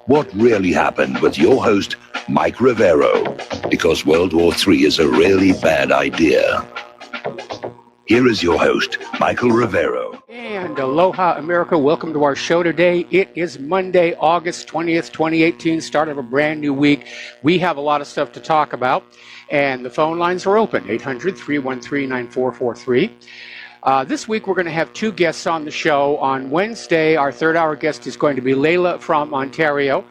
What really happened with your host, Mike Rivero, because World War III is a really bad idea. Here is your host, Michael Rivero. And aloha, America. Welcome to our show today. It is Monday, August 20th, 2018, start of a brand new week. We have a lot of stuff to talk about, and the phone lines are open, 800-313-9443. This week, we're going to have two guests on the show. On Wednesday, our third-hour guest is going to be Layla from Ontario.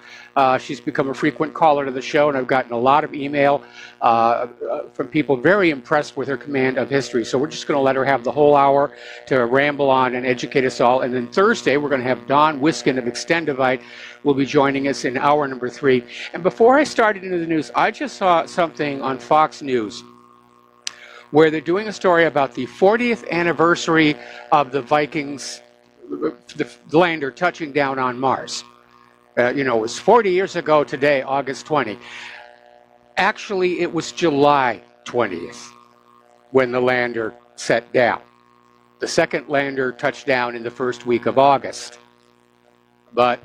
She's become a frequent caller to the show, and I've gotten a lot of email from people very impressed with her command of history. So we're just going to let her have the whole hour to ramble on and educate us all. And then Thursday, we're going to have Don Wiskin of Extendivite will be joining us in hour number 3. And before I started into the news, I just saw something on Fox News where they're doing a story about the 40th anniversary of the Vikings, the lander touching down on Mars. It was 40 years ago today, August 20. Actually, it was July 20th when the lander set down. The second lander touched down in the first week of August. But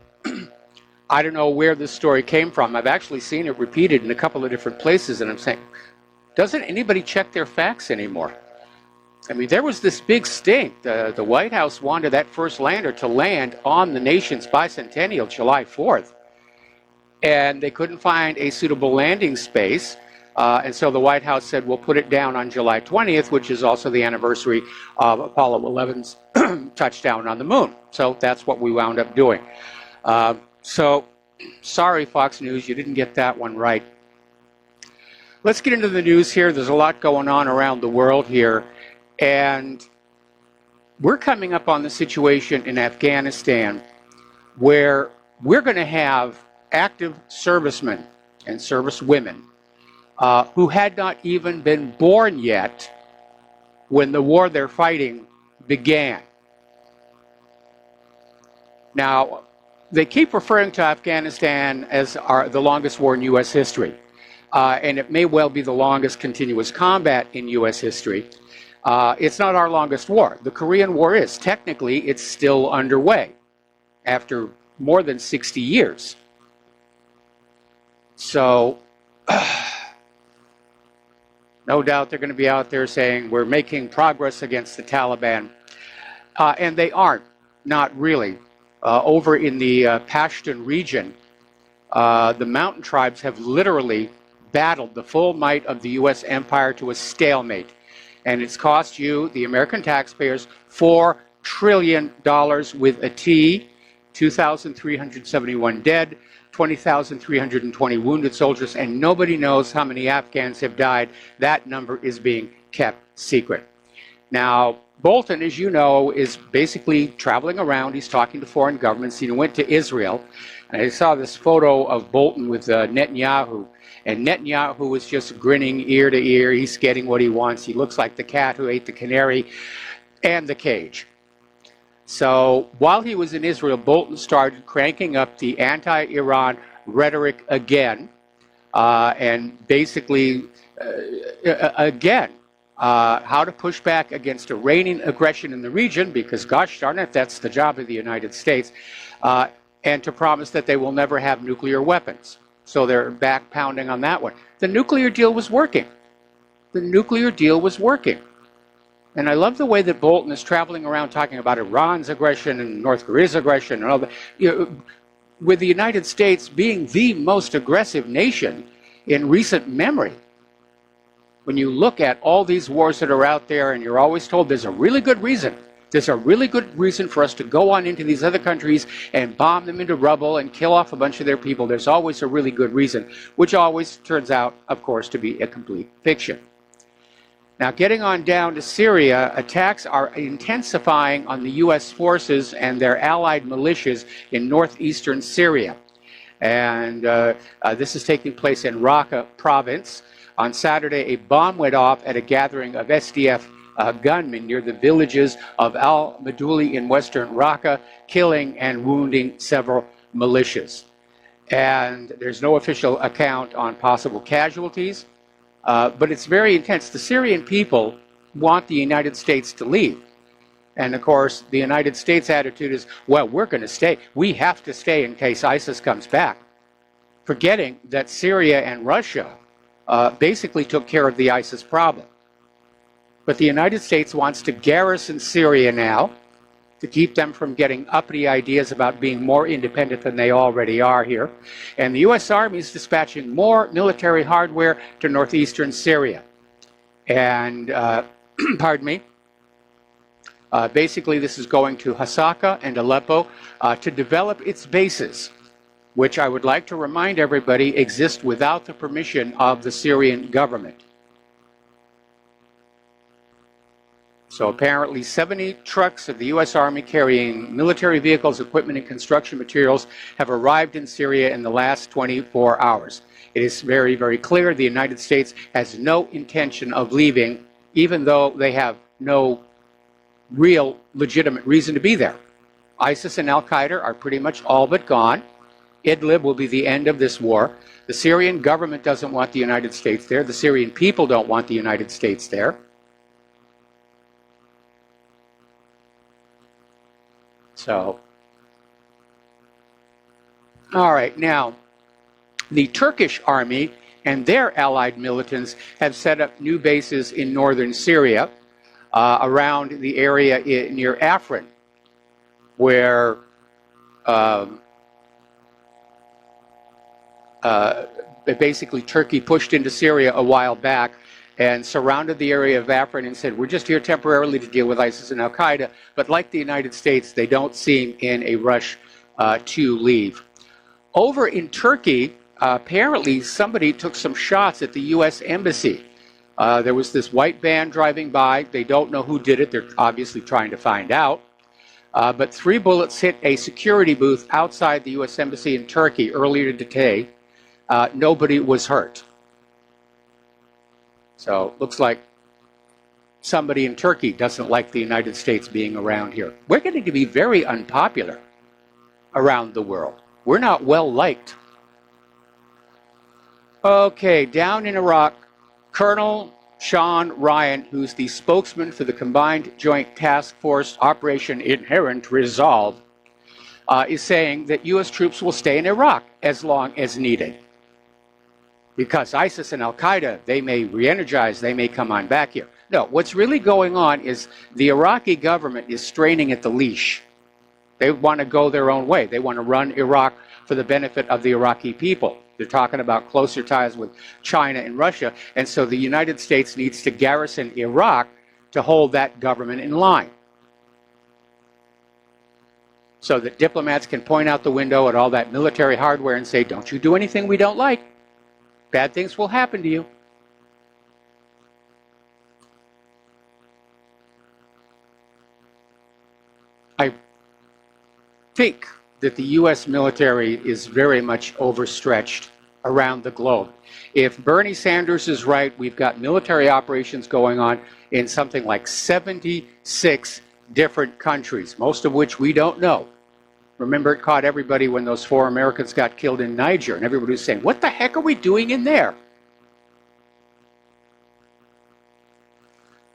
I don't know where this story came from. I've actually seen it repeated in a couple of different places, and I'm saying, doesn't anybody check their facts anymore? I mean, there was this big stink. The White House wanted that first lander to land on the nation's bicentennial, July 4th. And they couldn't find a suitable landing space. And so the White House said, we'll put it down on July 20th, which is also the anniversary of Apollo 11's touchdown on the moon. So that's what we wound up doing. So sorry, Fox News, you didn't get that one right. Let's get into the news here. There's a lot going on around the world here. And we're coming up on the situation in Afghanistan where we're going to have active servicemen and servicewomen who had not even been born yet when the war they're fighting began. Now, they keep referring to Afghanistan as the longest war in U.S. history. And it may well be the longest continuous combat in U.S. history. It's not our longest war. The Korean War is. Technically, it's still underway after more than 60 years. So, no doubt they're going to be out there saying we're making progress against the Taliban. And they aren't, not really. Over in the Pashtun region, the mountain tribes have literally battled the full might of the U.S. empire to a stalemate. And it's cost you, the American taxpayers, $4 trillion with a T, 2,371 dead, 20,320 wounded soldiers, and nobody knows how many Afghans have died. That number is being kept secret. Now, Bolton, as you know, is basically traveling around. He's talking to foreign governments. He went to Israel. And I saw this photo of Bolton with Netanyahu. And Netanyahu was just grinning ear to ear. He's getting what he wants. He looks like the cat who ate the canary and the cage. So while he was in Israel, Bolton started cranking up the anti-Iran rhetoric again. And basically, again, how to push back against Iranian aggression in the region, because gosh darn it, that's the job of the United States, and to promise that they will never have nuclear weapons. So they're back pounding on that one. The nuclear deal was working. The nuclear deal was working. And I love the way that Bolton is traveling around talking about Iran's aggression and North Korea's aggression and all that. With the United States being the most aggressive nation in recent memory. When you look at all these wars that are out there and you're always told there's a really good reason. There's a really good reason for us to go on into these other countries and bomb them into rubble and kill off a bunch of their people. There's always a really good reason, which always turns out, of course, to be a complete fiction. Now, getting on down to Syria, attacks are intensifying on the U.S. forces and their allied militias in northeastern Syria. And this is taking place in Raqqa province. On Saturday, a bomb went off at a gathering of SDF gunmen near the villages of Al-Madouli in western Raqqa, killing and wounding several militias. And there's no official account on possible casualties, but it's very intense. The Syrian people want the United States to leave. And of course, the United States attitude is, well, we're going to stay. We have to stay in case ISIS comes back. Forgetting that Syria and Russia basically took care of the ISIS problem. But the United States wants to garrison Syria now to keep them from getting uppity ideas about being more independent than they already are here. And the U.S. Army is dispatching more military hardware to northeastern Syria. And, pardon me, basically this is going to Hasaka and Aleppo to develop its bases, which I would like to remind everybody exist without the permission of the Syrian government. So apparently 70 trucks of the U.S. Army carrying military vehicles, equipment, and construction materials have arrived in Syria in the last 24 hours. It is very, very clear the United States has no intention of leaving, even though they have no real legitimate reason to be there. ISIS and Al-Qaeda are pretty much all but gone. Idlib will be the end of this war. The Syrian government doesn't want the United States there. The Syrian people don't want the United States there. So, all right, now, the Turkish army and their allied militants have set up new bases in northern Syria around the area near Afrin, where basically Turkey pushed into Syria a while back and surrounded the area of Afrin and said, we're just here temporarily to deal with ISIS and Al-Qaeda, but like the United States, they don't seem in a rush to leave. Over in Turkey, apparently somebody took some shots at the U.S. Embassy. There was this white van driving by. They don't know who did it. They're obviously trying to find out. But 3 bullets hit a security booth outside the U.S. Embassy in Turkey earlier today. Nobody was hurt. So looks like somebody in Turkey doesn't like the United States being around here. We're getting to be very unpopular around the world. We're not well liked. Okay, down in Iraq, Colonel Sean Ryan, who's the spokesman for the Combined Joint Task Force Operation Inherent Resolve, is saying that U.S. troops will stay in Iraq as long as needed. Because ISIS and Al-Qaeda, they may re-energize, they may come on back here. No, what's really going on is the Iraqi government is straining at the leash. They want to go their own way. They want to run Iraq for the benefit of the Iraqi people. They're talking about closer ties with China and Russia, and so the United States needs to garrison Iraq to hold that government in line. So that diplomats can point out the window at all that military hardware and say, don't you do anything we don't like. Bad things will happen to you. I think that the U.S. military is very much overstretched around the globe. If Bernie Sanders is right, we've got military operations going on in something like 76 different countries, most of which we don't know. Remember, it caught everybody when those 4 Americans got killed in Niger, and everybody was saying, what the heck are we doing in there?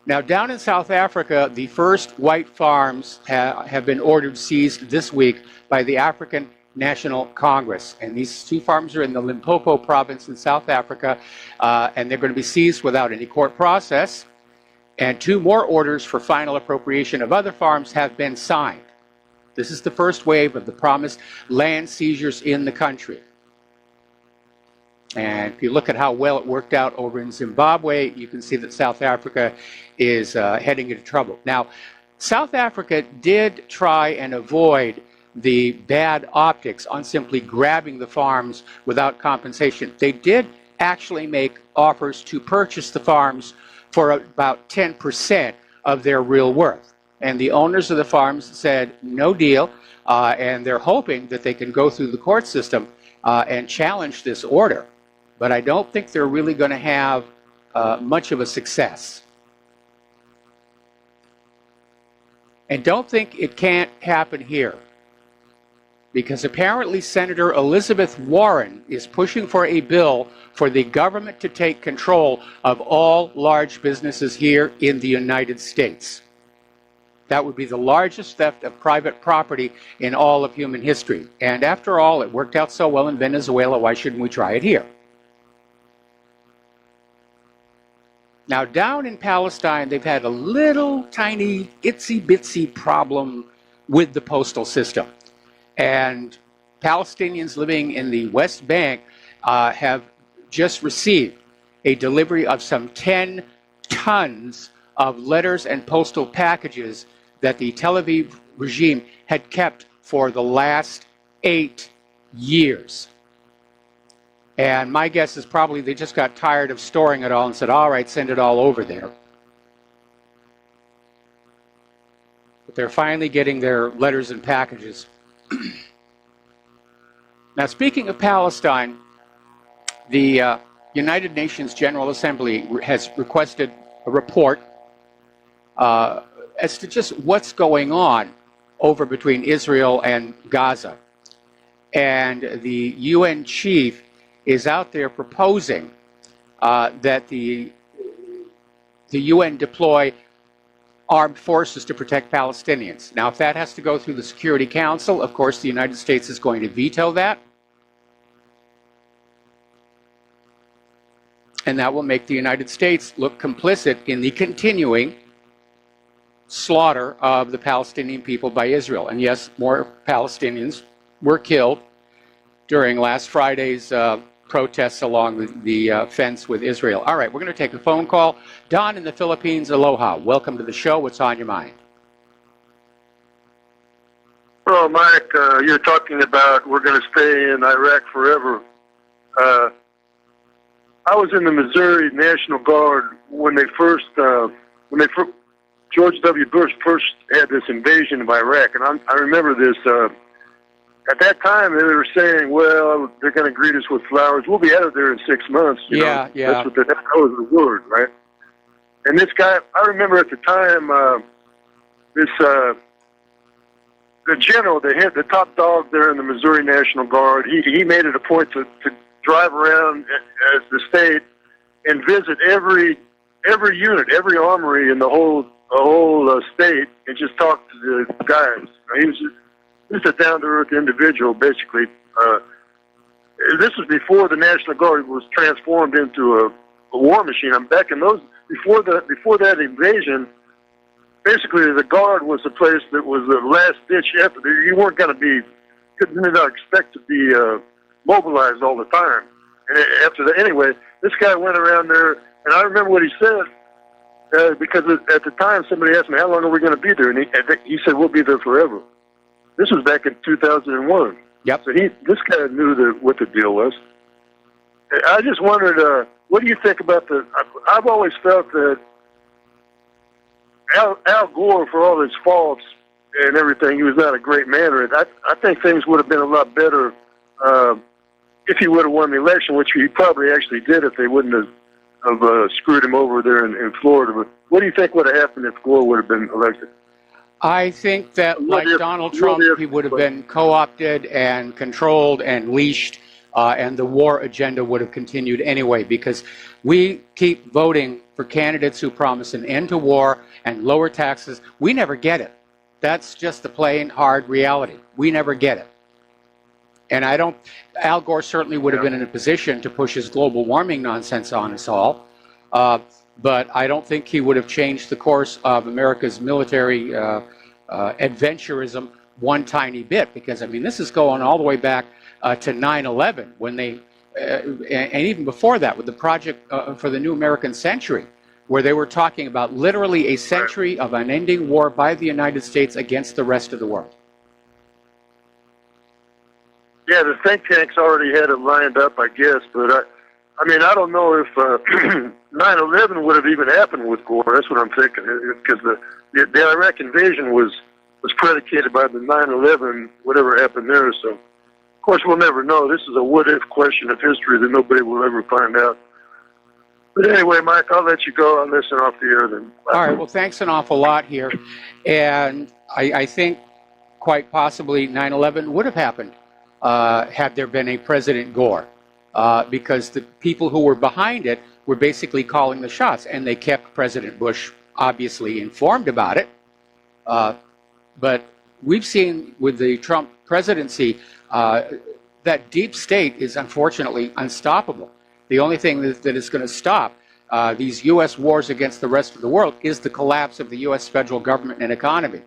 Now, down in South Africa, the first white farms have been ordered seized this week by the African National Congress. And these 2 farms are in the Limpopo province in South Africa, and they're going to be seized without any court process. And 2 more orders for final appropriation of other farms have been signed. This is the first wave of the promised land seizures in the country. And if you look at how well it worked out over in Zimbabwe, you can see that South Africa is heading into trouble. Now, South Africa did try and avoid the bad optics on simply grabbing the farms without compensation. They did actually make offers to purchase the farms for about 10% of their real worth. And the owners of the farms said, no deal, and they're hoping that they can go through the court system and challenge this order. But I don't think they're really going to have much of a success. And don't think it can't happen here, because apparently Senator Elizabeth Warren is pushing for a bill for the government to take control of all large businesses here in the United States. That would be the largest theft of private property in all of human history. And after all, it worked out so well in Venezuela, why shouldn't we try it here? Now, down in Palestine, they've had a little tiny, itsy-bitsy problem with the postal system. And Palestinians living in the West Bank have just received a delivery of some 10 tons of letters and postal packages that the Tel Aviv regime had kept for the last 8 years. And my guess is probably they just got tired of storing it all and said, all right, send it all over there. But they're finally getting their letters and packages. Now, speaking of Palestine, the United Nations General Assembly has requested a report as to just what's going on over between Israel and Gaza. And the UN chief is out there proposing that the UN deploy armed forces to protect Palestinians. Now, if that has to go through the Security Council, of course, the United States is going to veto that. And that will make the United States look complicit in the continuing slaughter of the Palestinian people by Israel. And yes, more Palestinians were killed during last Friday's protests along the fence with Israel. All right, we're going to take a phone call. Don in the Philippines, aloha. Welcome to the show. What's on your mind? Well, Mike, you're talking about we're going to stay in Iraq forever. I was in the Missouri National Guard when George W. Bush first had this invasion of Iraq, and I remember this. At that time, they were saying, "Well, they're going to greet us with flowers. We'll be out of there in 6 months." Yeah. That was the word, right? And this guy, I remember at the time, the general, the top dog there in the Missouri National Guard, he made it a point to drive around as the state and visit every unit, every armory in the whole state, and just talk to the guys. He was just a down-to-earth individual, basically. This was before the National Guard was transformed into a war machine. Back in those before that invasion, basically the Guard was the place that was the last-ditch effort. You weren't going to be, couldn't not expect to be mobilized all the time. And after that, anyway, this guy went around there, and I remember what he said, because at the time somebody asked me, how long are we going to be there? And he said, we'll be there forever. This was back in 2001. Yep. So this guy knew what the deal was. I just wondered, what do you think about I've always felt that Al Gore, for all his faults and everything, he was not a great man. I think things would have been a lot better if he would have won the election, which he probably actually did if they wouldn't have screwed him over there in Florida. But what do you think would have happened if Gore would have been elected? I think that, like Donald Trump, he would have been co-opted and controlled and leashed, and the war agenda would have continued anyway, because we keep voting for candidates who promise an end to war and lower taxes. We never get it. That's just the plain, hard reality. We never get it. And Al Gore certainly would have been in a position to push his global warming nonsense on us all, but I don't think he would have changed the course of America's military adventurism one tiny bit, because, I mean, this is going all the way back to 9/11, when they, and even before that, with the project for the New American Century, where they were talking about literally a century of unending war by the United States against the rest of the world. Yeah, the think tanks already had it lined up, I guess, but I don't know if 9/11 would have even happened with Gore. That's what I'm thinking, because the Iraq invasion was predicated by the 9/11, whatever happened there. So, of course, we'll never know. This is a what-if question of history that nobody will ever find out. But anyway, Mike, I'll let you go. I'll listen off the air then. All right, well, thanks an awful lot here. And I think quite possibly 9/11 would have happened had there been a President Gore, because the people who were behind it were basically calling the shots, and they kept President Bush obviously informed about it. But we've seen with the Trump presidency that deep state is unfortunately unstoppable. The only thing that is going to stop these U.S. wars against the rest of the world is the collapse of the U.S. federal government and economy.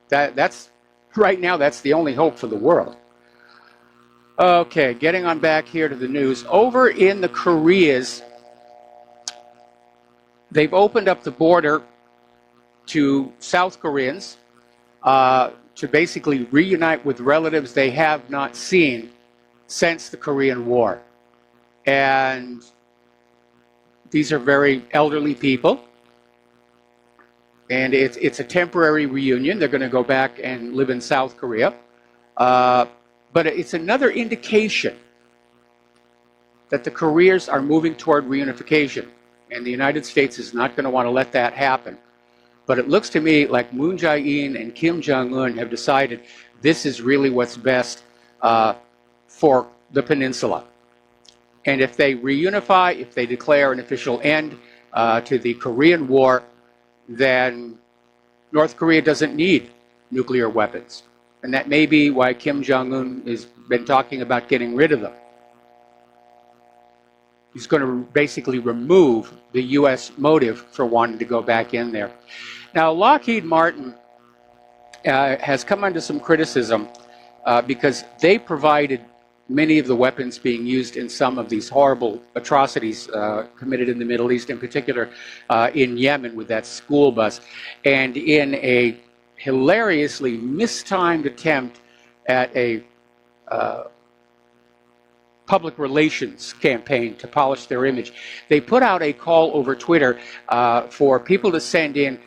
That's right now, that's the only hope for the world. Okay, getting on back here to the news. Over in the Koreas, they've opened up the border to South Koreans to basically reunite with relatives they have not seen since the Korean War. And these are very elderly people. And it's a temporary reunion. They're going to go back and live in South Korea. But it's another indication that the Koreas are moving toward reunification. And the United States is not going to want to let that happen. But it looks to me like Moon Jae-in and Kim Jong-un have decided this is really what's best for the peninsula. And if they reunify, if they declare an official end to the Korean War, then North Korea doesn't need nuclear weapons. And that may be why Kim Jong-un has been talking about getting rid of them. He's going to basically remove the U.S. motive for wanting to go back in there. Now, Lockheed Martin has come under some criticism because they provided many of the weapons being used in some of these horrible atrocities committed in the Middle East, in particular in Yemen with that school bus, and in a hilariously mistimed attempt at a public relations campaign to polish their image. They put out a call over Twitter for people to send in,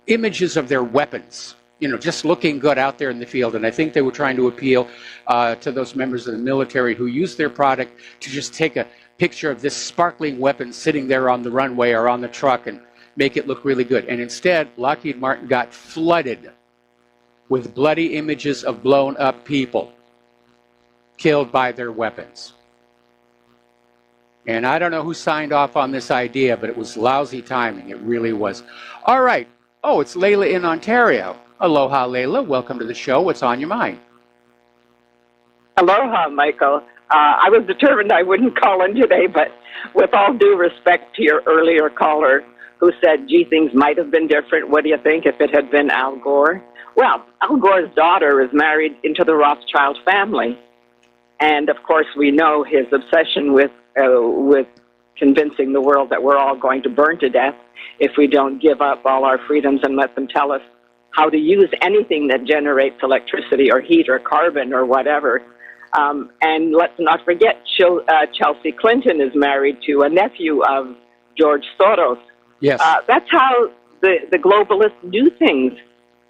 images of their weapons, just looking good out there in the field. And I think they were trying to appeal to those members of the military who use their product to just take a picture of this sparkling weapon sitting there on the runway or on the truck and make it look really good. And instead, Lockheed Martin got flooded with bloody images of blown up people killed by their weapons. And I don't know who signed off on this idea, but it was lousy timing. It really was. All right. Oh, it's Layla in Ontario. Aloha, Layla. Welcome to the show. What's on your mind? Aloha, Michael. I was determined I wouldn't call in today, but with all due respect to your earlier caller who said, gee, things might have been different, what do you think if it had been Al Gore? Well, Al Gore's daughter is married into the Rothschild family. And, of course, we know his obsession with convincing the world that we're all going to burn to death if we don't give up all our freedoms and let them tell us how to use anything that generates electricity or heat or carbon or whatever. And let's not forget, Chelsea Clinton is married to a nephew of George Soros. Yes. That's how the globalists do things.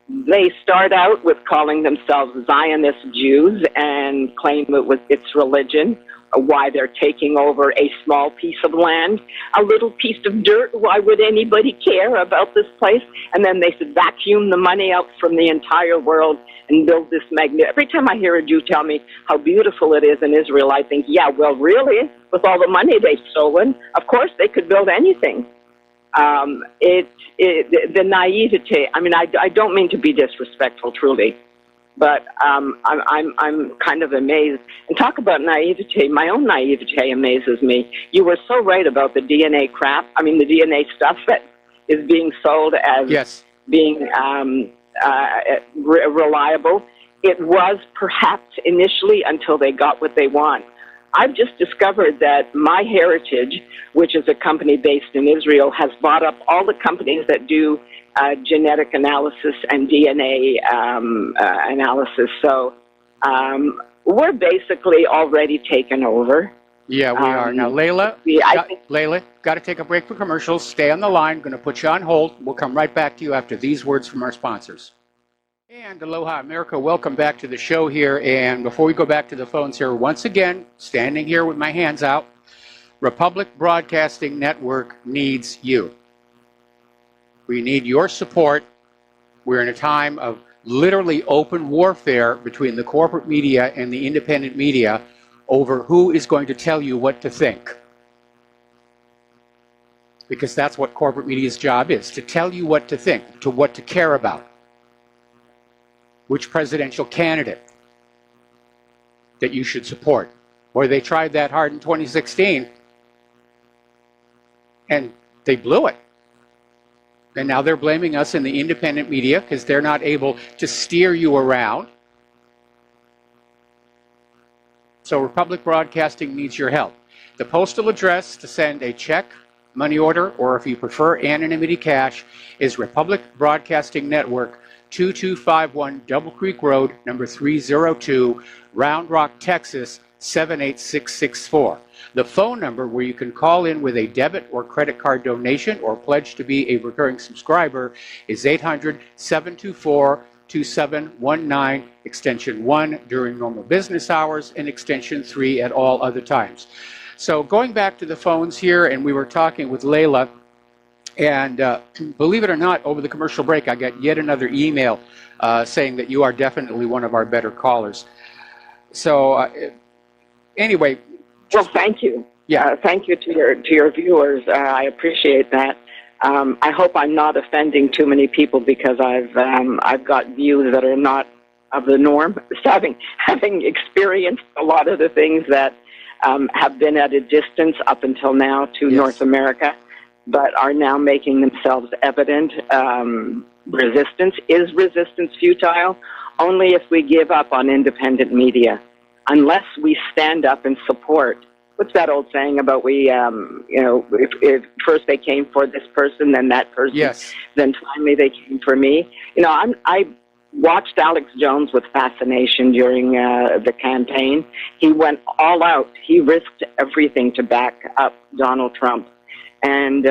They start out with calling themselves Zionist Jews and claim it's religion, why they're taking over a small piece of land, a little piece of dirt. Why would anybody care about this place? And then they vacuum the money out from the entire world and build this magnet. Every time I hear a Jew tell me how beautiful it is in Israel, I think, yeah, well, really, with all the money they've stolen, of course they could build anything. The naivete, I mean, I don't mean to be disrespectful, truly, but I'm kind of amazed. And talk about naivete, my own naivete amazes me. You were so right about the DNA crap, the DNA stuff that is being sold as yes. being reliable. It was perhaps initially until they got what they want. I've just discovered that MyHeritage, which is a company based in Israel, has bought up all the companies that do genetic analysis and DNA analysis. So we're basically already taken over. Yeah, we are. Now, Layla, Layla, got to take a break for commercials. Stay on the line. I'm going to put you on hold. We'll come right back to you after these words from our sponsors. And Aloha America, welcome back to the show here. And before we go back to the phones here, once again, standing here with my hands out, Republic Broadcasting Network needs you. We need your support. We're in a time of literally open warfare between the corporate media and the independent media over who is going to tell you what to think. because that's what corporate media's job is, to tell you what to think, to what to care about, which presidential candidate that you should support. Boy, they tried that hard in 2016, and they blew it. And now they're blaming us in the independent media because they're not able to steer you around. So Republic Broadcasting needs your help. The postal address to send a check, money order, or if you prefer anonymity cash, is Republic Broadcasting Network, 2251 Double Creek Road, number 302, Round Rock, Texas, 78664. The phone number where you can call in with a debit or credit card donation or pledge to be a recurring subscriber is 800-724-2719, extension 1 during normal business hours and extension 3 at all other times. So going back to the phones here, and we were talking with Layla, and believe it or not, over the commercial break, I got yet another email saying that you are definitely one of our better callers. So anyway. Well, thank you. Yeah. Thank you to your viewers. I appreciate that. I hope I'm not offending too many people because I've got views that are not of the norm. Having experienced a lot of the things that have been at a distance up until now to North America, but are now making themselves evident. Is resistance futile? Only if we give up on independent media. Unless we stand up and support. What's that old saying about if first they came for this person, then that person, then finally they came for me. I watched Alex Jones with fascination during the campaign. He went all out. He risked everything to back up Donald Trump. And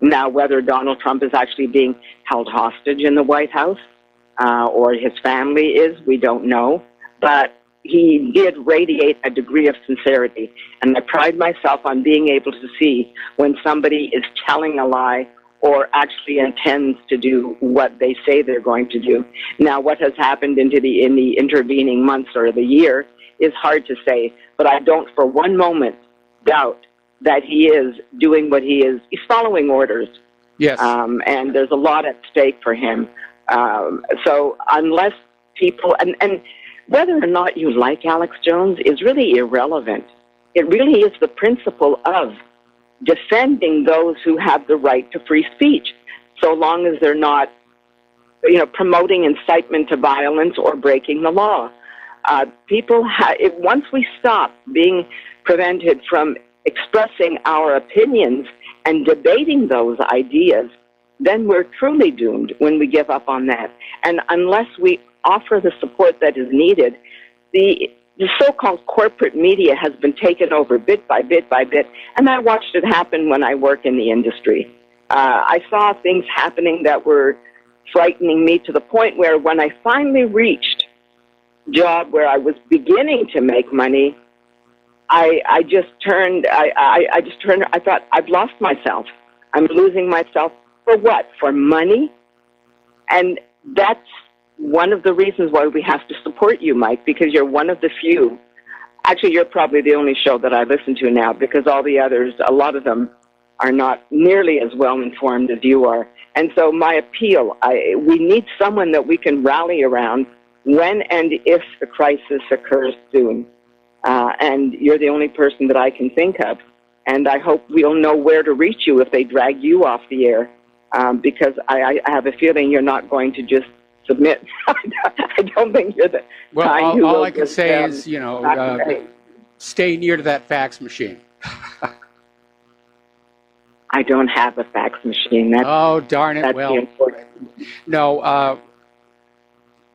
now whether Donald Trump is actually being held hostage in the White House or his family is, we don't know. But he did radiate a degree of sincerity, and I pride myself on being able to see when somebody is telling a lie or actually intends to do what they say they're going to do. Now, what has happened in the intervening months or the year is hard to say, but I don't for one moment doubt that he is doing what he is. He's following orders. Yes. And there's a lot at stake for him. So unless people, and whether or not you like Alex Jones is really irrelevant. It really is the principle of defending those who have the right to free speech, so long as they're not, promoting incitement to violence or breaking the law. Once we stop being prevented from expressing our opinions and debating those ideas, then we're truly doomed when we give up on that. And unless we offer the support that is needed, the so-called corporate media has been taken over bit by bit by bit, and I watched it happen when I work in the industry. I saw things happening that were frightening me to the point where when I finally reached a job where I was beginning to make money, I just turned, I thought, I've lost myself. I'm losing myself. For what? For money? And that's one of the reasons why we have to support you, Mike, because you're one of the few. Actually, you're probably the only show that I listen to now, because all the others, a lot of them, are not nearly as well informed as you are. And so my appeal, we need someone that we can rally around when and if the crisis occurs soon. And you're the only person that I can think of. And I hope we'll know where to reach you if they drag you off the air, because I have a feeling you're not going to just submit. I don't think you're the well, all I can say is, stay near to that fax machine. I don't have a fax machine. Oh, darn it. Well, no,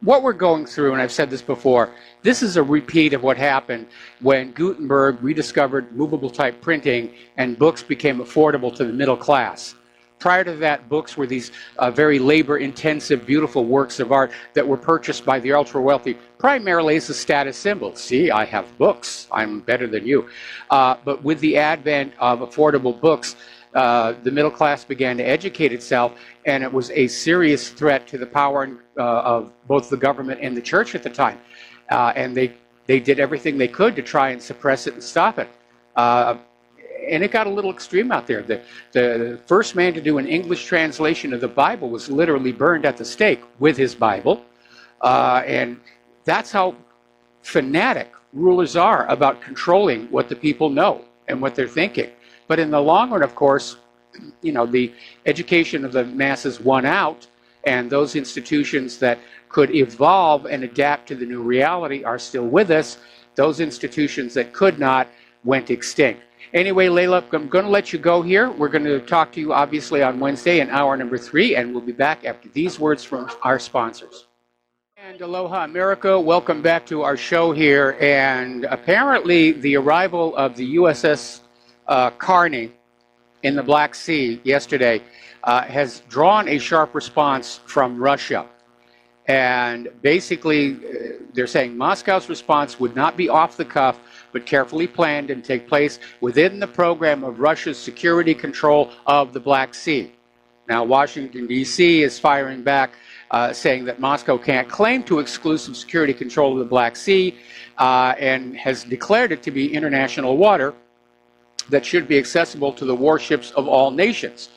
what we're going through, and I've said this before, this is a repeat of what happened when Gutenberg rediscovered movable type printing and books became affordable to the middle class. Prior to that, books were these very labor-intensive, beautiful works of art that were purchased by the ultra-wealthy, primarily as a status symbol. See, I have books. I'm better than you. But with the advent of affordable books, the middle class began to educate itself, and it was a serious threat to the power of both the government and the church at the time. And they did everything they could to try and suppress it and stop it. and it got a little extreme out there. The first man to do an English translation of the Bible was literally burned at the stake with his Bible. And that's how fanatic rulers are about controlling what the people know and what they're thinking. But in the long run, of course, the education of the masses won out, and those institutions that could evolve and adapt to the new reality are still with us. Those institutions that could not went extinct. Anyway, Layla, I'm going to let you go here. We're going to talk to you, obviously, on Wednesday in hour number 3, and we'll be back after these words from our sponsors. And aloha, America. Welcome back to our show here. And apparently, the arrival of the USS Carney in the Black Sea yesterday has drawn a sharp response from Russia. And basically, they're saying Moscow's response would not be off the cuff, but carefully planned and take place within the program of Russia's security control of the Black Sea. Now, Washington, D.C. is firing back, saying that Moscow can't claim to exclusive security control of the Black Sea, and has declared it to be international water that should be accessible to the warships of all nations.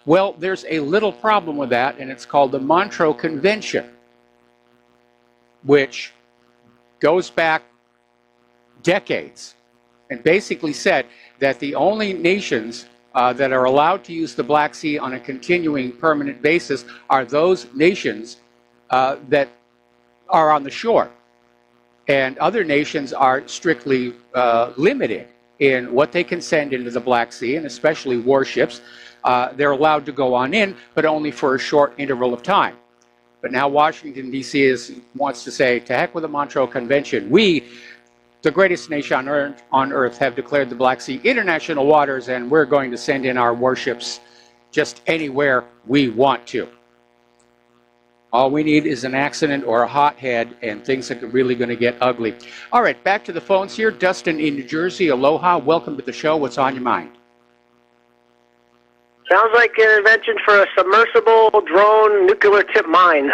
Well, there's a little problem with that, and it's called the Montreux Convention, which goes back decades and basically said that the only nations that are allowed to use the Black Sea on a continuing permanent basis are those nations that are on the shore. And other nations are strictly limited in what they can send into the Black Sea, and especially warships. They're allowed to go on in, but only for a short interval of time. But now Washington, D.C. wants to say, to heck with the Montreux Convention. We, the greatest nation on earth, have declared the Black Sea international waters, and we're going to send in our warships just anywhere we want to. All we need is an accident or a hothead, and things are really going to get ugly. All right, back to the phones here. Dustin in New Jersey. Aloha. Welcome to the show. What's on your mind? Sounds like an invention for a submersible drone nuclear tip mine.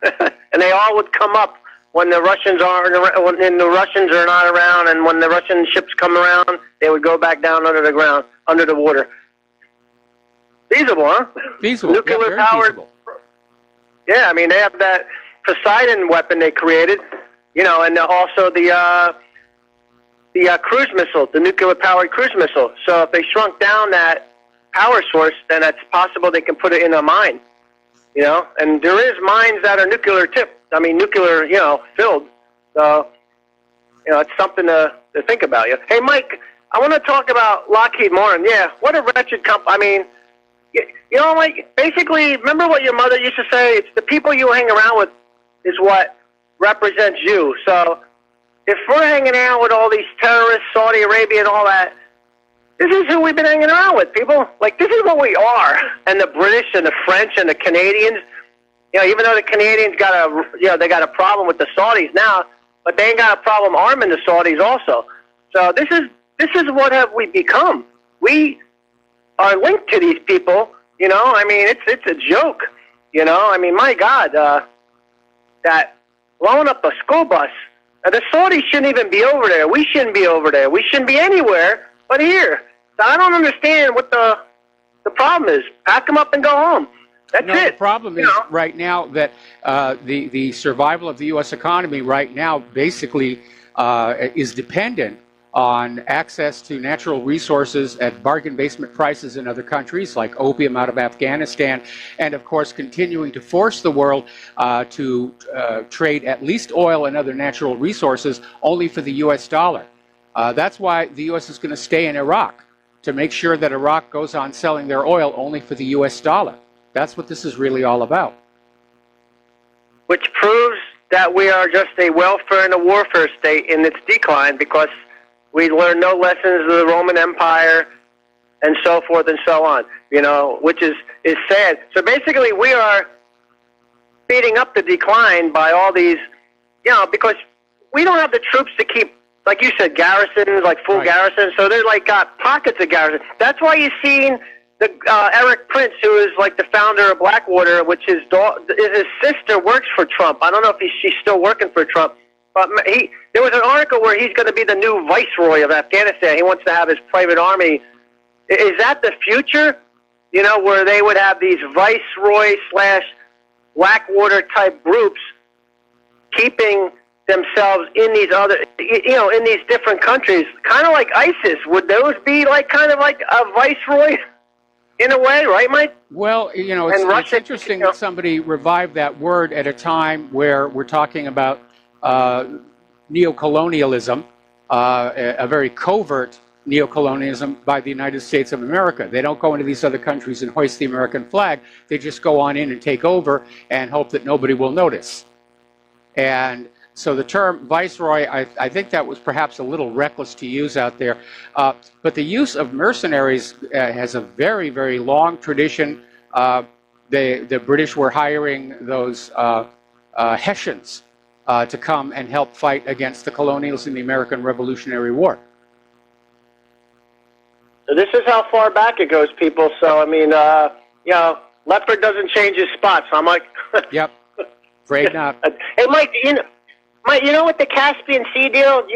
And they all would come up when the Russians are not around, and when the Russian ships come around, they would go back down under the ground, under the water. Feasible, huh? Feasible. Nuclear powered. Feasible. Yeah, I mean, they have that Poseidon weapon they created, and also the cruise missile, the nuclear powered cruise missile. So if they shrunk down that power source, then it's possible they can put it in a mine, and there is mines that are nuclear filled. So, it's something to think about. Yeah. Hey, Mike, I want to talk about Lockheed Martin. Yeah, what a wretched company. I mean, Mike, basically, remember what your mother used to say? It's the people you hang around with is what represents you. So if we're hanging out with all these terrorists, Saudi Arabia and all that, this is who we've been hanging around with, people. Like, this is what we are. And the British and the French and the Canadians, even though the Canadians they got a problem with the Saudis now, but they ain't got a problem arming the Saudis also. So this is what have we become. We are linked to these people, I mean, it's a joke, I mean, my God, that blowing up a school bus. The Saudis shouldn't even be over there. We shouldn't be over there. We shouldn't be anywhere but here. I don't understand what the problem is. Pack them up and go home. That's it. The problem is right now that the survival of the U.S. economy right now basically is dependent on access to natural resources at bargain basement prices in other countries, like opium out of Afghanistan, and of course continuing to force the world to trade at least oil and other natural resources only for the U.S. dollar. That's why the U.S. is going to stay in Iraq, to make sure that Iraq goes on selling their oil only for the U.S. dollar. That's what this is really all about. Which proves that we are just a welfare and a warfare state in its decline, because we learn no lessons of the Roman Empire and so forth and so on, which is sad. So basically we are speeding up the decline by all these, because we don't have the troops to keep, like you said, garrisons, like full garrisons. So they're got pockets of garrisons. That's why you've seen the Eric Prince, who is like the founder of Blackwater, which his sister works for Trump. I don't know if she's still working for Trump. But there was an article where he's going to be the new viceroy of Afghanistan. He wants to have his private army Is that the future? You know, where they would have these viceroy / Blackwater type groups keeping themselves in these other, in these different countries, kind of like ISIS. Would those be kind of like a viceroy in a way, right, Mike? Well, it's interesting that somebody revived that word at a time where we're talking about neocolonialism, a very covert neocolonialism by the United States of America. They don't go into these other countries and hoist the American flag. They just go on in and take over and hope that nobody will notice. And so the term viceroy, I think that was perhaps a little reckless to use out there. But the use of mercenaries has a very, very long tradition. The British were hiring those Hessians to come and help fight against the colonials in the American Revolutionary War. So this is how far back it goes, people. So, I mean, leopard doesn't change his spots. I'm like... Yep. Afraid not. Hey, Mike, you know what the Caspian Sea deal,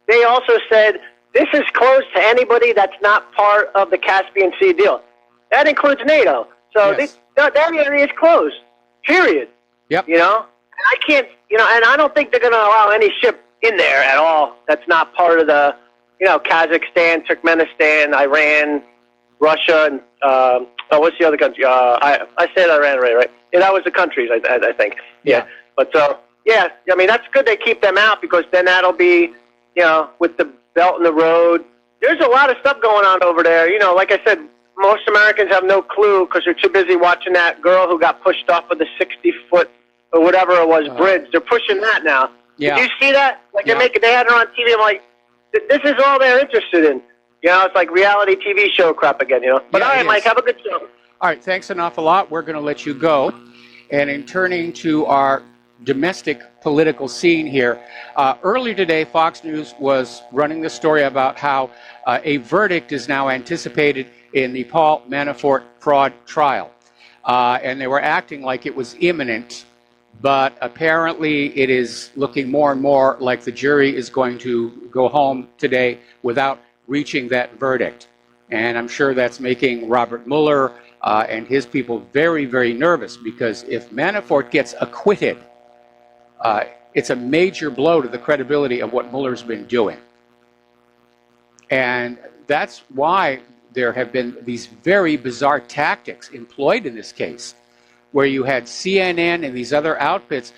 they also said this is closed to anybody that's not part of the Caspian Sea deal. That includes NATO. So yes. that area is closed, period. Yep. I can't, and I don't think they're going to allow any ship in there at all that's not part of the, Kazakhstan, Turkmenistan, Iran, Russia, and, what's the other country? I said Iran, right? Yeah, that was the countries, I think. Yeah. But, yeah, I mean, that's good they keep them out because then that'll be, with the Belt and the Road. There's a lot of stuff going on over there. Like I said, most Americans have no clue because they're too busy watching that girl who got pushed off of the 60-foot or whatever it was bridge. They're pushing that now. Yeah. Did you see that? Like, they had her on TV. I'm like, this is all they're interested in. It's like reality TV show crap again, But all right, Mike, have a good show. All right, thanks an awful lot. We're going to let you go. And in turning to our domestic political scene here, earlier today, Fox News was running the story about how a verdict is now anticipated in the Paul Manafort fraud trial. And they were acting like it was imminent, but apparently it is looking more and more like the jury is going to go home today without reaching that verdict. And I'm sure that's making Robert Mueller and his people very, very nervous, because if Manafort gets acquitted, it's a major blow to the credibility of what Mueller's been doing. And that's why there have been these very bizarre tactics employed in this case, where you had CNN and these other outfits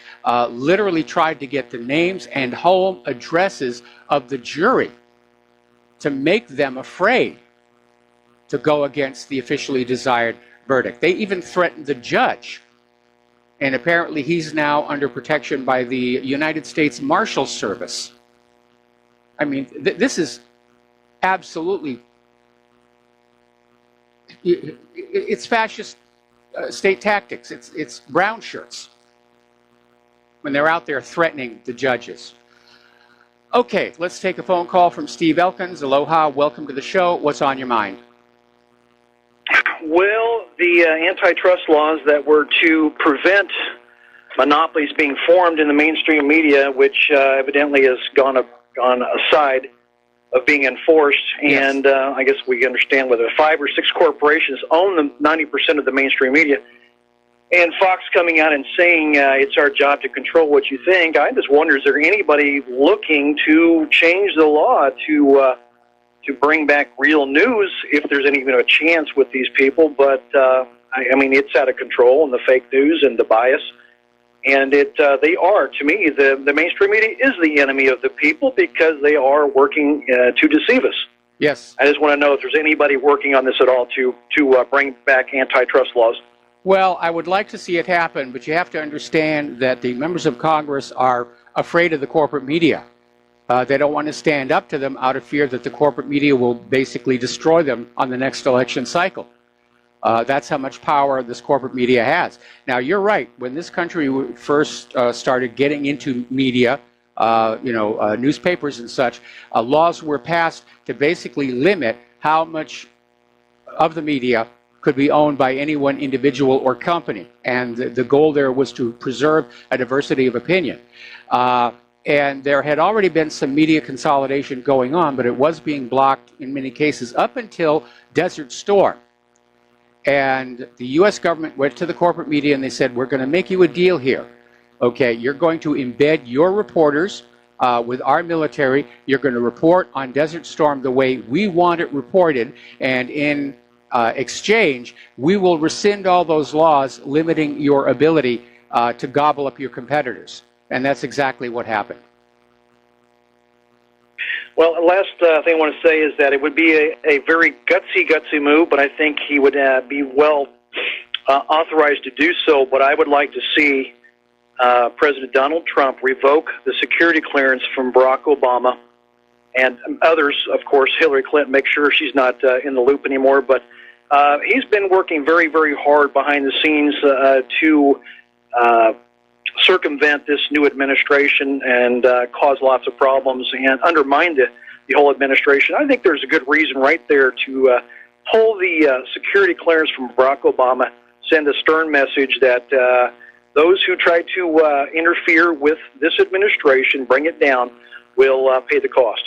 literally tried to get the names and home addresses of the jury to make them afraid to go against the officially desired verdict. They even threatened the judge. And apparently he's now under protection by the United States Marshal Service. I mean, this is absolutely... It's fascist state tactics. It's brown shirts when they're out there threatening the judges. Okay, let's take a phone call from Steve Elkins. Aloha, welcome to the show. What's on your mind? Well, the antitrust laws that were to prevent monopolies being formed in the mainstream media, which evidently has gone aside of being enforced. Yes. And I guess we understand whether 5 or 6 corporations own the 90% of the mainstream media. And Fox coming out and saying it's our job to control what you think. I just wonder, is there anybody looking to change the law to bring back real news, if there's even a chance with these people? But I mean, it's out of control, and the fake news and the bias. And they are, to me, the mainstream media is the enemy of the people, because they are working to deceive us. Yes. I just want to know if there's anybody working on this at all to bring back antitrust laws. Well, I would like to see it happen, but you have to understand that the members of Congress are afraid of the corporate media. They don't want to stand up to them out of fear that the corporate media will basically destroy them on the next election cycle. That's how much power this corporate media has. Now, you're right. When this country first started getting into media, newspapers and such, laws were passed to basically limit how much of the media could be owned by any one individual or company. And the goal there was to preserve a diversity of opinion. And there had already been some media consolidation going on, but it was being blocked in many cases up until Desert Storm. And the U.S. government went to the corporate media and they said, we're going to make you a deal here. Okay, you're going to embed your reporters with our military. You're going to report on Desert Storm the way we want it reported. And in exchange, we will rescind all those laws limiting your ability to gobble up your competitors. And that's exactly what happened. Well, the last thing I want to say is that it would be a very gutsy move, but I think he would be well authorized to do so. But I would like to see President Donald Trump revoke the security clearance from Barack Obama and others, of course, Hillary Clinton, make sure she's not in the loop anymore. But he's been working very, very hard behind the scenes to circumvent this new administration and cause lots of problems and undermine the whole administration. I think there's a good reason right there to pull the security clearance from Barack Obama, send a stern message that those who try to interfere with this administration, bring it down, will pay the cost.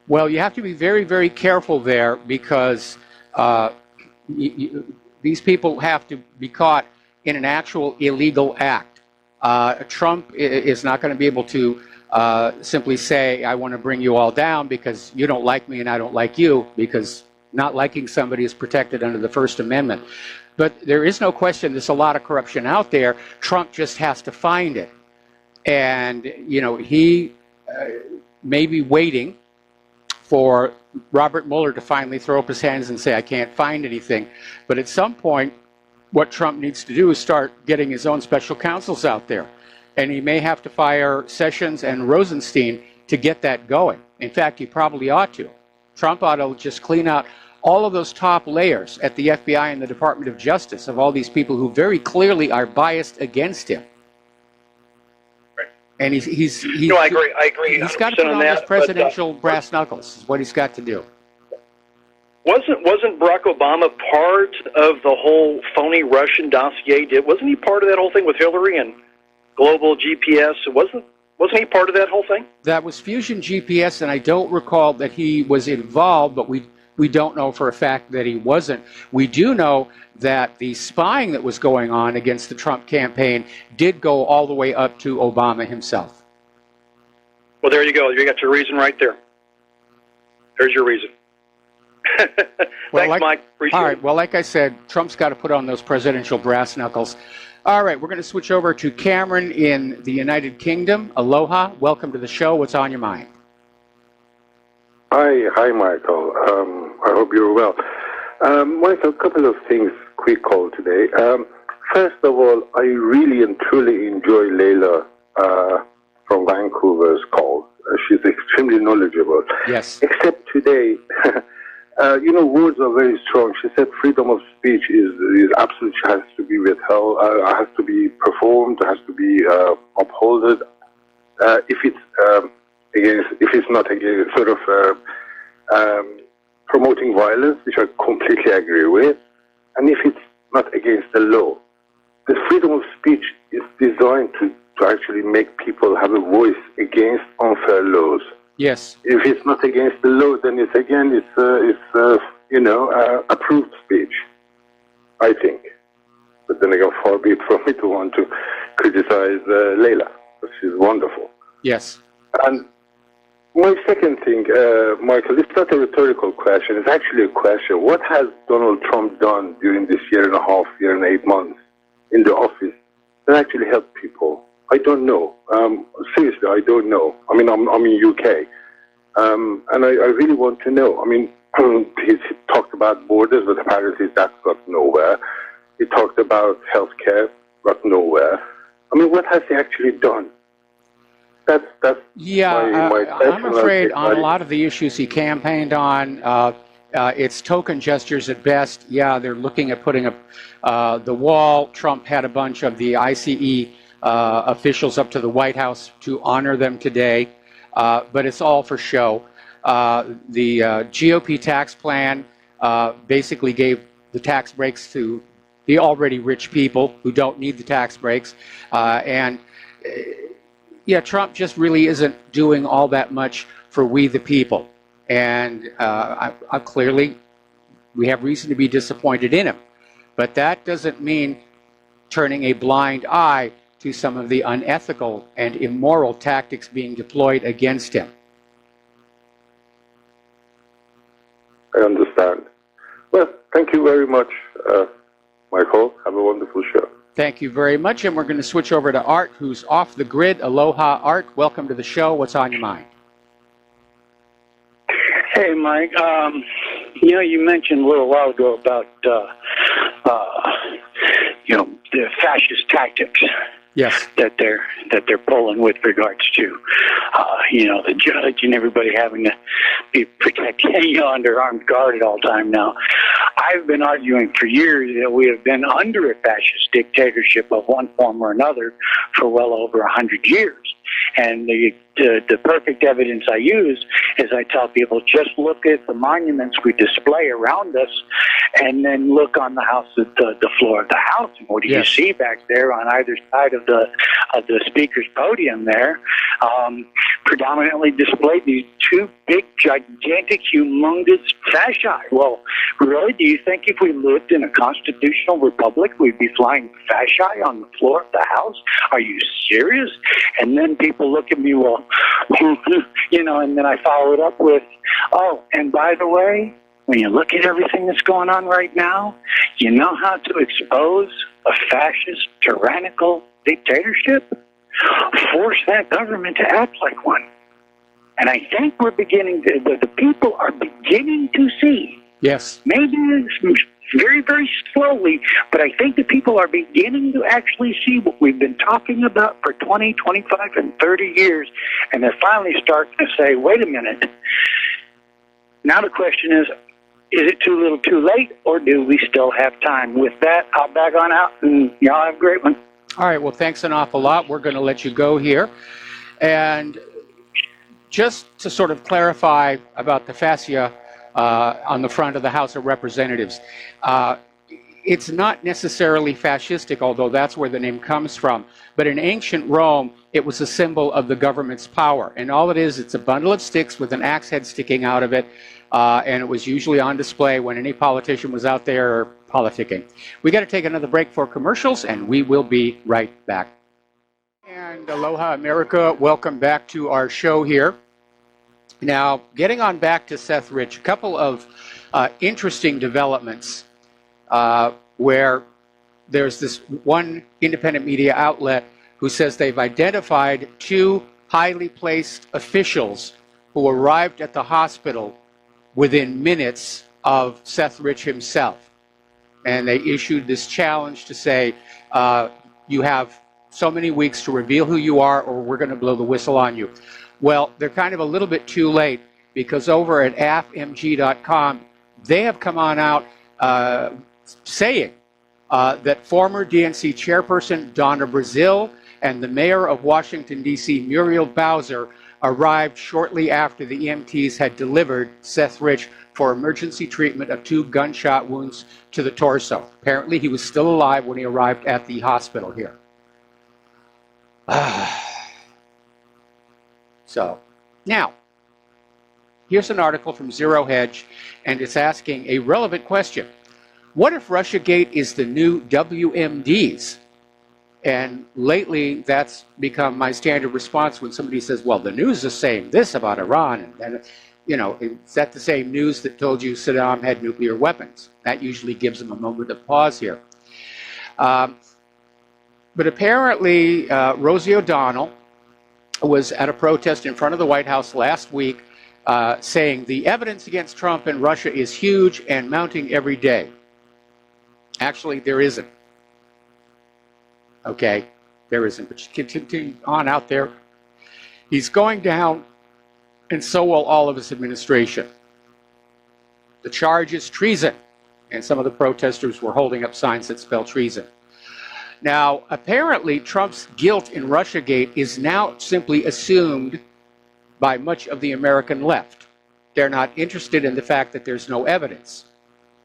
Well, you have to be very, very careful there because these people have to be caught in an actual illegal act. Trump is not going to be able to simply say, I want to bring you all down because you don't like me and I don't like you, because not liking somebody is protected under the First Amendment. But there is no question there's a lot of corruption out there. Trump just has to find it. And, you know, he may be waiting for Robert Mueller to finally throw up his hands and say, I can't find anything. But at some point, what Trump needs to do is start getting his own special counsels out there. And he may have to fire Sessions and Rosenstein to get that going. In fact, he probably ought to. Trump ought to just clean out all of those top layers at the FBI and the Department of Justice of all these people who very clearly are biased against him. Right. And he's no, I agree. He's got to put on those presidential brass knuckles, is what he's got to do. Wasn't Barack Obama part of the whole phony Russian dossier? Wasn't he part of that whole thing with Hillary and global GPS? Wasn't he part of that whole thing? That was Fusion GPS, and I don't recall that he was involved, but we don't know for a fact that he wasn't. We do know that the spying that was going on against the Trump campaign did go all the way up to Obama himself. Well, there you go. You got your reason right there. There's your reason. Thanks, Mike. Appreciate it. All right. Well, like I said, Trump's got to put on those presidential brass knuckles. All right. We're going to switch over to Cameron in the United Kingdom. Aloha. Welcome to the show. What's on your mind? Hi, Michael. I hope you're well. Michael, a couple of things, quick call today. First of all, I really and truly enjoy Layla from Vancouver's call. She's extremely knowledgeable. Yes. Except today, words are very strong. She said freedom of speech is absolute, has to be withheld, has to be performed, has to be upholded. If it's not against sort of promoting violence, which I completely agree with, and if it's not against the law. The freedom of speech is designed to actually make people have a voice against unfair laws. Yes. If it's not against the law, then it's approved speech, I think. But then again, far be it from me to want to criticize Layla. She's wonderful. Yes. And my second thing, Michael, it's not a rhetorical question. It's actually a question. What has Donald Trump done during this year and a half, year and 8 months in the office that actually helped people? I don't know. Seriously, I don't know. I mean, I'm in UK. And I really want to know. I mean, he talked about borders, but apparently that's got nowhere. He talked about healthcare, got nowhere. I mean, what has he actually done? That's I'm afraid on a lot of the issues he campaigned on, it's token gestures at best. Yeah, they're looking at putting up the wall. Trump had a bunch of the ICE officials up to the White House to honor them today, but it's all for show. The GOP tax plan basically gave the tax breaks to the already rich people who don't need the tax breaks, and yeah, Trump just really isn't doing all that much for we the people. And clearly, we have reason to be disappointed in him. But that doesn't mean turning a blind eye to some of the unethical and immoral tactics being deployed against him. I understand. Well, thank you very much, Michael. Have a wonderful show. Thank you very much. And we're going to switch over to Art, who's off the grid. Aloha, Art. Welcome to the show. What's on your mind? Hey, Mike. You mentioned a little while ago about, the fascist tactics. Yes. That they're pulling with regards to, the judge and everybody having to be protected, under armed guard at all time now. I've been arguing for years that we have been under a fascist dictatorship of one form or another for well over 100 years. And the perfect evidence I use is I tell people, just look at the monuments we display around us and then look on the house at the floor of the house. And what do you see back there on either side of the speaker's podium there? Predominantly displayed these two big, gigantic, humongous fasci. Well, really, do you think if we lived in a constitutional republic, we'd be flying fasci on the floor of the house? Are you serious? And then people look at me, well, and then I follow it up with, oh, and by the way, when you look at everything that's going on right now, you know how to expose a fascist, tyrannical dictatorship? Force that government to act like one. And I think we're beginning to, the people are beginning to see. Yes. Maybe it's very, very slowly, but I think the people are beginning to actually see what we've been talking about for 20, 25, and 30 years, and they're finally starting to say, wait a minute. Now the question is it too little too late, or do we still have time? With that, I'll back on out, and y'all have a great one. All right, well, thanks an awful lot. We're going to let you go here. And just to sort of clarify about the fascia on the front of the House of Representatives, it's not necessarily fascistic, although that's where the name comes from. But in ancient Rome, it was a symbol of the government's power. And all it is, it's a bundle of sticks with an axe head sticking out of it. And it was usually on display when any politician was out there politicking. We got to take another break for commercials, and we will be right back. And aloha, America. Welcome back to our show here. Now, getting on back to Seth Rich, a couple of interesting developments where there's this one independent media outlet who says they've identified two highly placed officials who arrived at the hospital within minutes of Seth Rich himself. And they issued this challenge to say, you have so many weeks to reveal who you are, or we're going to blow the whistle on you. Well, they're kind of a little bit too late, because over at afmg.com, they have come on out saying that former DNC chairperson Donna Brazil and the mayor of Washington, D.C., Muriel Bowser, arrived shortly after the EMTs had delivered Seth Rich for emergency treatment of 2 gunshot wounds to the torso. Apparently, he was still alive when he arrived at the hospital here. So, now, here's an article from Zero Hedge, and it's asking a relevant question. What if Russiagate is the new WMDs? And lately, that's become my standard response when somebody says, well, the news is saying this about Iran. And is that the same news that told you Saddam had nuclear weapons? That usually gives them a moment of pause here. But apparently, Rosie O'Donnell was at a protest in front of the White House last week saying the evidence against Trump and Russia is huge and mounting every day. Actually, there isn't. Okay, there isn't, but continue on out there. He's going down, and so will all of his administration. The charge is treason, and some of the protesters were holding up signs that spell treason. Now, apparently, Trump's guilt in Russiagate is now simply assumed by much of the American left. They're not interested in the fact that there's no evidence.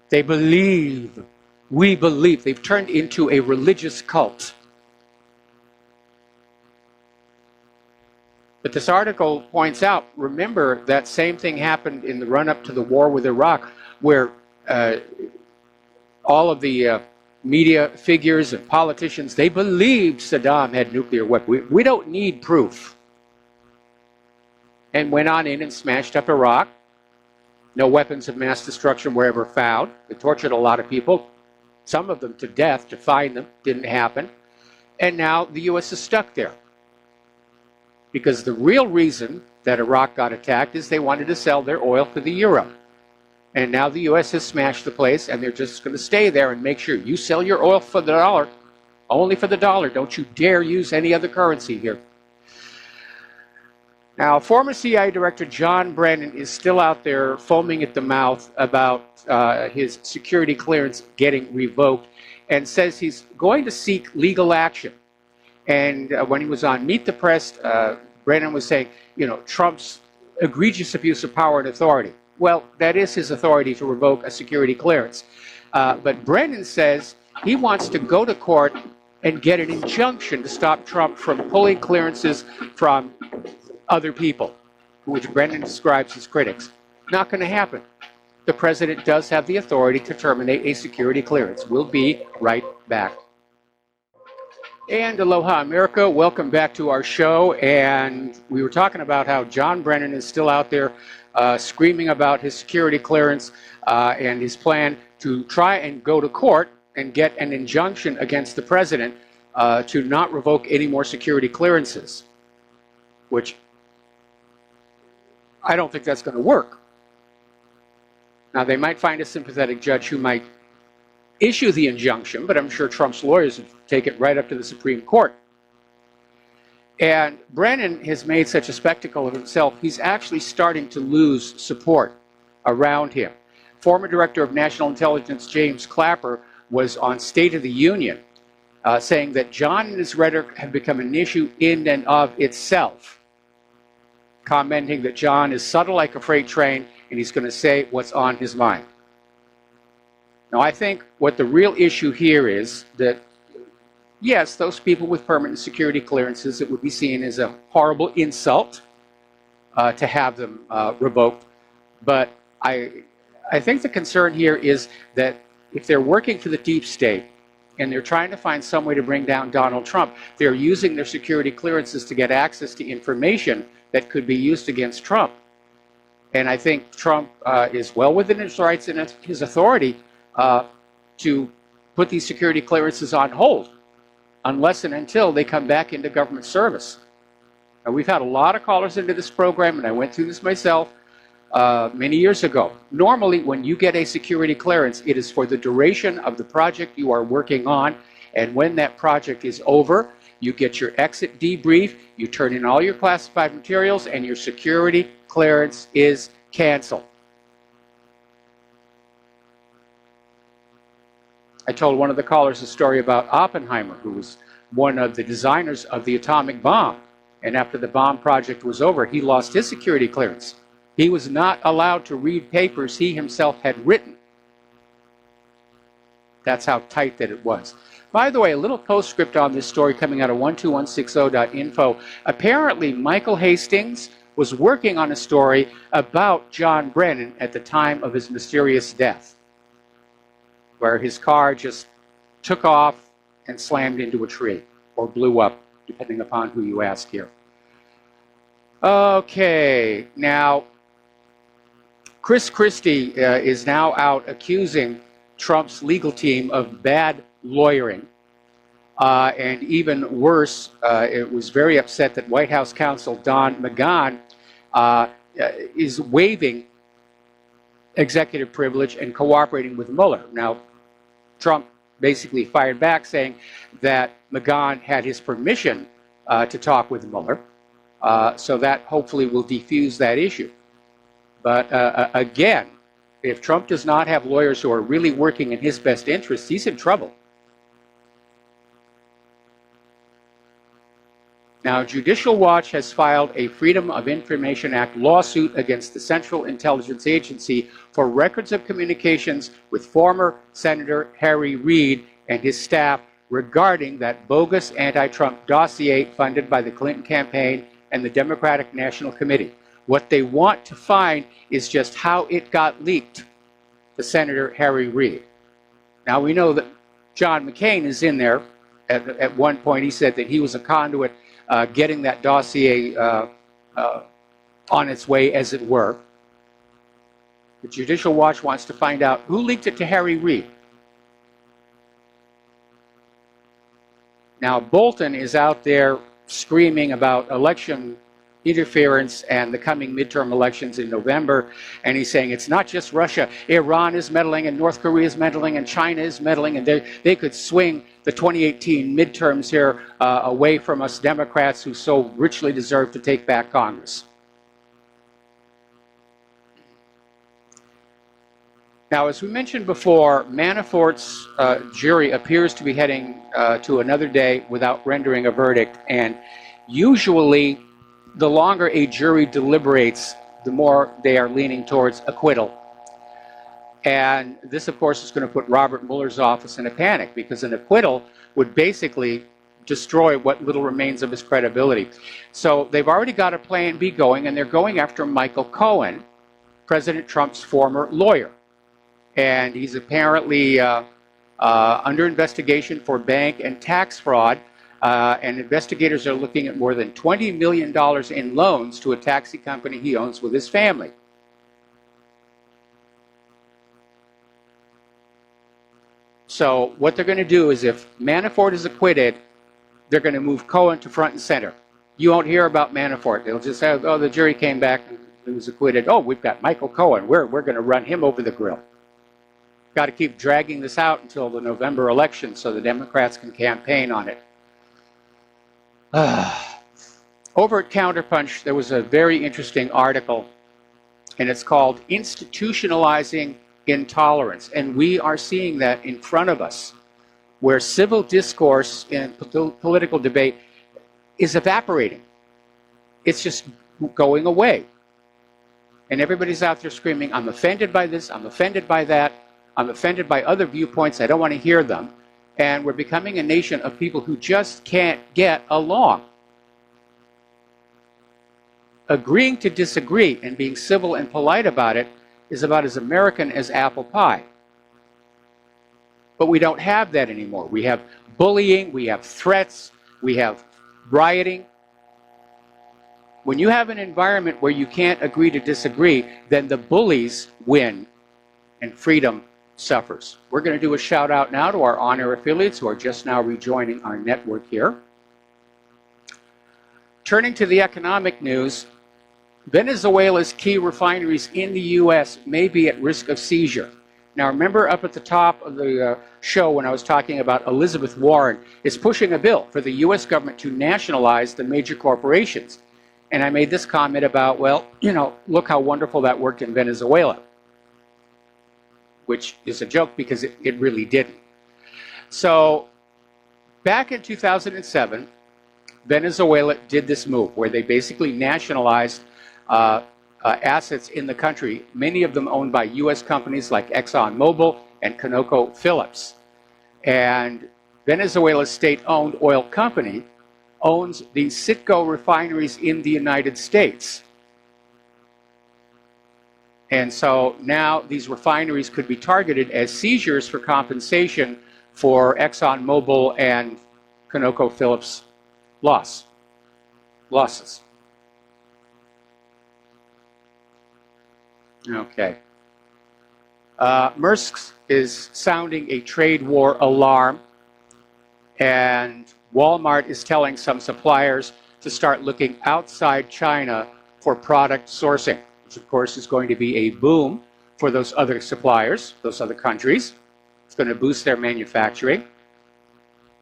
They believe, we believe. They've turned into a religious cult. But this article points out, remember that same thing happened in the run-up to the war with Iraq, where all of the media figures and politicians, they believed Saddam had nuclear weapons. We don't need proof. And went on in and smashed up Iraq. No weapons of mass destruction were ever found. They tortured a lot of people, some of them to death, to find them. Didn't happen. And now the U.S. is stuck there. Because the real reason that Iraq got attacked is they wanted to sell their oil to the euro. And now the U.S. has smashed the place, and they're just going to stay there and make sure you sell your oil for the dollar, only for the dollar. Don't you dare use any other currency here. Now, former CIA Director John Brennan is still out there foaming at the mouth about his security clearance getting revoked, and says he's going to seek legal action. And when he was on Meet the Press, Brennan was saying, you know, Trump's egregious abuse of power and authority. Well, that is his authority to revoke a security clearance. But Brennan says he wants to go to court and get an injunction to stop Trump from pulling clearances from other people, which Brennan describes as critics. Not going to happen. The president does have the authority to terminate a security clearance. We'll be right back. And aloha America, welcome back to our show. And we were talking about how John Brennan is still out there screaming about his security clearance and his plan to try and go to court and get an injunction against the president to not revoke any more security clearances, which I don't think that's going to work. Now, they might find a sympathetic judge who might issue the injunction, but I'm sure Trump's lawyers would take it right up to the Supreme Court. And Brennan has made such a spectacle of himself, he's actually starting to lose support around him. Former Director of National Intelligence James Clapper was on State of the Union saying that John and his rhetoric have become an issue in and of itself, commenting that John is subtle like a freight train and he's going to say what's on his mind. Now, I think what the real issue here is that, yes, those people with permanent security clearances, it would be seen as a horrible insult to have them revoked. But I think the concern here is that if they're working for the deep state and they're trying to find some way to bring down Donald Trump, they're using their security clearances to get access to information that could be used against Trump. And I think Trump is well within his rights and his authority to put these security clearances on hold unless and until they come back into government service. Now, we've had a lot of callers into this program, and I went through this myself many years ago. Normally, when you get a security clearance, it is for the duration of the project you are working on, and when that project is over, you get your exit debrief, you turn in all your classified materials, and your security clearance is canceled. I told one of the callers a story about Oppenheimer, who was one of the designers of the atomic bomb. And after the bomb project was over, he lost his security clearance. He was not allowed to read papers he himself had written. That's how tight that it was. By the way, a little postscript on this story coming out of 12160.info. Apparently, Michael Hastings was working on a story about John Brennan at the time of his mysterious death, where his car just took off and slammed into a tree, or blew up, depending upon who you ask here. Okay, now, Chris Christie is now out accusing Trump's legal team of bad lawyering. And even worse, it was very upset that White House counsel Don McGahn is waiving executive privilege and cooperating with Mueller. Now, Trump basically fired back saying that McGahn had his permission to talk with Mueller, so that hopefully will defuse that issue. But again, if Trump does not have lawyers who are really working in his best interests, he's in trouble. Now, Judicial Watch has filed a Freedom of Information Act lawsuit against the Central Intelligence Agency for records of communications with former Senator Harry Reid and his staff regarding that bogus anti-Trump dossier funded by the Clinton campaign and the Democratic National Committee. What they want to find is just how it got leaked to Senator Harry Reid. Now, we know that John McCain is in there. At one point, he said that he was a conduit getting that dossier on its way, as it were. The Judicial Watch wants to find out who leaked it to Harry Reid. Now, Bolton is out there screaming about election interference and the coming midterm elections in November, and he's saying it's not just Russia. Iran is meddling, and North Korea is meddling, and China is meddling, and they could swing the 2018 midterms here away from us Democrats who so richly deserve to take back Congress. Now, as we mentioned before, Manafort's jury appears to be heading to another day without rendering a verdict, and usually the longer a jury deliberates, the more they are leaning towards acquittal. And this, of course, is going to put Robert Mueller's office in a panic, because an acquittal would basically destroy what little remains of his credibility. So they've already got a plan B going, and they're going after Michael Cohen, President Trump's former lawyer. And he's apparently under investigation for bank and tax fraud. And investigators are looking at more than $20 million in loans to a taxi company he owns with his family. So what they're going to do is, if Manafort is acquitted, they're going to move Cohen to front and center. You won't hear about Manafort. They'll just say, oh, the jury came back and he was acquitted. Oh, we've got Michael Cohen. We're going to run him over the grill. Got to keep dragging this out until the November election so the Democrats can campaign on it. Over at Counterpunch, there was a very interesting article, and it's called Institutionalizing Intolerance. And we are seeing that in front of us, where civil discourse and political debate is evaporating. It's just going away. And everybody's out there screaming, I'm offended by this, I'm offended by that, I'm offended by other viewpoints, I don't want to hear them. And we're becoming a nation of people who just can't get along. Agreeing to disagree and being civil and polite about it is about as American as apple pie. But we don't have that anymore. We have bullying, we have threats, we have rioting. When you have an environment where you can't agree to disagree, then the bullies win and freedom suffers. We're going to do a shout out now to our on-air affiliates who are just now rejoining our network here. Turning to the economic news, Venezuela's key refineries in the U.S. may be at risk of seizure. Now, remember up at the top of the show when I was talking about Elizabeth Warren is pushing a bill for the U.S. government to nationalize the major corporations. And I made this comment about, well, you know, look how wonderful that worked in Venezuela, which is a joke because it really didn't. So back in 2007, Venezuela did this move where they basically nationalized assets in the country, many of them owned by U.S. companies like ExxonMobil and ConocoPhillips. And Venezuela's state-owned oil company owns the Citgo refineries in the United States. And so now these refineries could be targeted as seizures for compensation for ExxonMobil and ConocoPhillips losses. Okay. Maersk is sounding a trade war alarm, and Walmart is telling some suppliers to start looking outside China for product sourcing, which of course is going to be a boom for those other suppliers, those other countries. It's going to boost their manufacturing.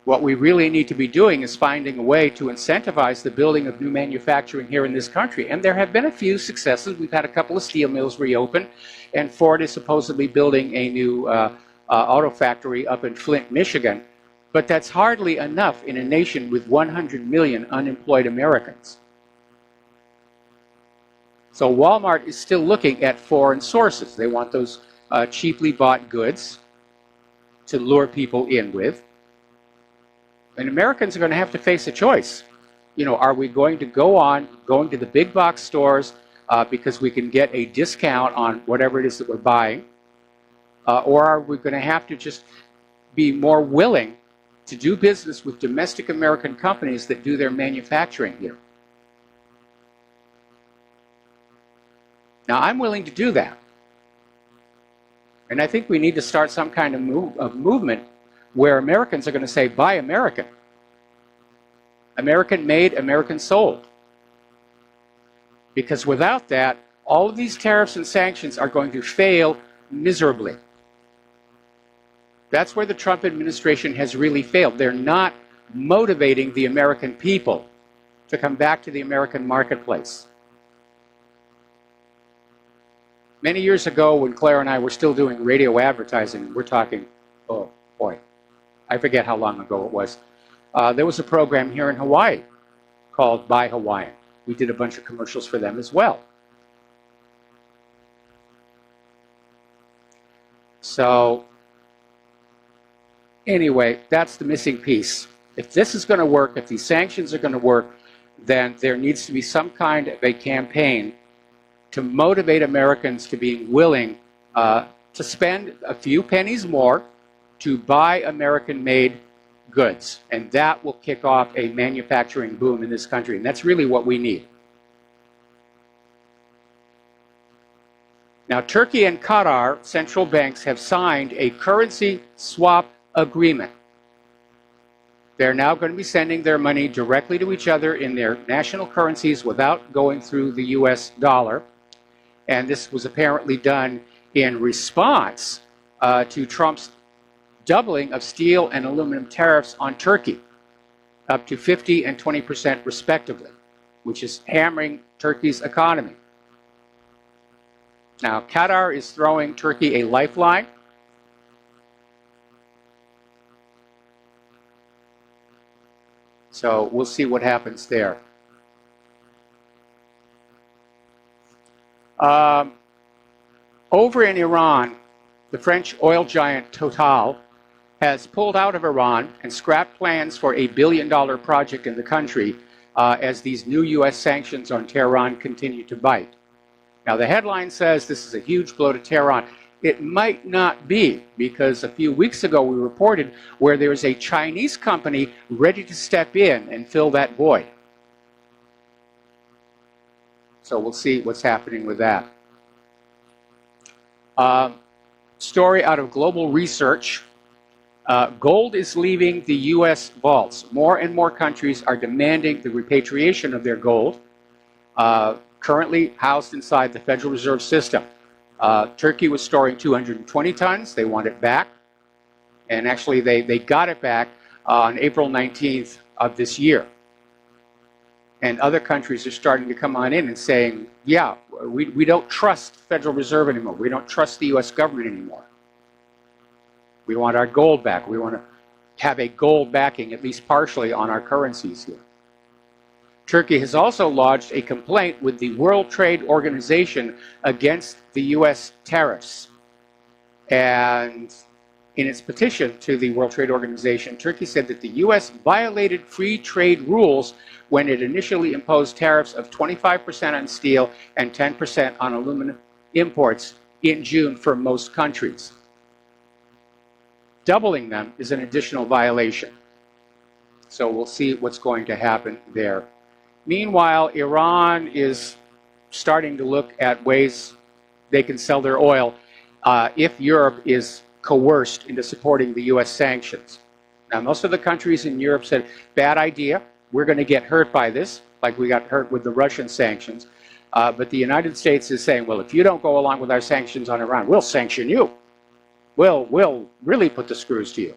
What we really need to be doing is finding a way to incentivize the building of new manufacturing here in this country. And there have been a few successes. We've had a couple of steel mills reopen, and Ford is supposedly building a new auto factory up in Flint, Michigan. But that's hardly enough in a nation with 100 million unemployed Americans. So Walmart is still looking at foreign sources. They want those cheaply bought goods to lure people in with. And Americans are going to have to face a choice. are we going to going to the big box stores because we can get a discount on whatever it is that we're buying? Or are we going to have to just be more willing to do business with domestic American companies that do their manufacturing here? Now, I'm willing to do that. And I think we need to start some kind of movement where Americans are going to say, buy American. American made, American sold. Because without that, all of these tariffs and sanctions are going to fail miserably. That's where the Trump administration has really failed. They're not motivating the American people to come back to the American marketplace. Many years ago, when Claire and I were still doing radio advertising, we're talking, oh boy, I forget how long ago it was. There was a program here in Hawaii called Buy Hawaiian. We did a bunch of commercials for them as well. So anyway, that's the missing piece. If this is going to work, if these sanctions are going to work, then there needs to be some kind of a campaign to motivate Americans to being willing to spend a few pennies more to buy American-made goods. And that will kick off a manufacturing boom in this country. And that's really what we need. Now, Turkey and Qatar central banks have signed a currency swap agreement. They're now going to be sending their money directly to each other in their national currencies without going through the US dollar. And this was apparently done in response to Trump's doubling of steel and aluminum tariffs on Turkey, up to 50% and 20% respectively, which is hammering Turkey's economy. Now, Qatar is throwing Turkey a lifeline. So we'll see what happens there. Over in Iran, the French oil giant Total has pulled out of Iran and scrapped plans for a $1 billion project in the country as these new U.S. sanctions on Tehran continue to bite. Now, the headline says this is a huge blow to Tehran. It might not be, because a few weeks ago we reported where there is a Chinese company ready to step in and fill that void. So we'll see what's happening with that. Story out of Global Research. Gold is leaving the U.S. vaults. More and more countries are demanding the repatriation of their gold, currently housed inside the Federal Reserve System. Turkey was storing 220 tons. They want it back. And actually, they got it back on April 19th of this year. And other countries are starting to come on in and saying, yeah, we don't trust the Federal Reserve anymore. We don't trust the U.S. government anymore. We want our gold back. We want to have a gold backing, at least partially, on our currencies here. Turkey has also lodged a complaint with the World Trade Organization against the U.S. tariffs. And in its petition to the World Trade Organization, Turkey said that the U.S. violated free trade rules when it initially imposed tariffs of 25% on steel and 10% on aluminum imports in June for most countries. Doubling them is an additional violation. So we'll see what's going to happen there. Meanwhile, Iran is starting to look at ways they can sell their oil if Europe is coerced into supporting the U.S. sanctions. Now, most of the countries in Europe said, bad idea, we're going to get hurt by this, like we got hurt with the Russian sanctions. But the United States is saying, well, if you don't go along with our sanctions on Iran, we'll sanction you. We'll really put the screws to you.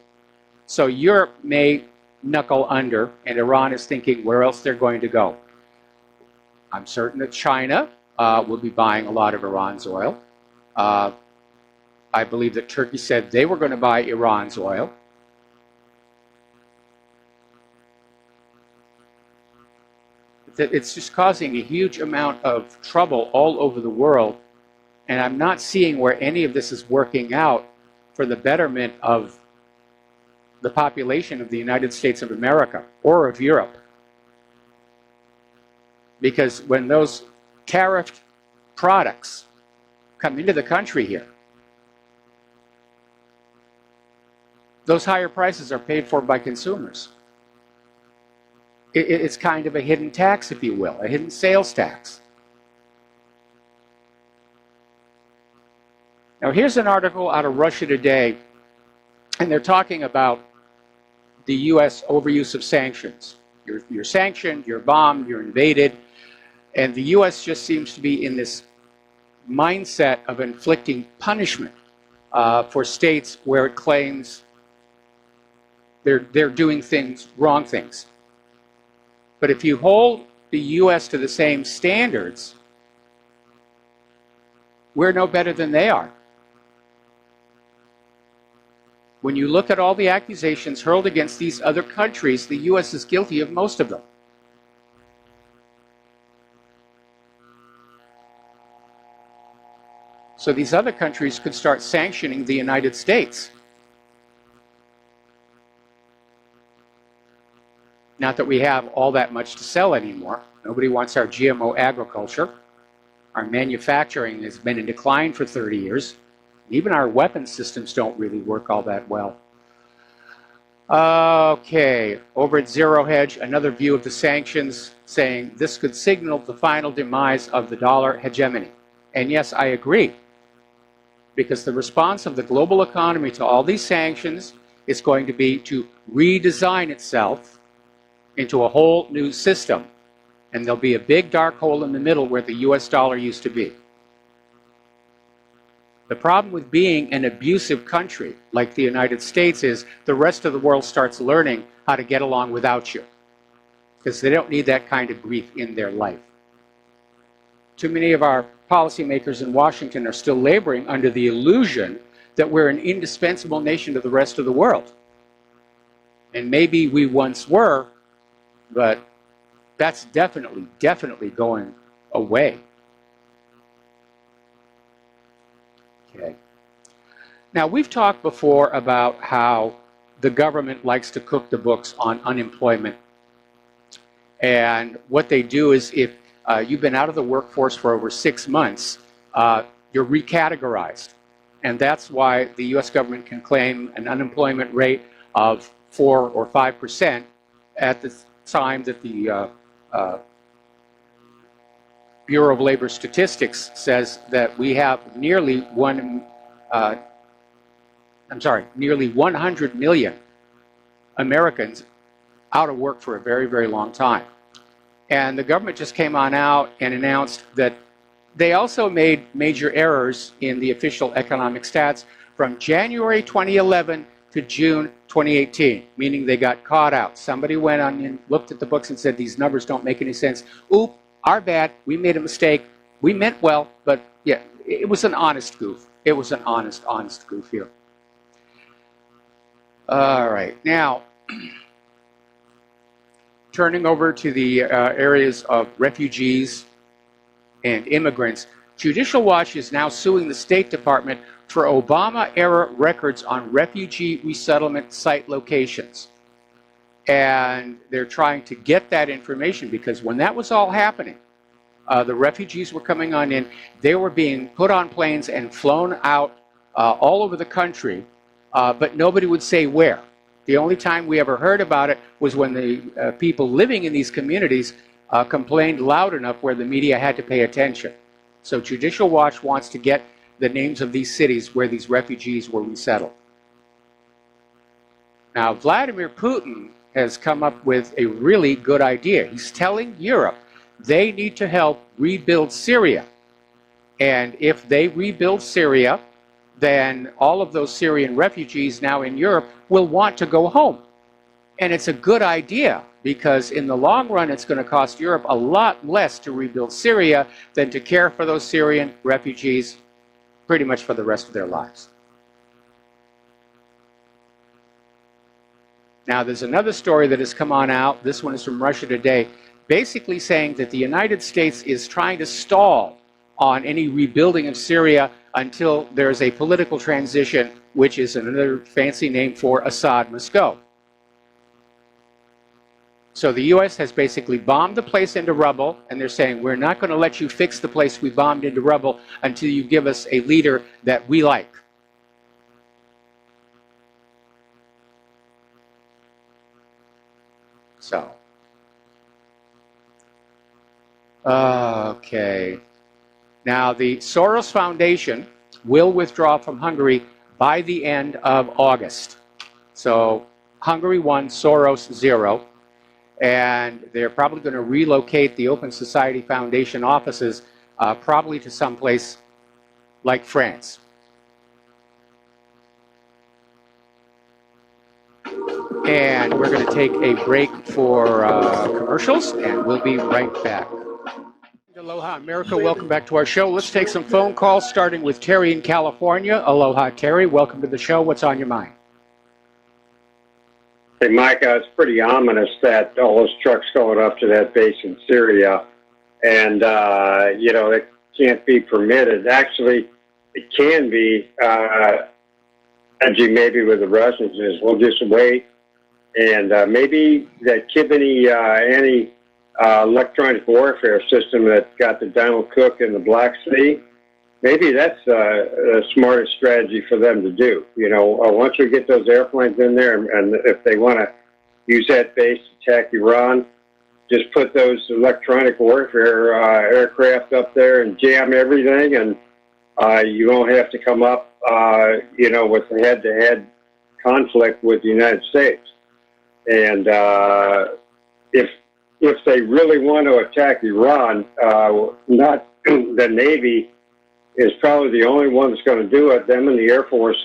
So Europe may knuckle under, and Iran is thinking where else they're going to go. I'm certain that China will be buying a lot of Iran's oil. I believe that Turkey said they were going to buy Iran's oil. It's just causing a huge amount of trouble all over the world, and I'm not seeing where any of this is working out for the betterment of the population of the United States of America or of Europe. Because when those tariffed products come into the country here, those higher prices are paid for by consumers. It's kind of a hidden tax, if you will, a hidden sales tax. Now, here's an article out of Russia Today, and they're talking about the U.S. overuse of sanctions. You're sanctioned, you're bombed, you're invaded, and the U.S. just seems to be in this mindset of inflicting punishment for states where it claims they're doing wrong things. But if you hold the U.S. to the same standards, we're no better than they are. When you look at all the accusations hurled against these other countries, the U.S. is guilty of most of them. So these other countries could start sanctioning the United States. Not that we have all that much to sell anymore. Nobody wants our GMO agriculture. Our manufacturing has been in decline for 30 years. Even our weapons systems don't really work all that well. Okay, over at Zero Hedge, another view of the sanctions saying this could signal the final demise of the dollar hegemony. And yes, I agree. Because the response of the global economy to all these sanctions is going to be to redesign itself into a whole new system. And there'll be a big dark hole in the middle where the US dollar used to be. The problem with being an abusive country like the United States is the rest of the world starts learning how to get along without you. Because they don't need that kind of grief in their life. Too many of our policymakers in Washington are still laboring under the illusion that we're an indispensable nation to the rest of the world. And maybe we once were, but that's definitely going away. Okay. Now, we've talked before about how the government likes to cook the books on unemployment. And what they do is if you've been out of the workforce for over 6 months, you're recategorized. And that's why the US government can claim an unemployment rate of 4 or 5% at the time that the Bureau of Labor Statistics says that we have nearly 100 million Americans out of work for a very, very long time. And the government just came on out and announced that they also made major errors in the official economic stats from January 2011 to June 2018, meaning they got caught out. Somebody went on and looked at the books and said, these numbers don't make any sense. Oop, our bad, we made a mistake. We meant well, but yeah, it was an honest goof. It was an honest goof here. All right, now, turning over to the areas of refugees and immigrants, Judicial Watch is now suing the State Department for Obama-era records on refugee resettlement site locations. And they're trying to get that information because when that was all happening, the refugees were coming on in, they were being put on planes and flown out all over the country, but nobody would say where. The only time we ever heard about it was when the people living in these communities complained loud enough where the media had to pay attention. So Judicial Watch wants to get the names of these cities where these refugees were resettled. Now, Vladimir Putin has come up with a really good idea. He's telling Europe they need to help rebuild Syria. And if they rebuild Syria, then all of those Syrian refugees now in Europe will want to go home. And it's a good idea because in the long run, it's going to cost Europe a lot less to rebuild Syria than to care for those Syrian refugees pretty much for the rest of their lives. Now, there's another story that has come on out. This one is from Russia Today, basically saying that the United States is trying to stall on any rebuilding of Syria until there's a political transition, which is another fancy name for Assad must go. So the U.S. has basically bombed the place into rubble, and they're saying, we're not going to let you fix the place we bombed into rubble until you give us a leader that we like. So, okay. Now, the Soros Foundation will withdraw from Hungary by the end of August. So, Hungary 1, Soros 0. And they're probably going to relocate the Open Society Foundation offices probably to someplace like France. And we're going to take a break for commercials, and we'll be right back. Aloha America, welcome back to our show. Let's take some phone calls, starting with Terry in California. Aloha, Terry. Welcome to the show. What's on your mind? Hey, Mike, it's pretty ominous that all those trucks going up to that base in Syria, and, it can't be permitted. Actually, it can be, maybe with the Russians, is we'll just wait, and maybe that Kibini electronic warfare system that got the Donald Cook in the Black Sea, maybe that's the smartest strategy for them to do. Once we get those airplanes in there, and if they want to use that base to attack Iran, just put those electronic warfare aircraft up there and jam everything, and you won't have to come up, with a head-to-head conflict with the United States. And if they really want to attack Iran, not the Navy is probably the only one that's going to do it, them and the Air Force,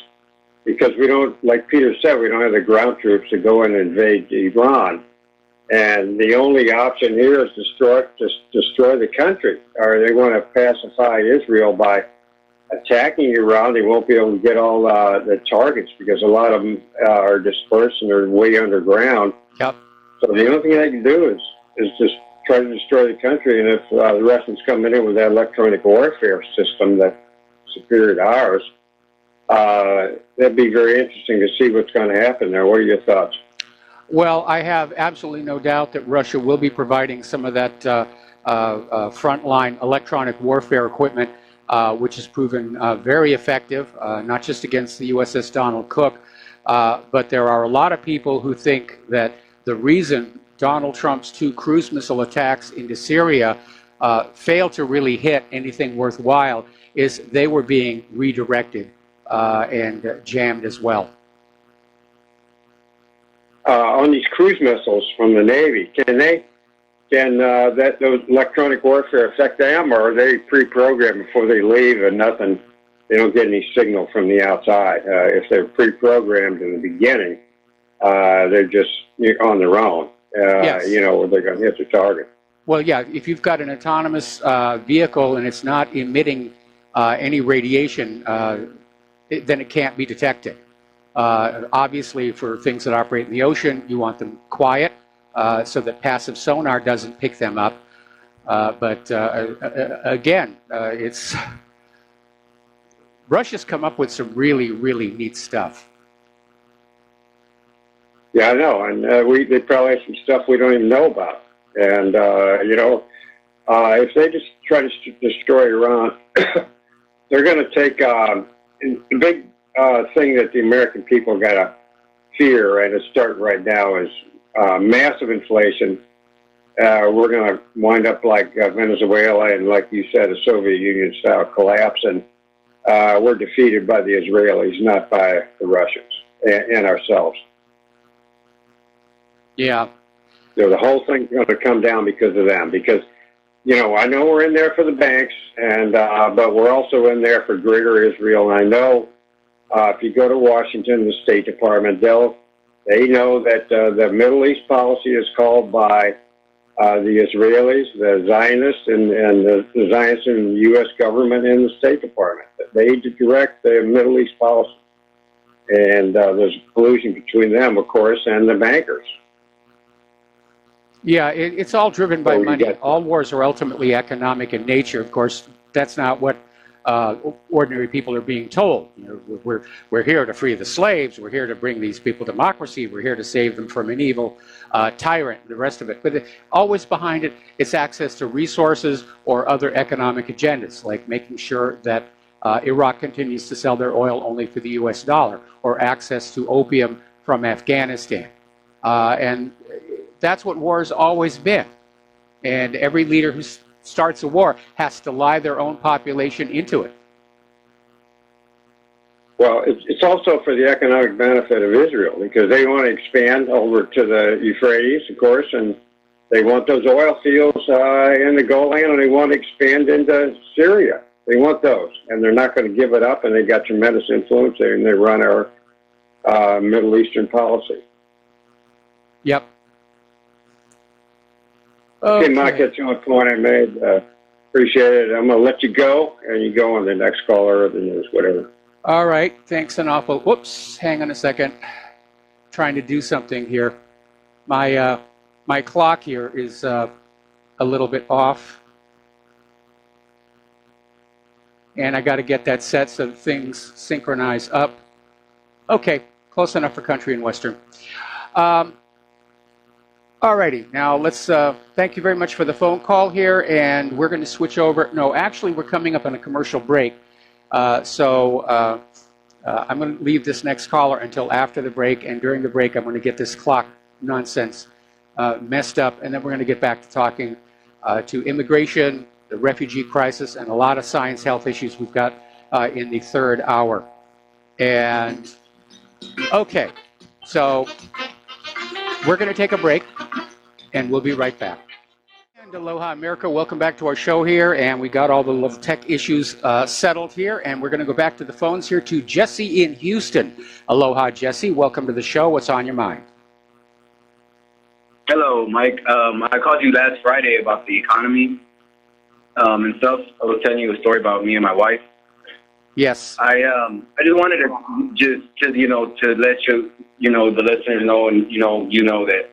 because we don't, like Peter said, we don't have the ground troops to go and invade Iran. And the only option here is destroy the country. Or they want to pacify Israel by attacking Iran. They won't be able to get all the targets because a lot of them are dispersed and are way underground. Yep. So the only thing they can do is just try to destroy the country, and if the Russians come in with that electronic warfare system that's superior to ours, that'd be very interesting to see what's going to happen there. What are your thoughts? Well, I have absolutely no doubt that Russia will be providing some of that frontline electronic warfare equipment, which has proven very effective, not just against the USS Donald Cook, but there are a lot of people who think that the reason Donald Trump's 2 cruise missile attacks into Syria failed to really hit anything worthwhile is they were being redirected and jammed as well. On these cruise missiles from the Navy, can those electronic warfare affect them, or are they pre-programmed before they leave and they don't get any signal from the outside? If they're pre-programmed in the beginning, they're just on their own. Yes. They're going to hit the target. Well, yeah, if you've got an autonomous vehicle and it's not emitting any radiation, then it can't be detected. Obviously, for things that operate in the ocean, you want them quiet so that passive sonar doesn't pick them up. But again, Russia's come up with some really, really neat stuff. Yeah, I know, and they probably have some stuff we don't even know about. And if they just try to destroy Iran, they're going to take the big thing that the American people got to fear, and it's starting right now, is massive inflation. We're going to wind up like Venezuela and, like you said, a Soviet Union style collapse, and we're defeated by the Israelis, not by the Russians and ourselves. Yeah. The whole thing's going to come down because of them. Because, I know we're in there for the banks, and but we're also in there for greater Israel. And I know if you go to Washington, the State Department, they know that the Middle East policy is called by the Israelis, the Zionists, and the Zionists in the U.S. government and the State Department. They direct the Middle East policy. And there's collusion between them, of course, and the bankers. Yeah, it's all driven by money. All wars are ultimately economic in nature. Of course, that's not what ordinary people are being told. We're here to free the slaves. We're here to bring these people democracy. We're here to save them from an evil tyrant, the rest of it. But always behind it, it's access to resources or other economic agendas, like making sure that Iraq continues to sell their oil only for the US dollar, or access to opium from Afghanistan. And that's what war has always been. And every leader who starts a war has to lie their own population into it. Well, it's also for the economic benefit of Israel, because they want to expand over to the Euphrates, of course, and they want those oil fields in the Golan, and they want to expand into Syria. They want those, and they're not going to give it up, and they've got tremendous influence, and they run our Middle Eastern policy. Yep. Okay, Mike, that's the only point I made. Appreciate it. I'm going to let you go, and you go on the next caller or the news, whatever. All right. Thanks an awful. Whoops. Hang on a second. Trying to do something here. My my clock here is a little bit off, and I got to get that set so that things synchronize up. Okay, close enough for country and western. Alrighty, now let's thank you very much for the phone call here, and we're going to switch over. No, actually, we're coming up on a commercial break, so I'm going to leave this next caller until after the break, and during the break, I'm going to get this clock nonsense messed up, and then we're going to get back to talking to immigration, the refugee crisis, and a lot of science health issues we've got in the third hour. And okay, so we're going to take a break, and we'll be right back. And aloha, America. Welcome back to our show here, and we got all the little tech issues settled here, and we're going to go back to the phones here to Jesse in Houston. Aloha, Jesse. Welcome to the show. What's on your mind? Hello, Mike. I called you last Friday about the economy and stuff. I was telling you a story about me and my wife. Yes. I just wanted to to let the listeners know, and you know that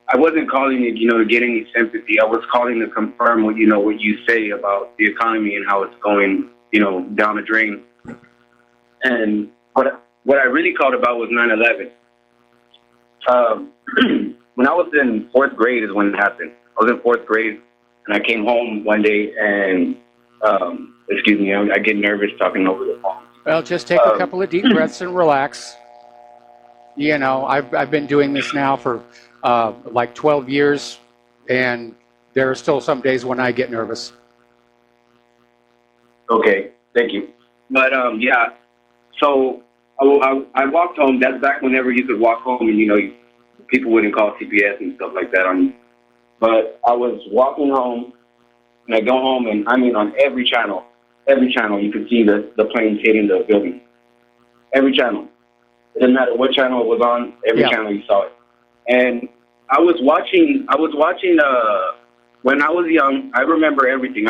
I wasn't calling it to get any sympathy. I was calling to confirm what you say about the economy and how it's going down the drain. And what I really called about was 9/11. When I was in fourth grade is when it happened. I was in fourth grade, and I came home one day and. Excuse me, I get nervous talking over the phone. Well, just take a couple of deep breaths and relax. I've been doing this now for like 12 years, and there are still some days when I get nervous. Okay, thank you. But yeah, so I walked home. That's back whenever you could walk home, and people wouldn't call CPS and stuff like that on you. But I was walking home, and I go home, and I mean on every channel you could see the planes hitting the building. Every channel. It didn't matter what channel it was on, every channel you saw it. And I was watching when I was young, I remember everything.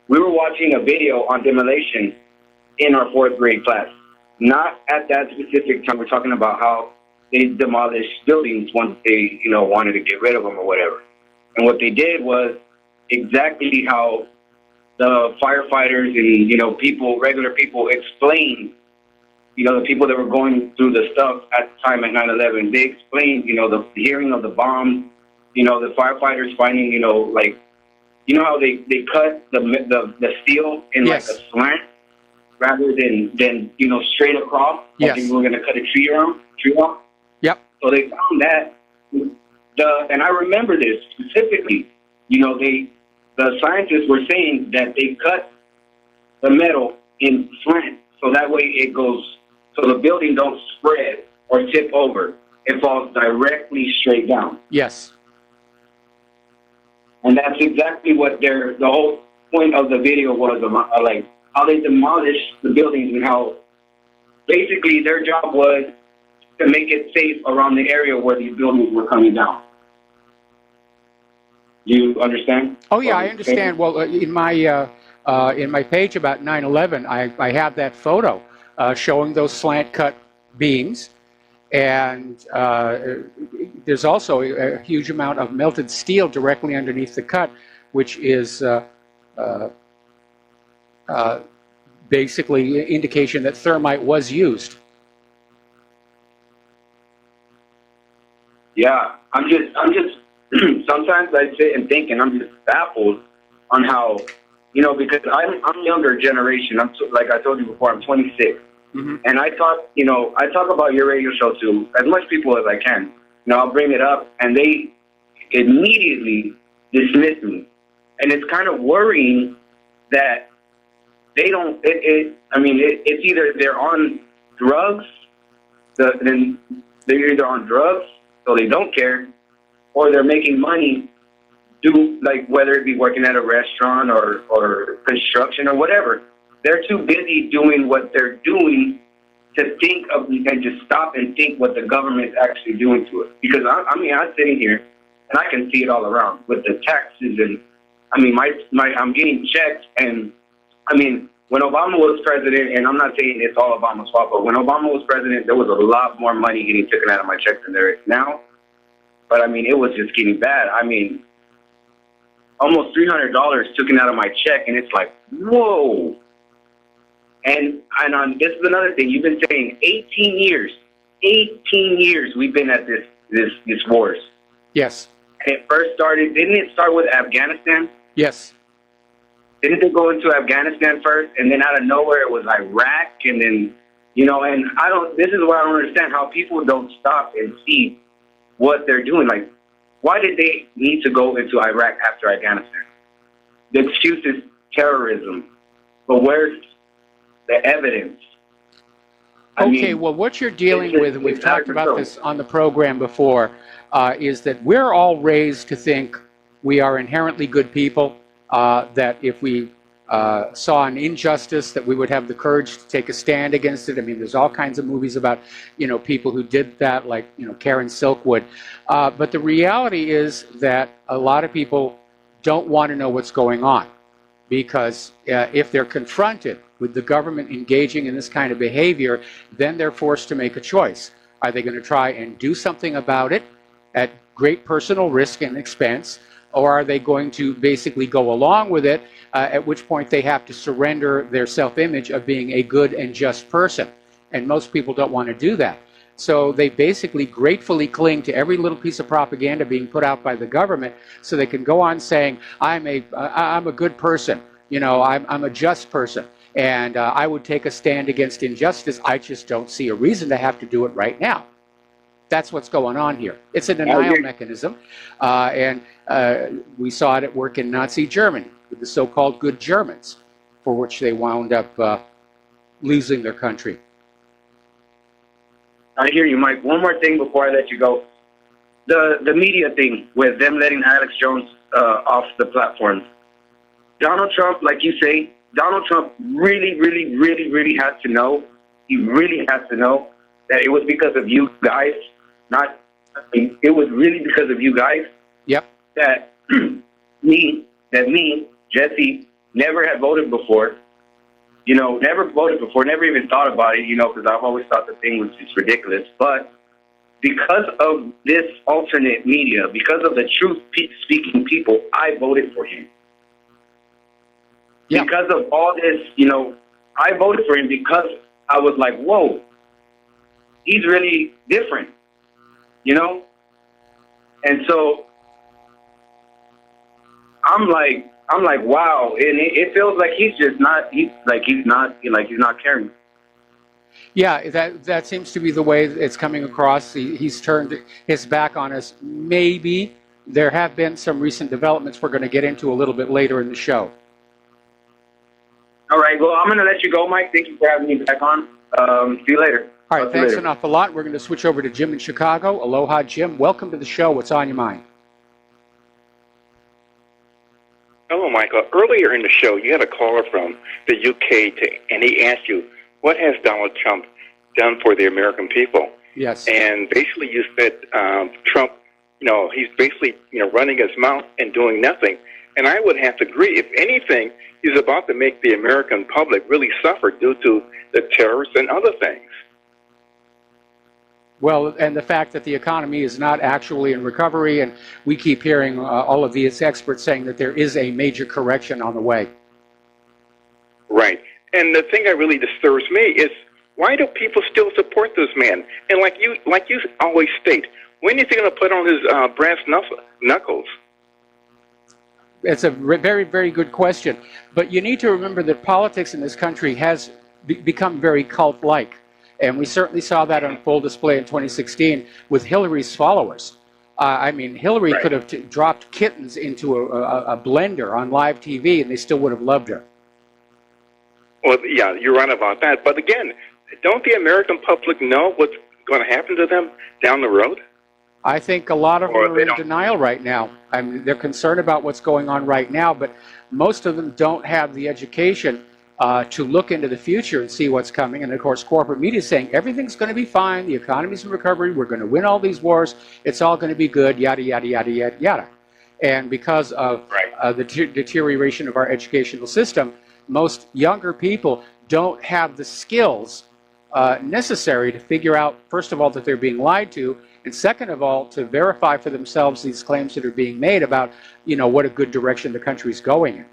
We were watching a video on demolition in our fourth grade class. Not at that specific time. We're talking about how they demolished buildings once they, wanted to get rid of them or whatever. And what they did was exactly how the firefighters and, regular people explained, the people that were going through the stuff at the time at 9/11, they explained, the hearing of the bombs, the firefighters finding, how they cut the steel in like a slant rather than straight across, like they were going to cut a tree off. Yep. So they found that, and I remember this specifically, the scientists were saying that they cut the metal in slant so that way it goes, so the building don't spread or tip over. It falls directly straight down. Yes. And that's exactly what the whole point of the video was, like how they demolished the buildings and how basically their job was to make it safe around the area where these buildings were coming down. You understand? Oh yeah, I understand. Well, in my page about 9/11, I have that photo showing those slant cut beams, and there's also a huge amount of melted steel directly underneath the cut, which is basically indication that thermite was used. Yeah, I'm just sometimes I sit and think, and I'm just baffled on how, because I'm younger generation. Like I told you before, I'm 26, and I talk about your radio show to as much people as I can. I'll bring it up, and they immediately dismiss me, and it's kind of worrying that they don't. It's either they're on drugs, then they're either on drugs, so they don't care, or they're making money, whether it be working at a restaurant or construction or whatever. They're too busy doing what they're doing to think of and just stop and think what the government's actually doing to it. Because I'm sitting here and I can see it all around with the taxes and I'm getting checks, and when Obama was president, and I'm not saying it's all Obama's fault, but when Obama was president, there was a lot more money getting taken out of my checks than there is now. But it was just getting bad. Almost $300 taken out of my check, and it's like, whoa. And this is another thing. You've been saying 18 years we've been at this wars. Yes. And it first started, didn't it start with Afghanistan? Yes. Didn't it go into Afghanistan first, and then out of nowhere it was Iraq, and then, and this is what I don't understand, how people don't stop and see what they're doing. Like, why did they need to go into Iraq after Afghanistan? The excuse is terrorism, but where's the evidence? Well, what you're dealing with, and we've talked about this on the program before, is that we're all raised to think we are inherently good people, that if we saw an injustice, that we would have the courage to take a stand against it. There's all kinds of movies about, people who did that, like, Karen Silkwood. But the reality is that a lot of people don't want to know what's going on, because if they're confronted with the government engaging in this kind of behavior, then they're forced to make a choice. Are they going to try and do something about it at great personal risk and expense, or are they going to basically go along with it, at which point they have to surrender their self-image of being a good and just person? And most people don't want to do that. So they basically gratefully cling to every little piece of propaganda being put out by the government, so they can go on saying, I'm a good person, I'm a just person, and I would take a stand against injustice. I just don't see a reason to have to do it right now. That's what's going on here. It's a denial mechanism, and we saw it at work in Nazi Germany with the so-called good Germans, for which they wound up losing their country. I hear you, Mike. One more thing before I let you go. The media thing with them letting Alex Jones off the platform. Donald Trump, like you say, Donald Trump really, really, really, really has to know. He really has to know that it was because of you guys. It was really because of you guys. Yep. That me, Jesse, never had voted before. Never voted before, never even thought about it, because I've always thought the thing was just ridiculous. But because of this alternate media, because of the truth-speaking people, I voted for him. Yeah. Because of all this, I voted for him because I was like, whoa, he's really different, And so I'm like, wow, and it feels like he's not caring. Yeah, that seems to be the way it's coming across. He's turned his back on us. Maybe there have been some recent developments we're going to get into a little bit later in the show. All right, well, I'm going to let you go, Mike. Thank you for having me back on. See you later. All right, thanks an awful lot. We're going to switch over to Jim in Chicago. Aloha, Jim. Welcome to the show. What's on your mind? Hello, Michael. Earlier in the show, you had a caller from the UK, and he asked you, what has Donald Trump done for the American people? Yes. And basically you said Trump, he's basically, running his mouth and doing nothing. And I would have to agree. If anything, he's about to make the American public really suffer due to the terrorists and other things. Well, and the fact that the economy is not actually in recovery, and we keep hearing all of these experts saying that there is a major correction on the way. Right. And the thing that really disturbs me is, why do people still support this man? And like you always state, when is he going to put on his brass knuckles? It's a very, very good question. But you need to remember that politics in this country has become very cult-like. And we certainly saw that on full display in 2016 with Hillary's followers. I mean, Hillary could have dropped kittens into a blender on live TV and they still would have loved her. Well, yeah, you're right about that. But again, don't the American public know what's going to happen to them down the road? I think a lot of them are in denial right now. I mean, they're concerned about what's going on right now, but most of them don't have the education to look into the future and see what's coming. And of course, corporate media is saying everything's going to be fine, the economy's in recovery, we're going to win all these wars, it's all going to be good, yada, yada, yada, yada, yada. And because of the deterioration of our educational system, most younger people don't have the skills necessary to figure out, first of all, that they're being lied to, and second of all, to verify for themselves these claims that are being made about, you know, what a good direction the country's going in.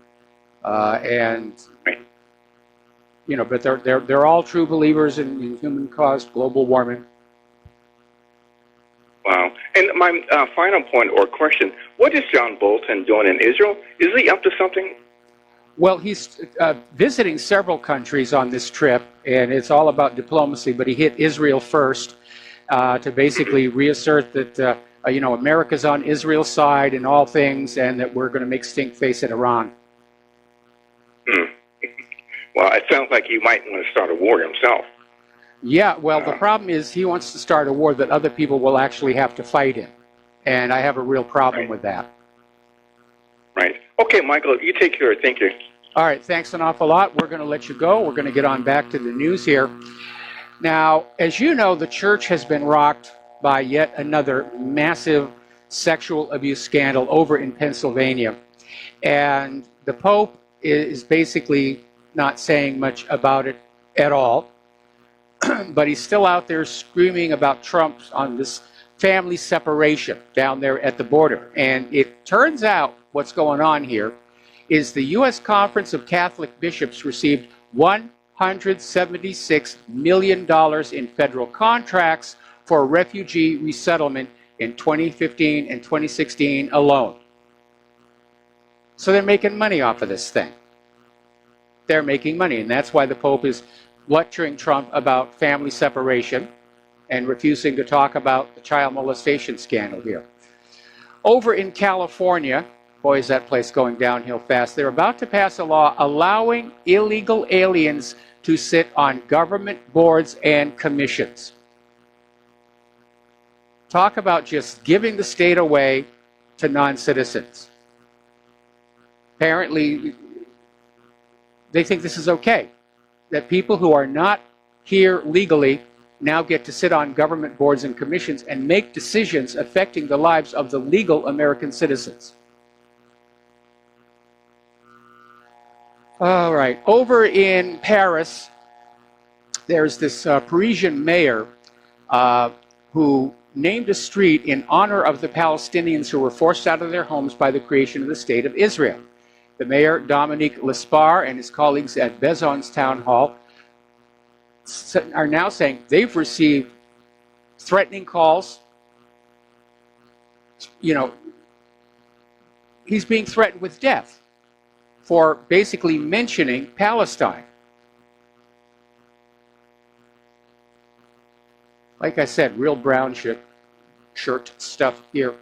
You know, but they're all true believers in human-caused global warming. Wow. And my final point or question, what is John Bolton doing in Israel? Is he up to something? Well, he's visiting several countries on this trip, and it's all about diplomacy, but he hit Israel first to basically reassert that, you know, America's on Israel's side in all things and that we're going to make stink face at Iran. Well, it sounds like he might want to start a war himself. Yeah, well, the problem is he wants to start a war that other people will actually have to fight in, and I have a real problem with that. Right. Okay, Michael, you take care. Thank you. All right, thanks an awful lot. We're going to let you go. We're going to get on back to the news here. Now, as you know, the church has been rocked by yet another massive sexual abuse scandal over in Pennsylvania. And the Pope is basically not saying much about it at all. But he's still out there screaming about Trump on this family separation down there at the border. And it turns out what's going on here is the U.S. Conference of Catholic Bishops received $176 million in federal contracts for refugee resettlement in 2015 and 2016 alone. So they're making money off of this thing. They're making money, and that's why the Pope is lecturing Trump about family separation and refusing to talk about the child molestation scandal here. Over in California, boy, is that place going downhill fast. They're about to pass a law allowing illegal aliens to sit on government boards and commissions. Talk about just giving the state away to non-citizens. Apparently, they think this is okay, that people who are not here legally now get to sit on government boards and commissions and make decisions affecting the lives of the legal American citizens. All right, over in Paris, there's this Parisian mayor who named a street in honor of the Palestinians who were forced out of their homes by the creation of the State of Israel. The mayor, Dominique Lespar, and his colleagues at Bezons Town Hall are now saying they've received threatening calls. You know, he's being threatened with death for basically mentioning Palestine. Like I said, real brown shirt stuff here.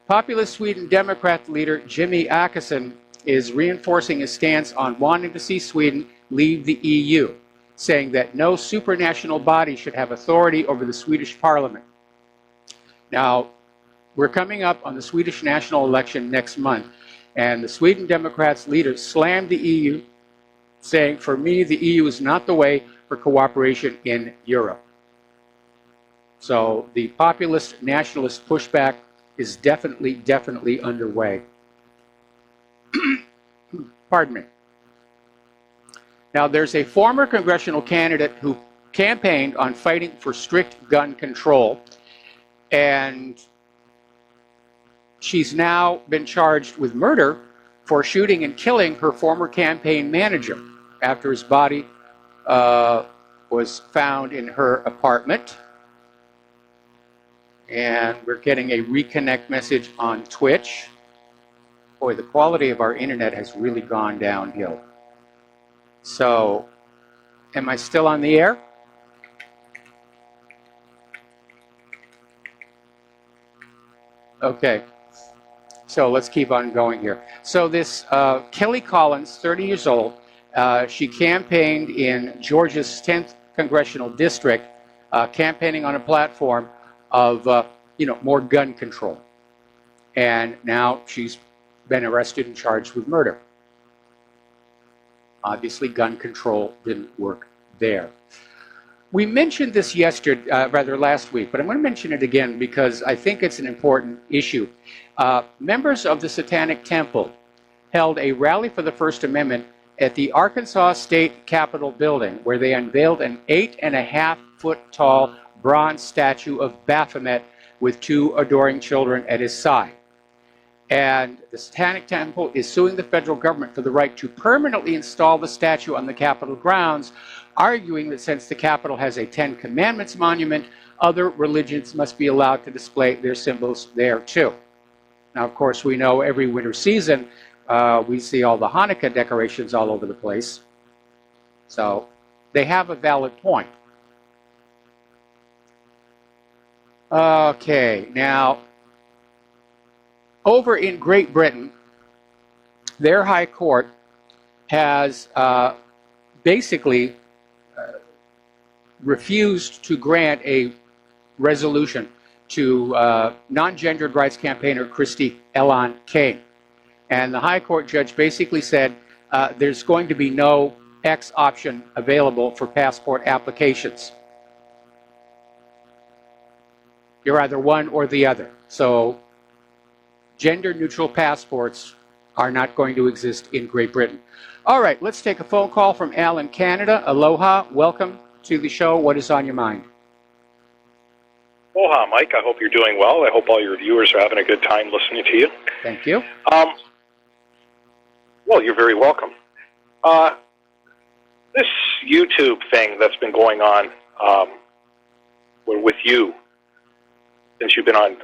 Populist Sweden Democrat leader Jimmy Åkesson is reinforcing his stance on wanting to see Sweden leave the EU, saying that no supranational body should have authority over the Swedish parliament. Now, we're coming up on the Swedish national election next month, and the Sweden Democrats leader slammed the EU, saying, for me, the EU is not the way for cooperation in Europe. So the populist nationalist pushback is definitely underway. Pardon me. Now, there's a former congressional candidate who campaigned on fighting for strict gun control, and she's now been charged with murder for shooting and killing her former campaign manager. after his body was found in her apartment. And we're getting a reconnect message on Twitch. Boy, the quality of our internet has really gone downhill. So, am I still on the air? Okay. So let's keep on going here. So this Kelly Collins, 30 years old, she campaigned in Georgia's 10th congressional district, campaigning on a platform of more gun control. And now she's been arrested and charged with murder. Obviously, gun control didn't work there. We mentioned this last week, but I'm going to mention it again because I think it's an important issue. Members of the Satanic Temple held a rally for the First Amendment at the Arkansas State Capitol building, where they unveiled an 8.5-foot tall bronze statue of Baphomet with 2 adoring children at his side. And the Satanic Temple is suing the federal government for the right to permanently install the statue on the Capitol grounds, arguing that since the Capitol has a 10 Commandments monument, other religions must be allowed to display their symbols there too. Now, of course, we know every winter season we see all the Hanukkah decorations all over the place. So they have a valid point. Okay, now, over in Great Britain, their High Court has basically refused to grant a resolution to non-gendered rights campaigner Christy Ellen King. And the High Court judge basically said there's going to be no X option available for passport applications. You're either one or the other. So gender-neutral passports are not going to exist in Great Britain. All right, let's take a phone call from Al in Canada. Aloha, welcome to the show. What is on your mind? Aloha, Mike. I hope you're doing well. I hope all your viewers are having a good time listening to you. Thank you. Well, you're very welcome. This YouTube thing that's been going on with you, since you've been on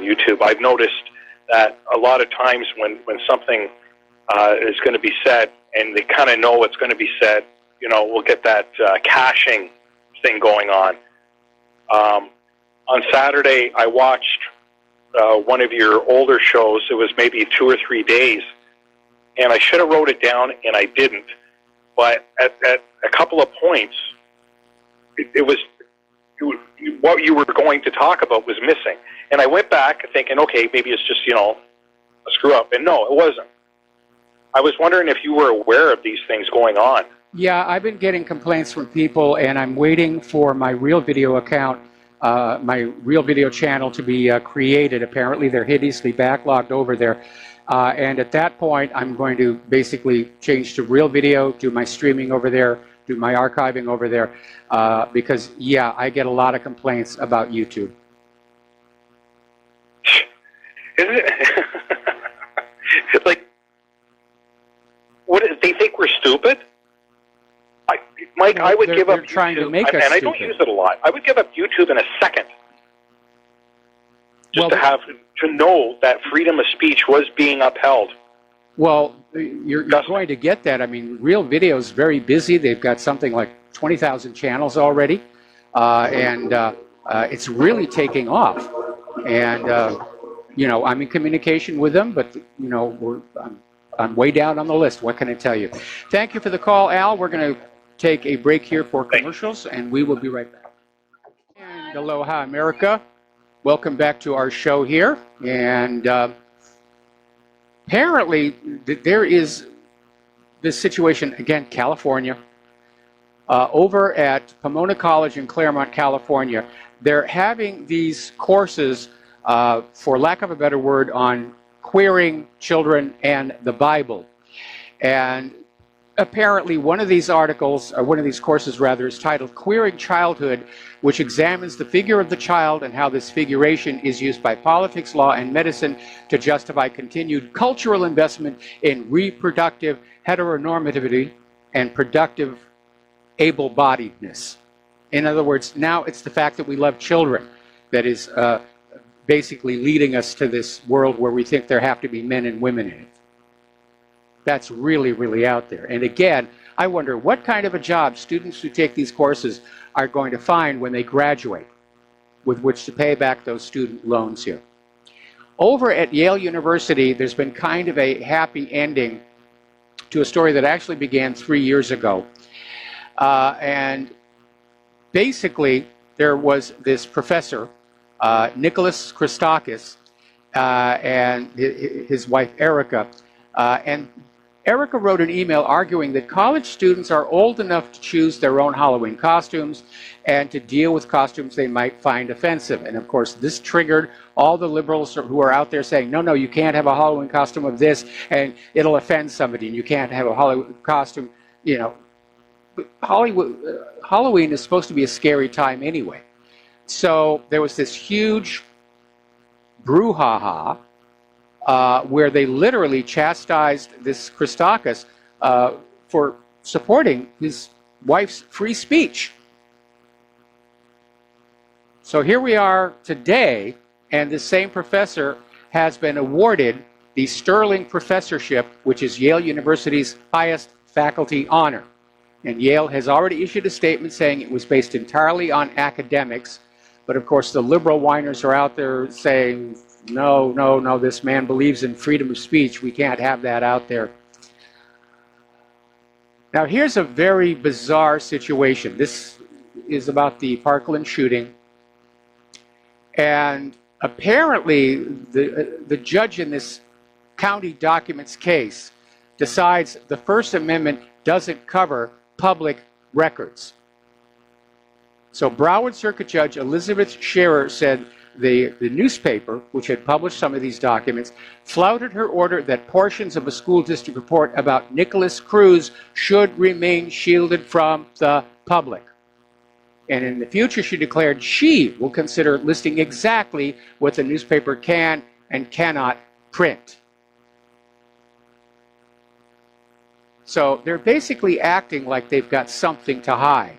YouTube, I've noticed that a lot of times when something is going to be said, and they kind of know what's going to be said, we'll get that caching thing going on. On Saturday, I watched one of your older shows. It was maybe 2 or 3 days, and I should have wrote it down, and I didn't. But at a couple of points, what you were going to talk about was missing. And I went back thinking, okay, maybe it's just, a screw up. And no, it wasn't. I was wondering if you were aware of these things going on. Yeah, I've been getting complaints from people, and I'm waiting for my Real Video account, my Real Video channel to be created. Apparently, they're hideously backlogged over there. And at that point, I'm going to basically change to Real Video, do my streaming over there, do my archiving over there, because, yeah, I get a lot of complaints about YouTube. Isn't it? It's like, they think we're stupid? Mike, I would give up YouTube, trying to make us and I don't use it a lot. I would give up YouTube in a second, just to know that freedom of speech was being upheld. Well, you're going to get that. I mean, Real Video is very busy. They've got something like 20,000 channels already, and it's really taking off. And I'm in communication with them, but I'm way down on the list. What can I tell you? Thank you for the call, Al. We're going to take a break here for commercials, and we will be right back. And aloha, America. Welcome back to our show here. And apparently, there is this situation, again, California, over at Pomona College in Claremont, California. They're having these courses, for lack of a better word, on queering children and the Bible. And apparently one of these articles, or one of these courses rather, is titled Queering Childhood, which examines the figure of the child and how this figuration is used by politics, law, and medicine to justify continued cultural investment in reproductive heteronormativity and productive able-bodiedness. In other words, now it's the fact that we love children that is basically leading us to this world where we think there have to be men and women in it. That's really, really out there. And again, I wonder what kind of a job students who take these courses are going to find when they graduate with which to pay back those student loans here. Over at Yale University, there's been kind of a happy ending to a story that actually began 3 years ago. And basically, there was this professor, Nicholas Christakis, and his wife, Erica. And Erica wrote an email arguing that college students are old enough to choose their own Halloween costumes and to deal with costumes they might find offensive. And of course, this triggered all the liberals who are out there saying, no, no, you can't have a Halloween costume of this and it'll offend somebody, and you can't have a Halloween costume, you know. Halloween is supposed to be a scary time anyway. So there was this huge brouhaha where they literally chastised this Christakis for supporting his wife's free speech. So here we are today, and this same professor has been awarded the Sterling Professorship, which is Yale University's highest faculty honor. And Yale has already issued a statement saying it was based entirely on academics. But of course, the liberal whiners are out there saying, no, no, no, this man believes in freedom of speech. We can't have that out there. Now, here's a very bizarre situation. This is about the Parkland shooting. And apparently, the judge in this county documents case decides the First Amendment doesn't cover public records. So Broward Circuit Judge Elizabeth Scherer said the newspaper, which had published some of these documents, flouted her order that portions of a school district report about Nicholas Cruz should remain shielded from the public. And in the future, she declared she will consider listing exactly what the newspaper can and cannot print. So they're basically acting like they've got something to hide.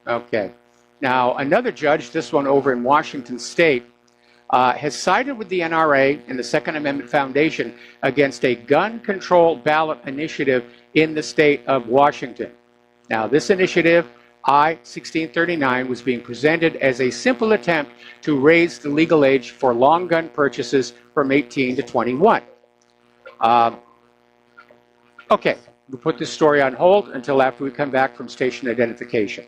Okay. Now, another judge, this one over in Washington State, has sided with the NRA and the Second Amendment Foundation against a gun control ballot initiative in the state of Washington. Now, this initiative, I-1639, was being presented as a simple attempt to raise the legal age for long gun purchases from 18 to 21. Okay, we'll put this story on hold until after we come back from station identification.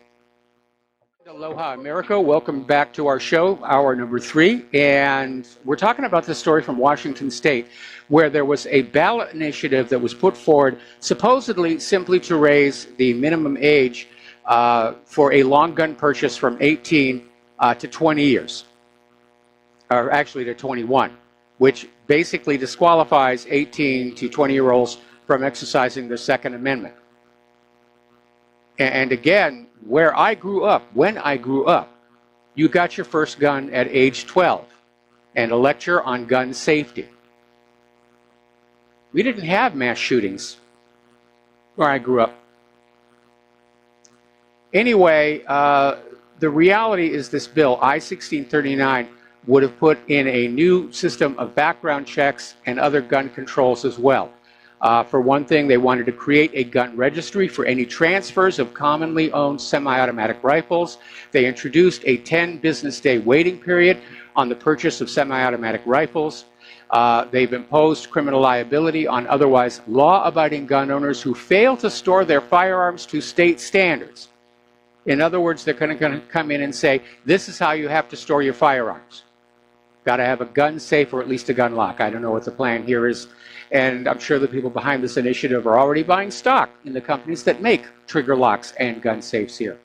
Aloha America, welcome back to our show, hour number 3, and we're talking about the story from Washington State where there was a ballot initiative that was put forward supposedly simply to raise the minimum age for a long gun purchase from 18 to 20 years, or actually to 21, which basically disqualifies 18 to 20-year-olds from exercising their Second Amendment. And again, where I grew up, when I grew up, you got your first gun at age 12 and a lecture on gun safety. We didn't have mass shootings where I grew up. Anyway, the reality is this bill, I-1639, would have put in a new system of background checks and other gun controls as well. For one thing, they wanted to create a gun registry for any transfers of commonly owned semi-automatic rifles. They introduced a 10 business day waiting period on the purchase of semi-automatic rifles. They've imposed criminal liability on otherwise law-abiding gun owners who fail to store their firearms to state standards. In other words, they're going to come in and say, this is how you have to store your firearms. Got to have a gun safe or at least a gun lock. I don't know what the plan here is. And I'm sure the people behind this initiative are already buying stock in the companies that make trigger locks and gun safes here.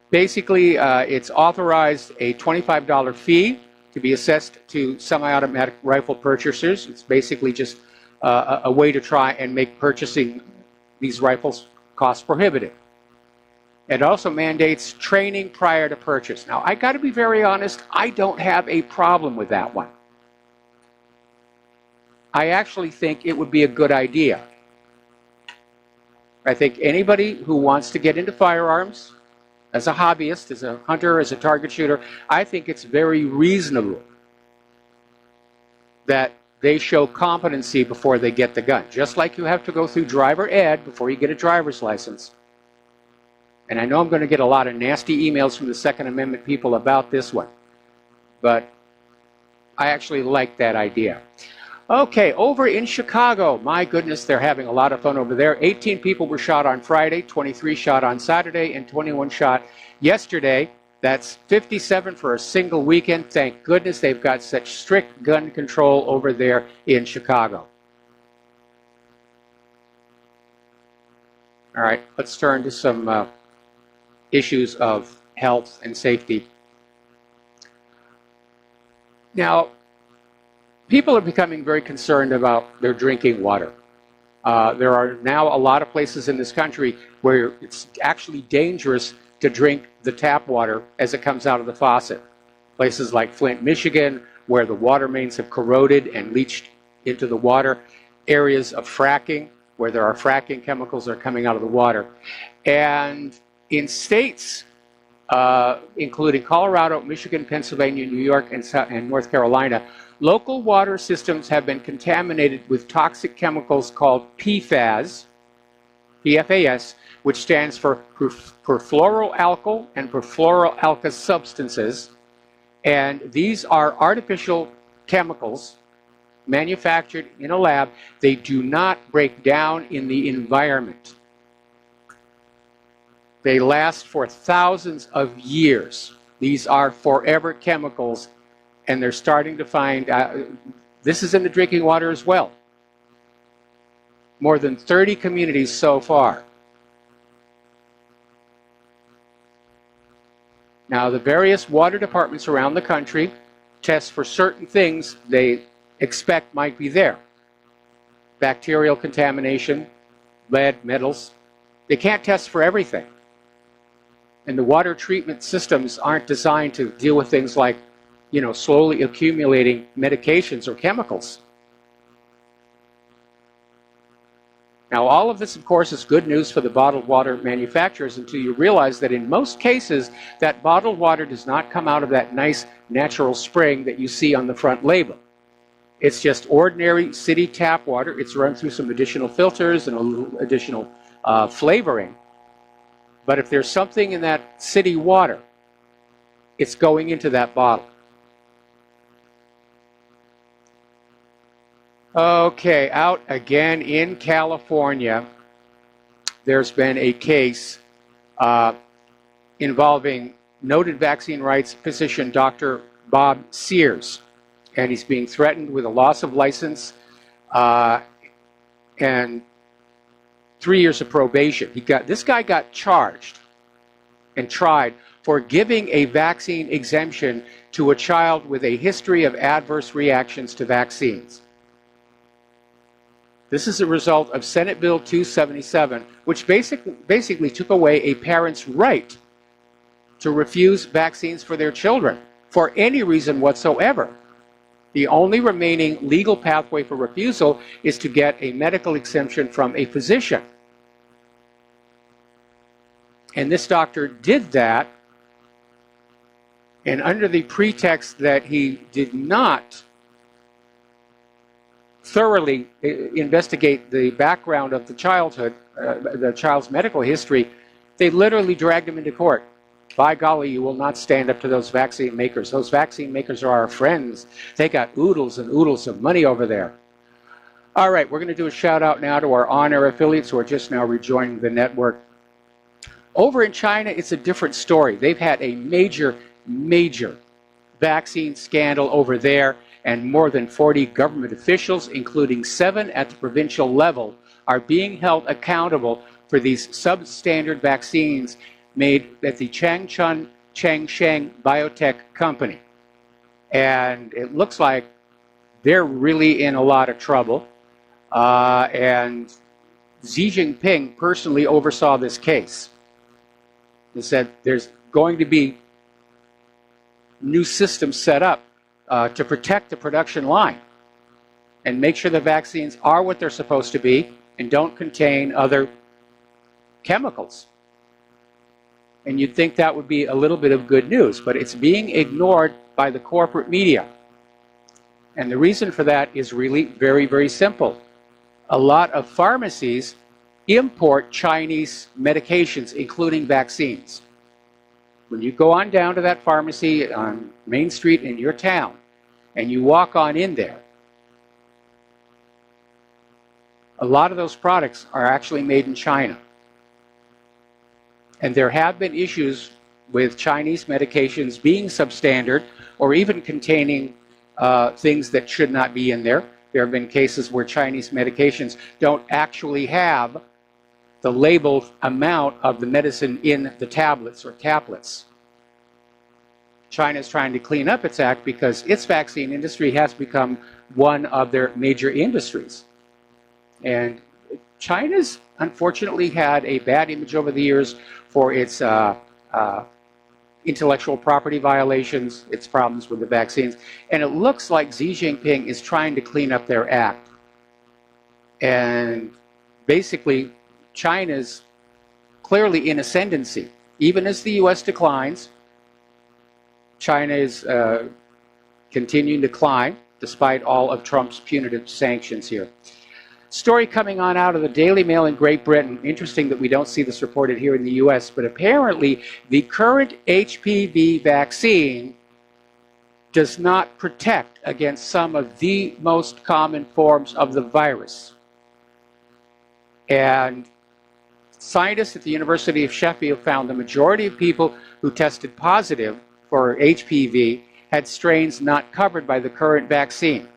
Basically, it's authorized a $25 fee to be assessed to semi-automatic rifle purchasers. It's basically just a way to try and make purchasing these rifles cost prohibitive. It also mandates training prior to purchase. Now, I got to be very honest, I don't have a problem with that one. I actually think it would be a good idea. I think anybody who wants to get into firearms, as a hobbyist, as a hunter, as a target shooter, I think it's very reasonable that they show competency before they get the gun. Just like you have to go through driver ed before you get a driver's license. And I know I'm going to get a lot of nasty emails from the Second Amendment people about this one. But I actually like that idea. Okay, over in Chicago, my goodness, they're having a lot of fun over there. 18 people were shot on Friday, 23 shot on Saturday, and 21 shot yesterday. That's 57 for a single weekend. Thank goodness they've got such strict gun control over there in Chicago. All right, let's turn to some issues of health and safety. Now, people are becoming very concerned about their drinking water. There are now a lot of places in this country where it's actually dangerous to drink the tap water as it comes out of the faucet. Places like Flint, Michigan, where the water mains have corroded and leached into the water. Areas of fracking, where there are fracking chemicals that are coming out of the water. And in states, including Colorado, Michigan, Pennsylvania, New York, and North Carolina, local water systems have been contaminated with toxic chemicals called PFAS, PFAS, which stands for perfluoroalkyl and perfluoroalkyl substances. And these are artificial chemicals manufactured in a lab. They do not break down in the environment. They last for thousands of years. These are forever chemicals, and they're starting to find, this is in the drinking water as well. More than 30 communities so far. Now, the various water departments around the country test for certain things they expect might be there. Bacterial contamination, lead, metals. They can't test for everything. And the water treatment systems aren't designed to deal with things like, you know, slowly accumulating medications or chemicals. Now, all of this, of course, is good news for the bottled water manufacturers until you realize that in most cases, that bottled water does not come out of that nice natural spring that you see on the front label. It's just ordinary city tap water. It's run through some additional filters and a little additional flavoring. But if there's something in that city water, it's going into that bottle. Okay, out again in California, there's been a case involving noted vaccine rights physician Dr. Bob Sears, and he's being threatened with a loss of license and 3 years of probation. This guy got charged and tried for giving a vaccine exemption to a child with a history of adverse reactions to vaccines. This is a result of Senate Bill 277, which basically took away a parent's right to refuse vaccines for their children for any reason whatsoever. The only remaining legal pathway for refusal is to get a medical exemption from a physician. And this doctor did that, and under the pretext that he did not thoroughly investigate the background of the child's medical history, they literally dragged him into court. By golly, you will not stand up to those vaccine makers. Those vaccine makers are our friends. They got oodles and oodles of money over there. All right, we're going to do a shout out now to our on-air affiliates who are just now rejoining the network. Over in China, it's a different story. They've had a major vaccine scandal over there, and more than 40 government officials, including 7 at the provincial level, are being held accountable for these substandard vaccines made at the Changsheng Biotech Company. And it looks like they're really in a lot of trouble. And Xi Jinping personally oversaw this case. He said there's going to be new systems set up to protect the production line. and make sure the vaccines are what they're supposed to be and don't contain other chemicals. And you'd think that would be a little bit of good news, but it's being ignored by the corporate media. And the reason for that is really very, very simple. A lot of pharmacies import Chinese medications, including vaccines. When you go on down to that pharmacy on Main Street in your town, and you walk on in there, a lot of those products are actually made in China. And there have been issues with Chinese medications being substandard or even containing things that should not be in there. There have been cases where Chinese medications don't actually have the labeled amount of the medicine in the tablets or caplets. China is trying to clean up its act because its vaccine industry has become one of their major industries. And China's unfortunately had a bad image over the years for its intellectual property violations, its problems with the vaccines. And it looks like Xi Jinping is trying to clean up their act. And basically, China's clearly in ascendancy. Even as the U.S. declines, China is continuing to climb despite all of Trump's punitive sanctions here. Story coming on out of the Daily Mail in Great Britain. Interesting that we don't see this reported here in the U.S., but apparently the current HPV vaccine does not protect against some of the most common forms of the virus. And scientists at the University of Sheffield found the majority of people who tested positive for HPV had strains not covered by the current vaccine.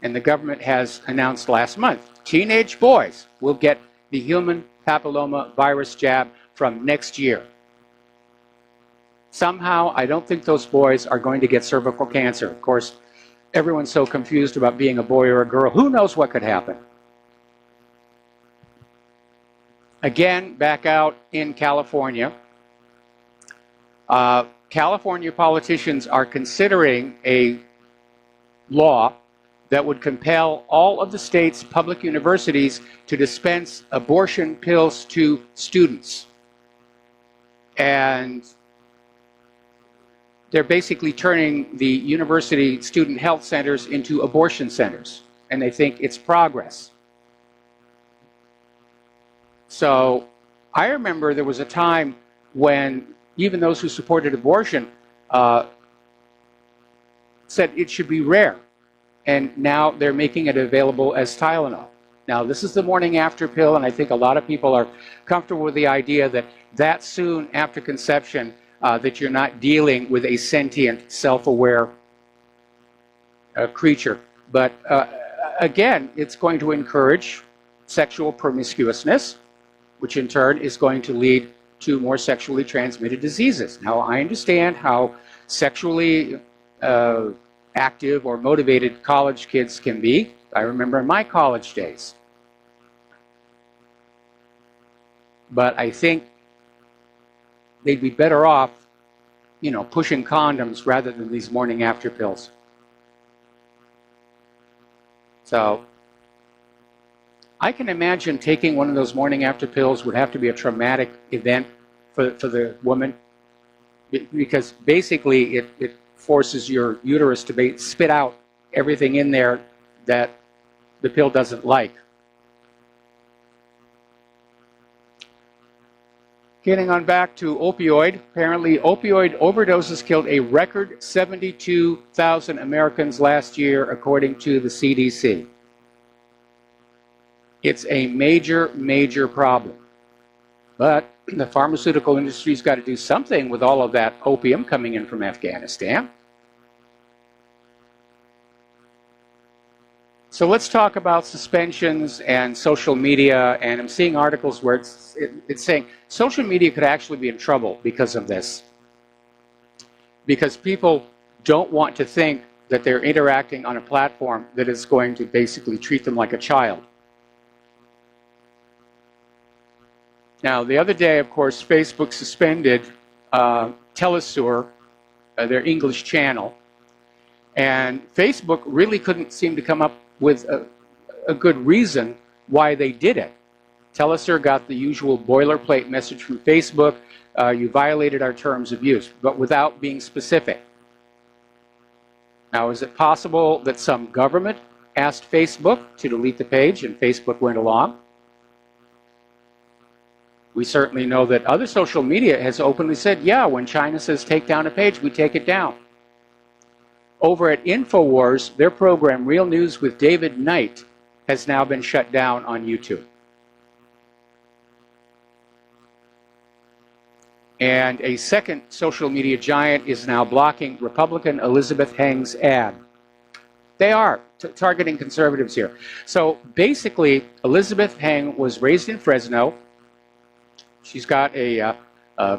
And the government has announced last month, teenage boys will get the human papilloma virus jab from next year. Somehow, I don't think those boys are going to get cervical cancer. Of course, everyone's so confused about being a boy or a girl. Who knows what could happen? Again, back out in California, California politicians are considering a law that would compel all of the state's public universities to dispense abortion pills to students. And they're basically turning the university student health centers into abortion centers, and they think it's progress. So I remember there was a time when even those who supported abortion said it should be rare. And now they're making it available as Tylenol. Now, this is the morning after pill, and I think a lot of people are comfortable with the idea that that soon after conception, that you're not dealing with a sentient, self-aware creature. But again, it's going to encourage sexual promiscuousness, which in turn is going to lead to more sexually transmitted diseases. Now, I understand how sexually active or motivated college kids can be. I remember in my college days. But I think they'd be better off, you know, pushing condoms rather than these morning after pills. So I can imagine taking one of those morning after pills would have to be a traumatic event for the woman, because basically it forces your uterus to spit out everything in there that the pill doesn't like. Getting on back to opioid, apparently opioid overdoses killed a record 72,000 Americans last year, according to the CDC. It's a major, major problem. But the pharmaceutical industry's got to do something with all of that opium coming in from Afghanistan. So let's talk about suspensions and social media, and I'm seeing articles where it's saying social media could actually be in trouble because of this. Because people don't want to think that they're interacting on a platform that is going to basically treat them like a child. Now, the other day, of course, Facebook suspended Telesur, their English channel, And Facebook really couldn't seem to come up with a good reason why they did it. Telesur got the usual boilerplate message from Facebook, you violated our terms of use, but without being specific. Now, is it possible that some government asked Facebook to delete the page and Facebook went along? We certainly know that other social media has openly said, yeah, when China says take down a page, we take it down. Over at InfoWars, their program, Real News with David Knight, has now been shut down on YouTube. And a second social media giant is now blocking Republican Elizabeth Heng's ad. They are targeting conservatives here. So basically, Elizabeth Heng was raised in Fresno. She's got a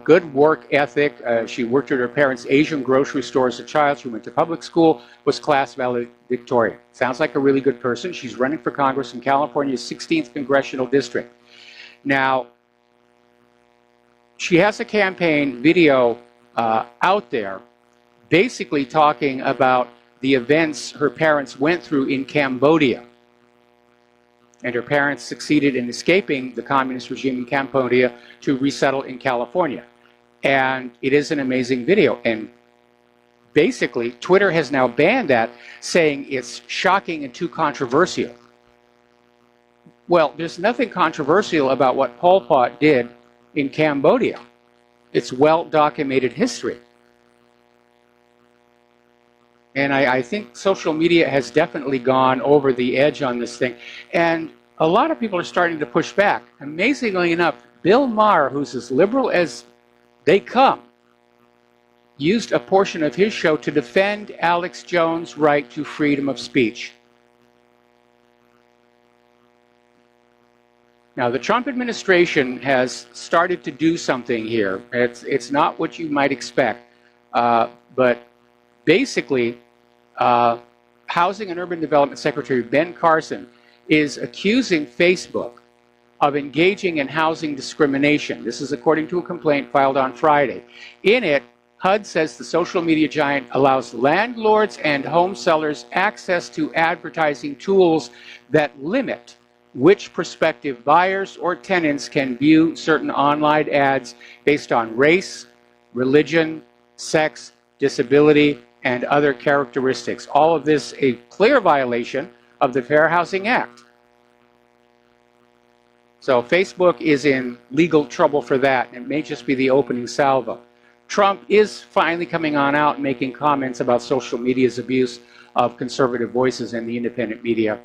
good work ethic. She worked at her parents' Asian grocery store as a child. She went to public school, was class valedictorian. Sounds like a really good person. She's running for Congress in California's 16th Congressional District. Now, she has a campaign video out there basically talking about the events her parents went through in Cambodia. And her parents succeeded in escaping the communist regime in Cambodia to resettle in California. And it is an amazing video. And basically, Twitter has now banned that, saying it's shocking and too controversial. Well, there's nothing controversial about what Pol Pot did in Cambodia. It's well-documented history. And I think social media has definitely gone over the edge on this thing. And a lot of people are starting to push back. Amazingly enough, Bill Maher, who's as liberal as they come, used a portion of his show to defend Alex Jones' right to freedom of speech. Now, the Trump administration has started to do something here. It's not what you might expect, but basically, Housing and Urban Development Secretary Ben Carson is accusing Facebook of engaging in housing discrimination. This is according to a complaint filed on Friday. In it, HUD says the social media giant allows landlords and home sellers access to advertising tools that limit which prospective buyers or tenants can view certain online ads based on race, religion, sex, disability, and other characteristics. All of this a clear violation of the Fair Housing Act. So Facebook is in legal trouble for that. It may just be the opening salvo. Trump is finally coming on out and making comments about social media's abuse of conservative voices and the independent media.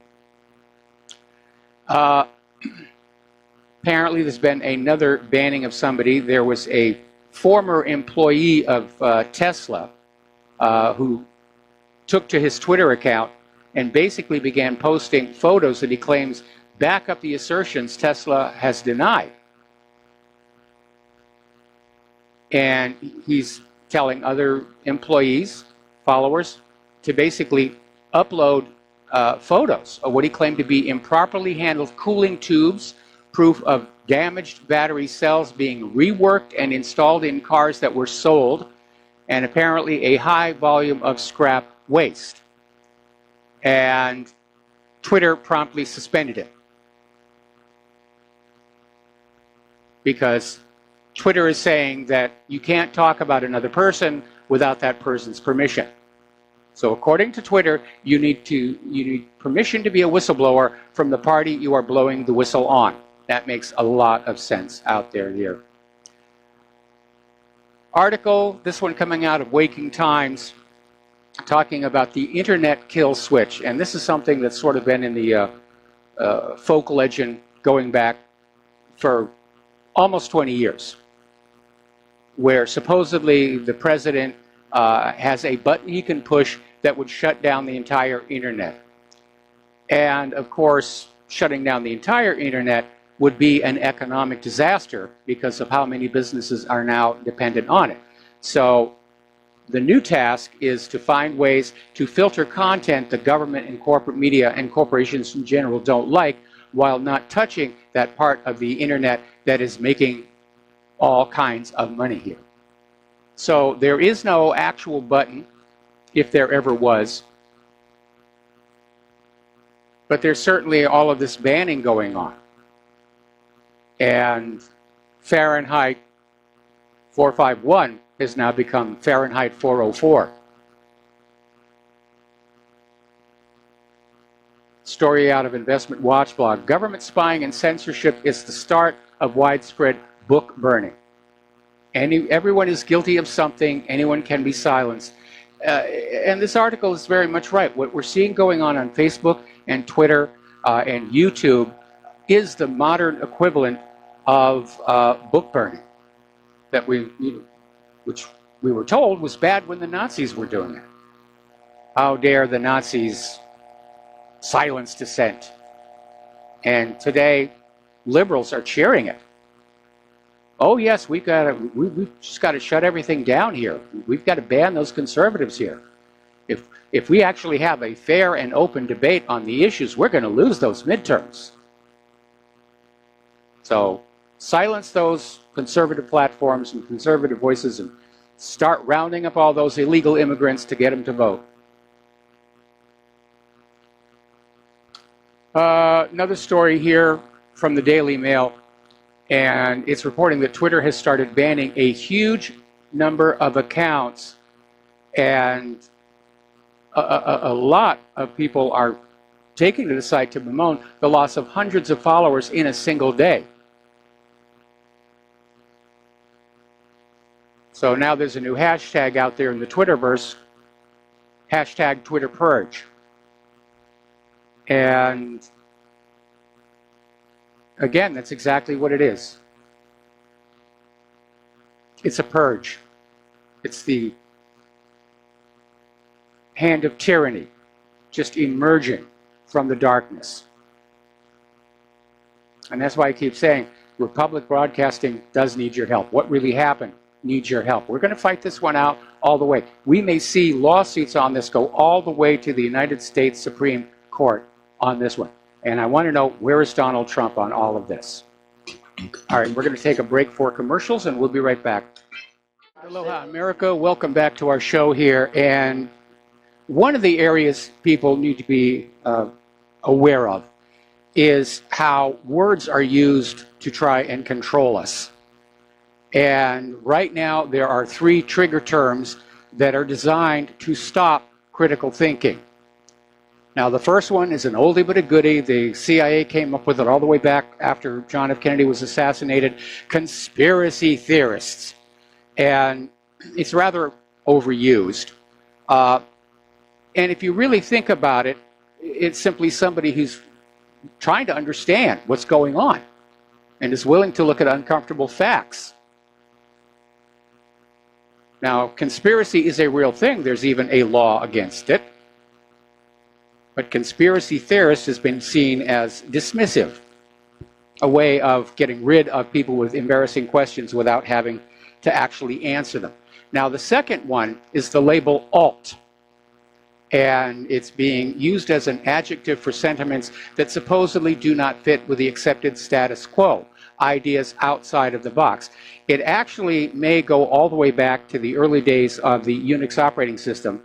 Apparently there's been another banning of somebody. There was a former employee of Tesla who took to his Twitter account and basically began posting photos that he claims back up the assertions Tesla has denied. And he's telling other employees, followers, to basically upload photos of what he claimed to be improperly handled cooling tubes, proof of damaged battery cells being reworked and installed in cars that were sold, and apparently a high volume of scrap waste. And Twitter promptly suspended it, because Twitter is saying that you can't talk about another person without that person's permission. So according to Twitter, you need permission to be a whistleblower from the party you are blowing the whistle on. That makes a lot of sense out there here. Article, this one coming out of Waking Times, talking about the internet kill switch. And this is something that's sort of been in the folk legend going back for almost 20 years, where supposedly the president has a button he can push that would shut down the entire internet. And of course, shutting down the entire internet would be an economic disaster because of how many businesses are now dependent on it. So the new task is to find ways to filter content the government and corporate media and corporations in general don't like, while not touching that part of the internet that is making all kinds of money here. So there is no actual button if there ever was. But there's certainly all of this banning going on. And Fahrenheit 451 has now become Fahrenheit 404. Story out of Investment Watch blog. Government spying and censorship is the start of widespread book burning. Everyone is guilty of something. Anyone can be silenced. And this article is very much right. What we're seeing going on Facebook and Twitter and YouTube is the modern equivalent of book burning that which we were told was bad when the Nazis were doing it. How dare the Nazis silence dissent? And today, liberals are cheering it. Oh yes, we've just got to shut everything down here. We've got to ban those conservatives here. If we actually have a fair and open debate on the issues, we're going to lose those midterms. So silence those conservative platforms and conservative voices and start rounding up all those illegal immigrants to get them to vote. Another story here from the Daily Mail, and it's reporting that Twitter has started banning a huge number of accounts, and a lot of people are taking to the site to bemoan the loss of hundreds of followers in a single day. So now there's a new hashtag out there in the Twitterverse, hashtag Twitter Purge. And again, that's exactly what it is. It's a purge. It's the hand of tyranny just emerging from the darkness. And that's why I keep saying Republic Broadcasting does need your help. What really happened needs your help. We're going to fight this one out all the way. We may see lawsuits on this go all the way to the United States Supreme Court on this one. And I want to know, where is Donald Trump on all of this? All right, we're going to take a break for commercials, and we'll be right back. Aloha, America. Welcome back to our show here. And one of the areas people need to be aware of is how words are used to try and control us. And right now, there are 3 trigger terms that are designed to stop critical thinking. Now, the first one is an oldie but a goodie. The CIA came up with it all the way back after John F. Kennedy was assassinated. Conspiracy theorists. And it's rather overused. And if you really think about it, it's simply somebody who's trying to understand what's going on and is willing to look at uncomfortable facts. Now, conspiracy is a real thing. There's even a law against it. But conspiracy theorist has been seen as dismissive, a way of getting rid of people with embarrassing questions without having to actually answer them. Now, the second one is the label alt. And it's being used as an adjective for sentiments that supposedly do not fit with the accepted status quo, ideas outside of the box. It actually may go all the way back to the early days of the Unix operating system,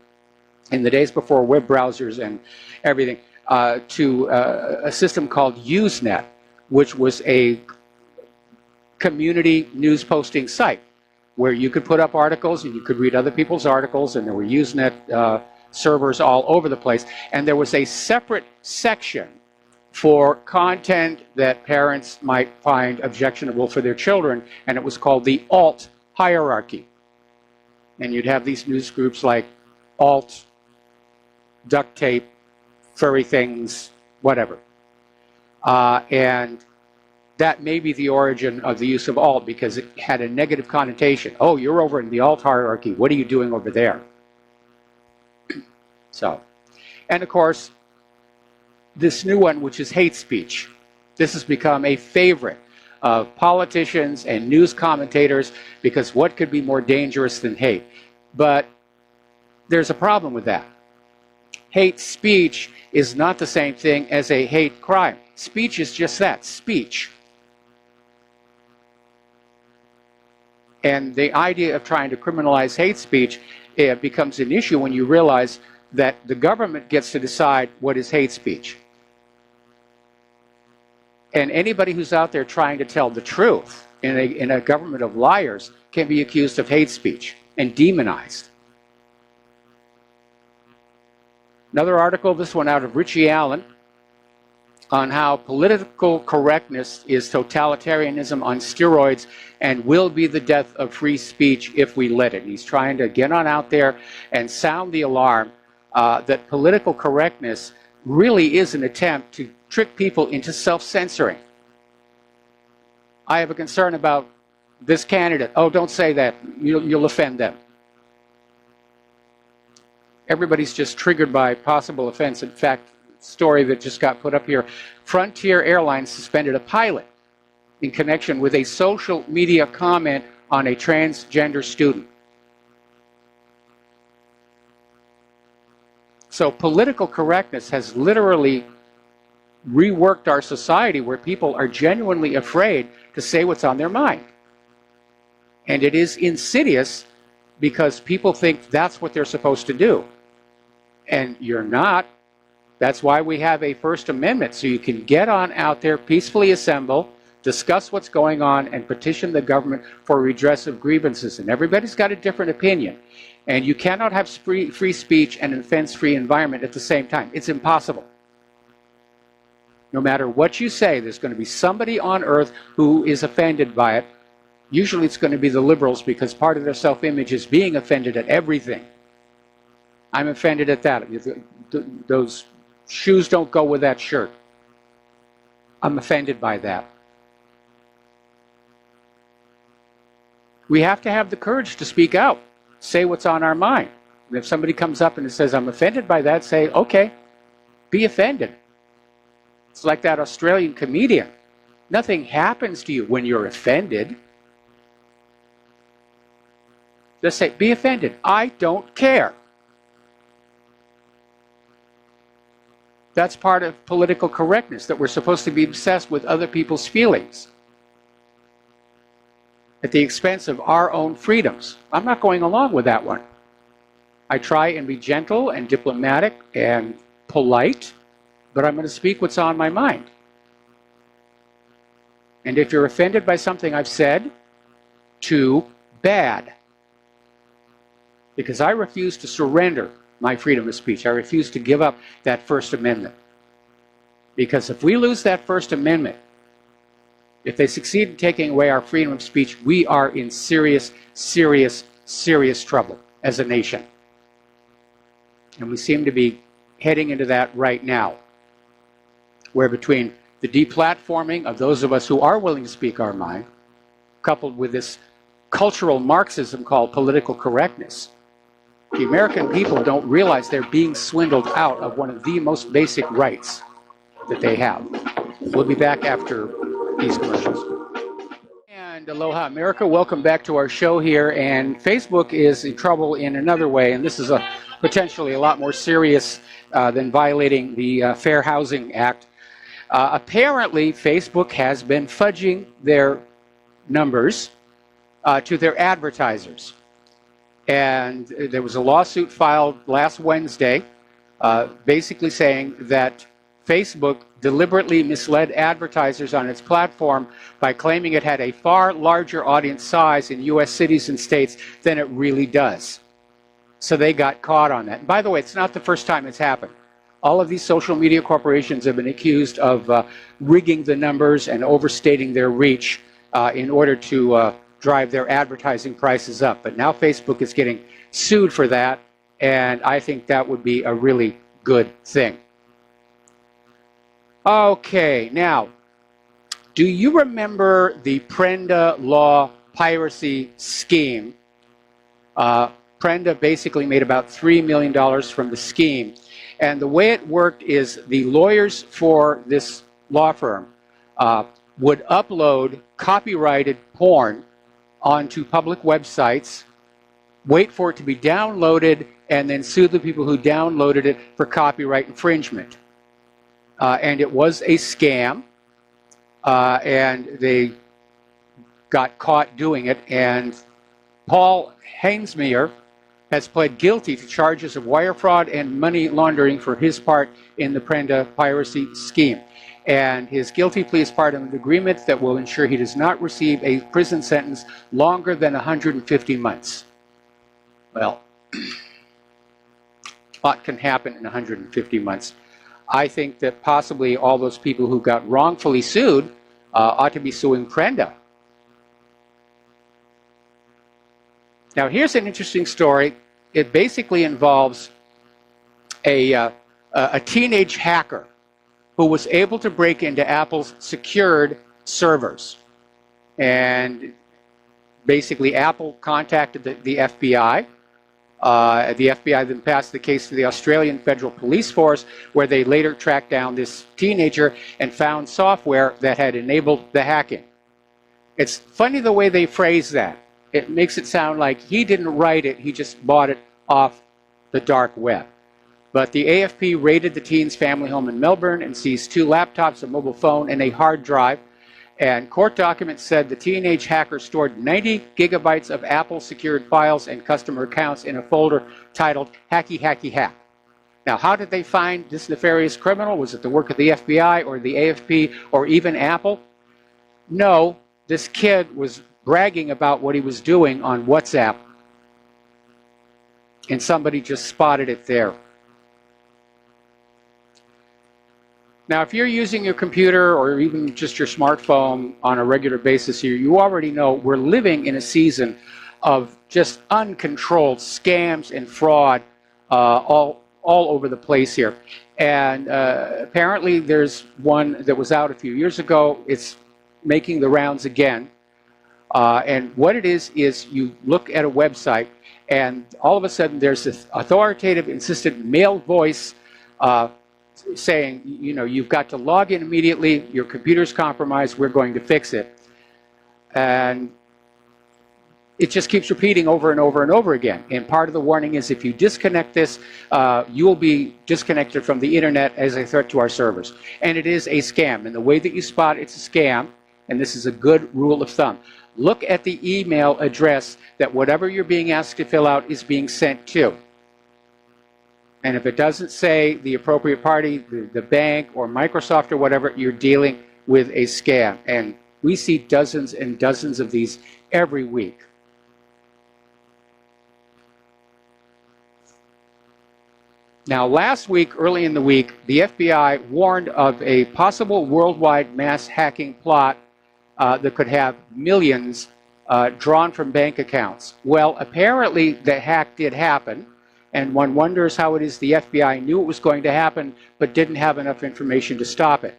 in the days before web browsers and everything, to a system called Usenet, which was a community news posting site where you could put up articles and you could read other people's articles, and there were Usenet servers all over the place. And there was a separate section for content that parents might find objectionable for their children, and it was called the alt hierarchy. And you'd have these news groups like alt, duct tape, furry things, whatever. And that may be the origin of the use of alt, because it had a negative connotation. Oh, you're over in the alt hierarchy. What are you doing over there? So, and of course, this new one, which is hate speech. This has become a favorite of politicians and news commentators, because what could be more dangerous than hate? But there's a problem with that. Hate speech is not the same thing as a hate crime. Speech is just that, speech. And the idea of trying to criminalize hate speech it becomes an issue when you realize that the government gets to decide what is hate speech. And anybody who's out there trying to tell the truth in a government of liars can be accused of hate speech and demonized. Another article, this one out of Richie Allen, on how political correctness is totalitarianism on steroids and will be the death of free speech if we let it. And he's trying to get on out there and sound the alarm that political correctness really is an attempt to trick people into self-censoring. I have a concern about this candidate. Oh, don't say that. You'll offend them. Everybody's just triggered by possible offense. In fact, story that just got put up here, Frontier Airlines suspended a pilot in connection with a social media comment on a transgender student. So political correctness has literally reworked our society where people are genuinely afraid to say what's on their mind. And it is insidious because people think that's what they're supposed to do. And you're not. That's why we have a First Amendment, so you can get on out there, peacefully assemble, discuss what's going on, and petition the government for redress of grievances. And everybody's got a different opinion. And you cannot have free speech and an offense-free environment at the same time. It's impossible. No matter what you say, there's going to be somebody on earth who is offended by it. Usually it's going to be the liberals because part of their self-image is being offended at everything. I'm offended at that. Those shoes don't go with that shirt. I'm offended by that. We have to have the courage to speak out, say what's on our mind. And if somebody comes up and says, I'm offended by that, say, okay, be offended. It's like that Australian comedian. Nothing happens to you when you're offended. Just say, be offended. I don't care. That's part of political correctness, that we're supposed to be obsessed with other people's feelings at the expense of our own freedoms. I'm not going along with that one. I try and be gentle and diplomatic and polite, but I'm going to speak what's on my mind. And if you're offended by something I've said, too bad. Because I refuse to surrender my freedom of speech. I refuse to give up that First Amendment. Because if we lose that First Amendment, if they succeed in taking away our freedom of speech, we are in serious, serious, serious trouble as a nation. And we seem to be heading into that right now, where between the deplatforming of those of us who are willing to speak our mind, coupled with this cultural Marxism called political correctness, the American people don't realize they're being swindled out of one of the most basic rights that they have. We'll be back after these commercials. And aloha America, welcome back to our show here. And Facebook is in trouble in another way, and this is potentially a lot more serious than violating the Fair Housing Act. Apparently, Facebook has been fudging their numbers to their advertisers. And there was a lawsuit filed last Wednesday basically saying that Facebook deliberately misled advertisers on its platform by claiming it had a far larger audience size in U.S. cities and states than it really does. So they got caught on that. And by the way, it's not the first time it's happened. All of these social media corporations have been accused of rigging the numbers and overstating their reach in order to drive their advertising prices up. But now Facebook is getting sued for that, and I think that would be a really good thing. Okay, now, do you remember the Prenda Law piracy scheme? Prenda basically made about $3 million from the scheme. And the way it worked is the lawyers for this law firm would upload copyrighted porn onto public websites, wait for it to be downloaded, and then sue the people who downloaded it for copyright infringement. And it was a scam, and they got caught doing it. And Paul Hainsmere has pled guilty to charges of wire fraud and money laundering for his part in the Prenda piracy scheme. And his guilty plea is part of an agreement that will ensure he does not receive a prison sentence longer than 150 months. Well, a lot can happen in 150 months. I think that possibly all those people who got wrongfully sued ought to be suing Prenda. Now, here's an interesting story. It basically involves a teenage hacker who was able to break into Apple's secured servers. And basically, Apple contacted the FBI. The FBI then passed the case to the Australian Federal Police Force, where they later tracked down this teenager and found software that had enabled the hacking. It's funny the way they phrase that. It makes it sound like he didn't write it, he just bought it off the dark web. But the AFP raided the teen's family home in Melbourne and seized 2 laptops, a mobile phone, and a hard drive. And court documents said the teenage hacker stored 90 gigabytes of Apple-secured files and customer accounts in a folder titled Hacky Hacky Hack. Now, how did they find this nefarious criminal? Was it the work of the FBI or the AFP or even Apple? No, this kid was bragging about what he was doing on WhatsApp, and somebody just spotted it there. Now, if you're using your computer or even just your smartphone on a regular basis here, you already know we're living in a season of just uncontrolled scams and fraud all over the place here. And apparently there's one that was out a few years ago. It's making the rounds again. And what it is you look at a website and all of a sudden there's this authoritative, insistent male voice saying, you know, you've got to log in immediately, your computer's compromised, we're going to fix it. And it just keeps repeating over and over and over again. And part of the warning is if you disconnect this, you will be disconnected from the internet as a threat to our servers. And it is a scam. And the way that you spot it's a scam, and this is a good rule of thumb, look at the email address that whatever you're being asked to fill out is being sent to. And if it doesn't say the appropriate party, the bank or Microsoft or whatever, you're dealing with a scam. And we see dozens and dozens of these every week. Now, last week, early in the week, the FBI warned of a possible worldwide mass hacking plot that could have millions drawn from bank accounts. Well, apparently the hack did happen. And one wonders how it is the FBI knew it was going to happen, but didn't have enough information to stop it.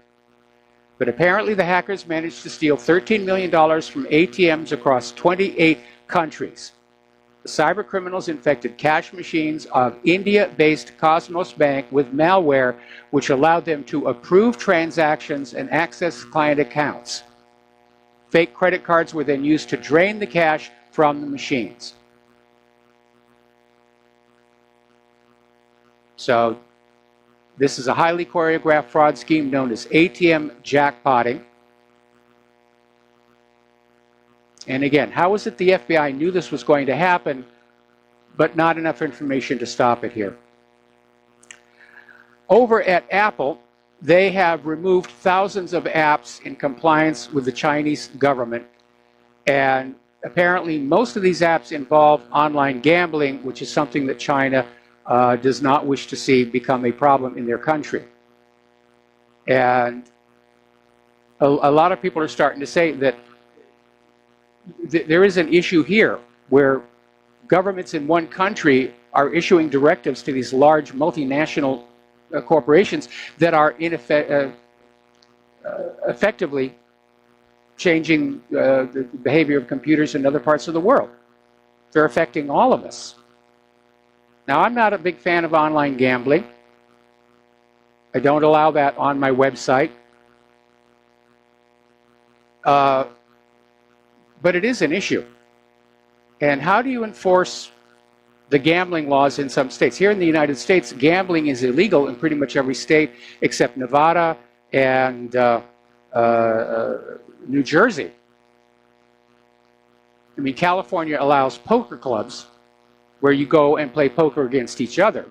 But apparently the hackers managed to steal $13 million from ATMs across 28 countries. The cyber criminals infected cash machines of India-based Cosmos Bank with malware, which allowed them to approve transactions and access client accounts. Fake credit cards were then used to drain the cash from the machines. So this is a highly choreographed fraud scheme known as ATM jackpotting. And again, how is it the FBI knew this was going to happen, but not enough information to stop it here? Over at Apple, they have removed thousands of apps in compliance with the Chinese government. And apparently most of these apps involve online gambling, which is something that China does not wish to see become a problem in their country. And a lot of people are starting to say that there is an issue here where governments in one country are issuing directives to these large multinational corporations that are effectively changing the behavior of computers in other parts of the world. They're affecting all of us. Now, I'm not a big fan of online gambling. I don't allow that on my website. But it is an issue. And how do you enforce the gambling laws in some states? Here in the United States, gambling is illegal in pretty much every state except Nevada and New Jersey. I mean, California allows poker clubs, where you go and play poker against each other.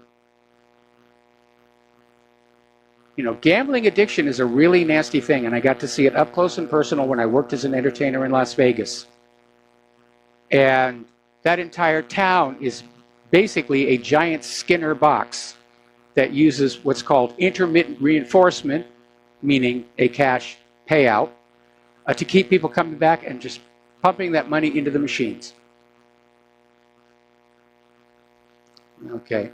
You know, gambling addiction is a really nasty thing, and I got to see it up close and personal when I worked as an entertainer in Las Vegas. And that entire town is basically a giant Skinner box that uses what's called intermittent reinforcement, meaning a cash payout, to keep people coming back and just pumping that money into the machines. Okay.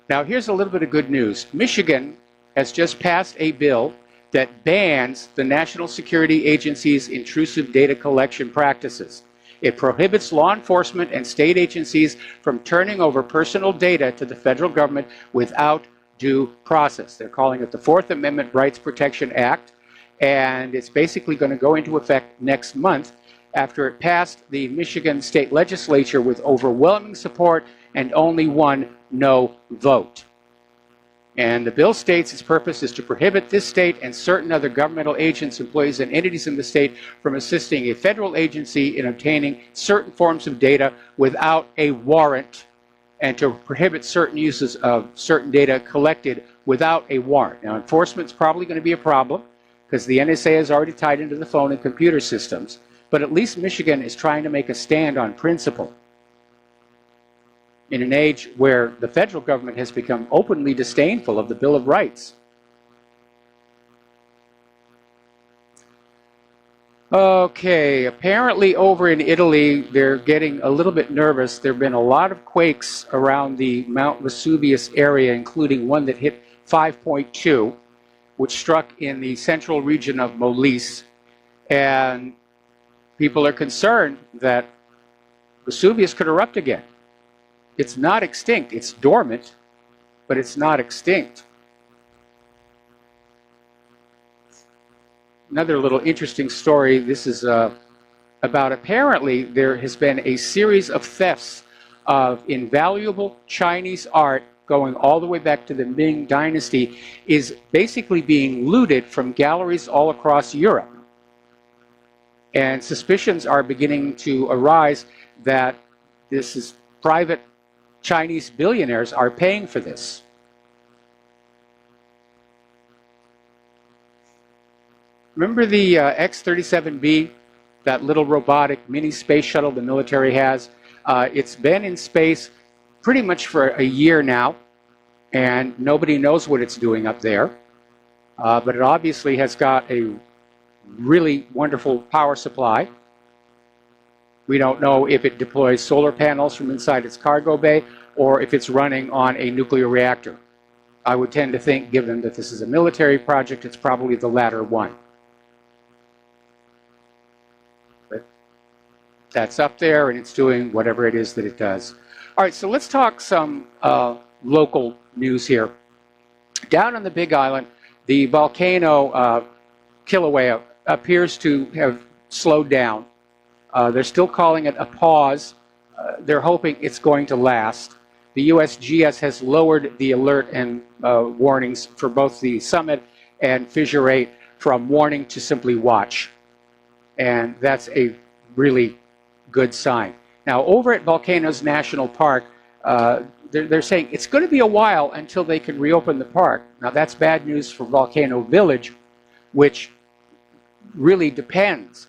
Now, here's a little bit of good news. Michigan has just passed a bill that bans the National Security Agency's intrusive data collection practices. It prohibits law enforcement and state agencies from turning over personal data to the federal government without due process. They're calling it the Fourth Amendment Rights Protection Act, and it's basically going to go into effect next month after it passed the Michigan State Legislature with overwhelming support and only one no vote. And the bill states its purpose is to prohibit this state and certain other governmental agents, employees, and entities in the state from assisting a federal agency in obtaining certain forms of data without a warrant, and to prohibit certain uses of certain data collected without a warrant. Now, enforcement's probably going to be a problem because the NSA is already tied into the phone and computer systems, but at least Michigan is trying to make a stand on principle in an age where the federal government has become openly disdainful of the Bill of Rights. Okay, apparently over in Italy, they're getting a little bit nervous. There have been a lot of quakes around the Mount Vesuvius area, including one that hit 5.2, which struck in the central region of Molise. And people are concerned that Vesuvius could erupt again. It's not extinct. It's dormant, but it's not extinct. Another little interesting story. This is about apparently there has been a series of thefts of invaluable Chinese art going all the way back to the Ming Dynasty is basically being looted from galleries all across Europe. And suspicions are beginning to arise that this is private Chinese billionaires are paying for this. Remember the X-37B, that little robotic mini space shuttle the military has? It's been in space pretty much for a year now, and nobody knows what it's doing up there. But it obviously has got a really wonderful power supply. We don't know if it deploys solar panels from inside its cargo bay or if it's running on a nuclear reactor. I would tend to think, given that this is a military project, it's probably the latter one. But that's up there, and it's doing whatever it is that it does. All right, so let's talk some local news here. Down on the Big Island, the volcano Kilauea appears to have slowed down. They're still calling it a pause. They're hoping it's going to last. The USGS has lowered the alert and warnings for both the summit and fissure rate from warning to simply watch. And that's a really good sign. Now, over at Volcanoes National Park, they're saying it's going to be a while until they can reopen the park. Now, that's bad news for Volcano Village, which really depends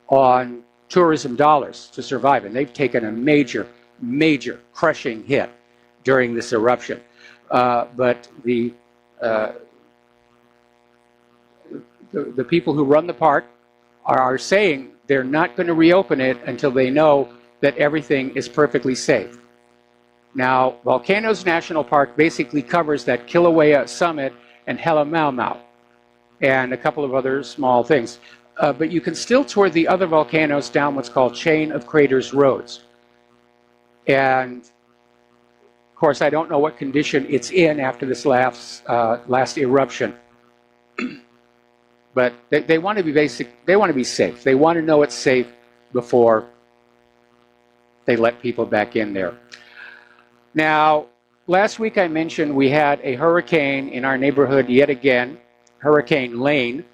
on tourism dollars to survive, and they've taken a major, major crushing hit during this eruption. But the people who run the park are saying they're not going to reopen it until they know that everything is perfectly safe. Now, Volcanoes National Park basically covers that Kilauea summit and Halemaumau and a couple of other small things. But you can still tour the other volcanoes down what's called Chain of Craters roads. And, of course, I don't know what condition it's in after this last eruption. But they want to be they want to be safe. They want to know it's safe before they let people back in there. Now, last week I mentioned we had a hurricane in our neighborhood yet again, Hurricane Lane.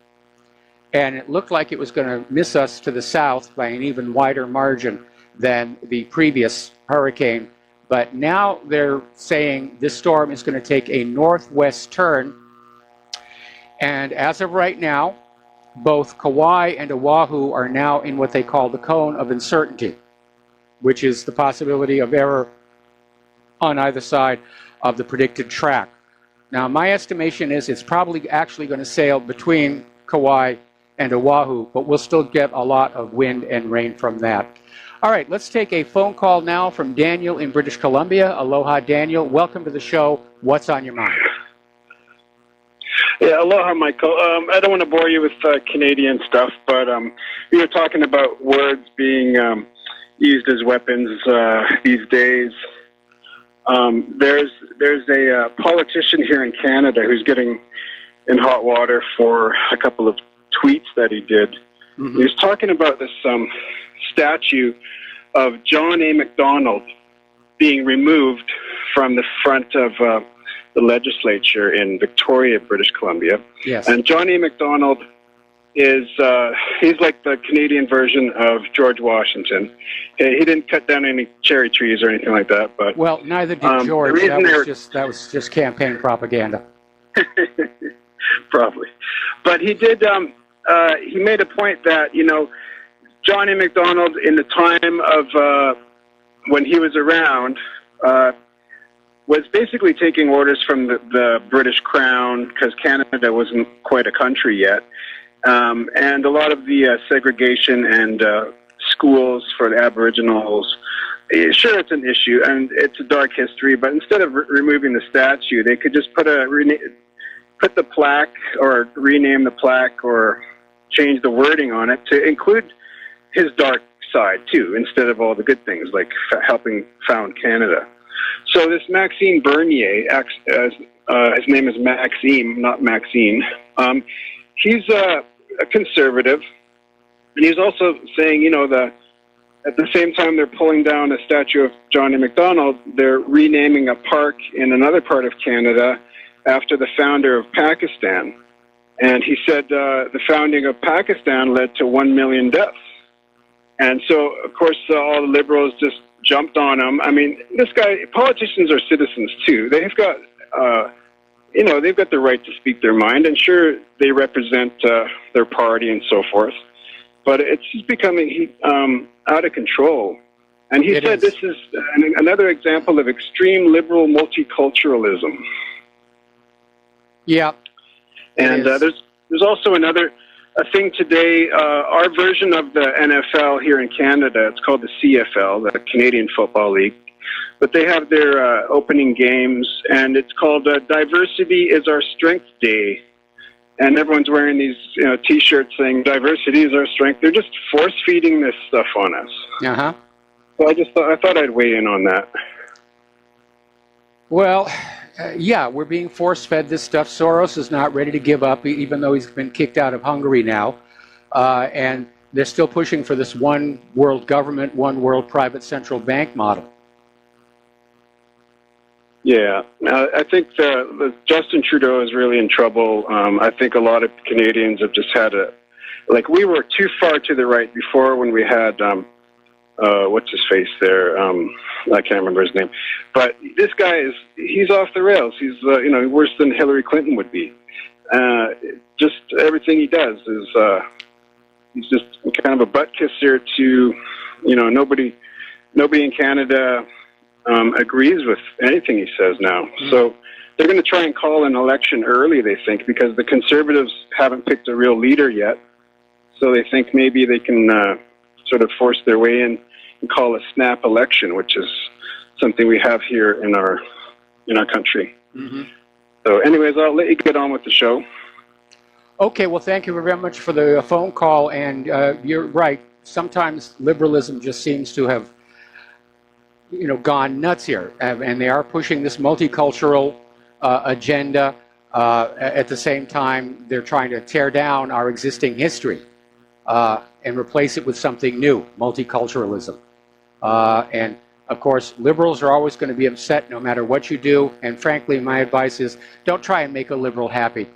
And it looked like it was going to miss us to the south by an even wider margin. than the previous hurricane. But now they're saying this storm is going to take a northwest turn. And as of right now, both Kauai and Oahu are now in what they call the cone of uncertainty, which is the possibility of error on either side of the predicted track. Now, my estimation is it's probably actually going to sail between Kauai and Oahu, but we'll still get a lot of wind and rain from that. All right, let's take a phone call now from Daniel in British Columbia. Aloha, Daniel. Welcome to the show. What's on your mind? Yeah, aloha, Michael. I don't want to bore you with Canadian stuff, but you were talking about words being used as weapons these days. There's a politician here in Canada who's getting in hot water for a couple of tweets that he did. Mm-hmm. He was talking about this statue of John A. Macdonald being removed from the front of the legislature in Victoria, British Columbia. Yes. And John A. Macdonald is he's like the Canadian version of George Washington. He didn't cut down any cherry trees or anything like that, but well, neither did George. That was just campaign propaganda. Probably, but he did. He made a point that John A. Macdonald, in the time of when he was around, was basically taking orders from the British Crown because Canada wasn't quite a country yet. And a lot of the segregation and schools for the Aboriginals, sure, it's an issue and it's a dark history, but instead of removing the statue, they could just put the plaque or rename the plaque or change the wording on it to include his dark side too, instead of all the good things like helping found Canada. So this Maxime Bernier, his name is Maxime, not Maxine, he's a conservative, and he's also saying, at the same time they're pulling down a statue of John A. Macdonald, they're renaming a park in another part of Canada after the founder of Pakistan. And he said the founding of Pakistan led to 1 million deaths. And so, of course, all the liberals just jumped on him. I mean, politicians are citizens too. They've got, they've got the right to speak their mind, and sure, they represent their party and so forth. But it's just becoming out of control. And he said this is another example of extreme liberal multiculturalism. Yeah. And there's also a thing today, our version of the NFL here in Canada, it's called the CFL, the Canadian Football League, but they have their opening games, and it's called Diversity is Our Strength Day, and everyone's wearing these T-shirts saying diversity is our strength. They're just force-feeding this stuff on us. Uh-huh. So I thought I'd weigh in on that. Well, yeah, we're being force-fed this stuff. Soros is not ready to give up, even though he's been kicked out of Hungary now. And they're still pushing for this one world government, one world private central bank model. Yeah, I think the Justin Trudeau is really in trouble. I think a lot of Canadians have just had we were too far to the right before when we had, what's his face there? I can't remember his name. But this guy he's off the rails. He's, worse than Hillary Clinton would be. Just everything he does is, he's just kind of a butt kisser to, nobody in Canada agrees with anything he says now. Mm-hmm. So they're going to try and call an election early, they think, because the Conservatives haven't picked a real leader yet. So they think maybe they can sort of force their way in and call a snap election, which is something we have here in our country. Mm-hmm. So anyways, I'll let you get on with the show. Okay, well, thank you very much for the phone call. And you're right. Sometimes liberalism just seems to have gone nuts here, and they are pushing this multicultural agenda. At the same time, they're trying to tear down our existing history and replace it with something new, multiculturalism. And of course, liberals are always going to be upset no matter what you do. And frankly, my advice is don't try and make a liberal happy.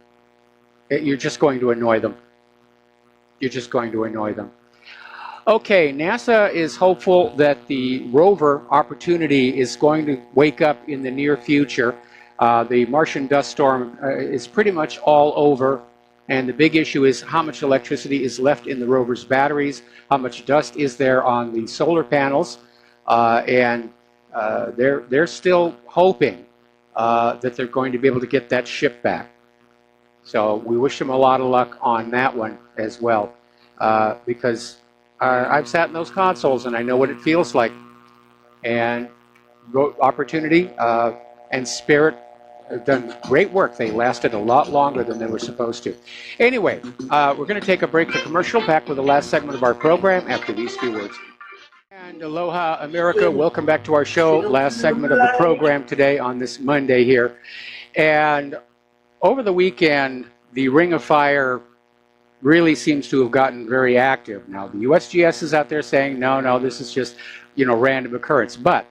You're just going to annoy them. You're just going to annoy them. Okay, NASA is hopeful that the rover Opportunity is going to wake up in the near future. The Martian dust storm is pretty much all over, and the big issue is how much electricity is left in the rover's batteries, how much dust is there on the solar panels, and they're still hoping that they're going to be able to get that ship back. So we wish them a lot of luck on that one as well, because I've sat in those consoles and I know what it feels like. And Opportunity and Spirit have done great work. They lasted a lot longer than they were supposed to. Anyway, we're going to take a break for commercial. Back with the last segment of our program after these few words. And aloha, America. Welcome back to our show. Last segment of the program today on this Monday here. And over the weekend, the Ring of Fire really seems to have gotten very active. Now, the USGS is out there saying, no, this is just, random occurrence. But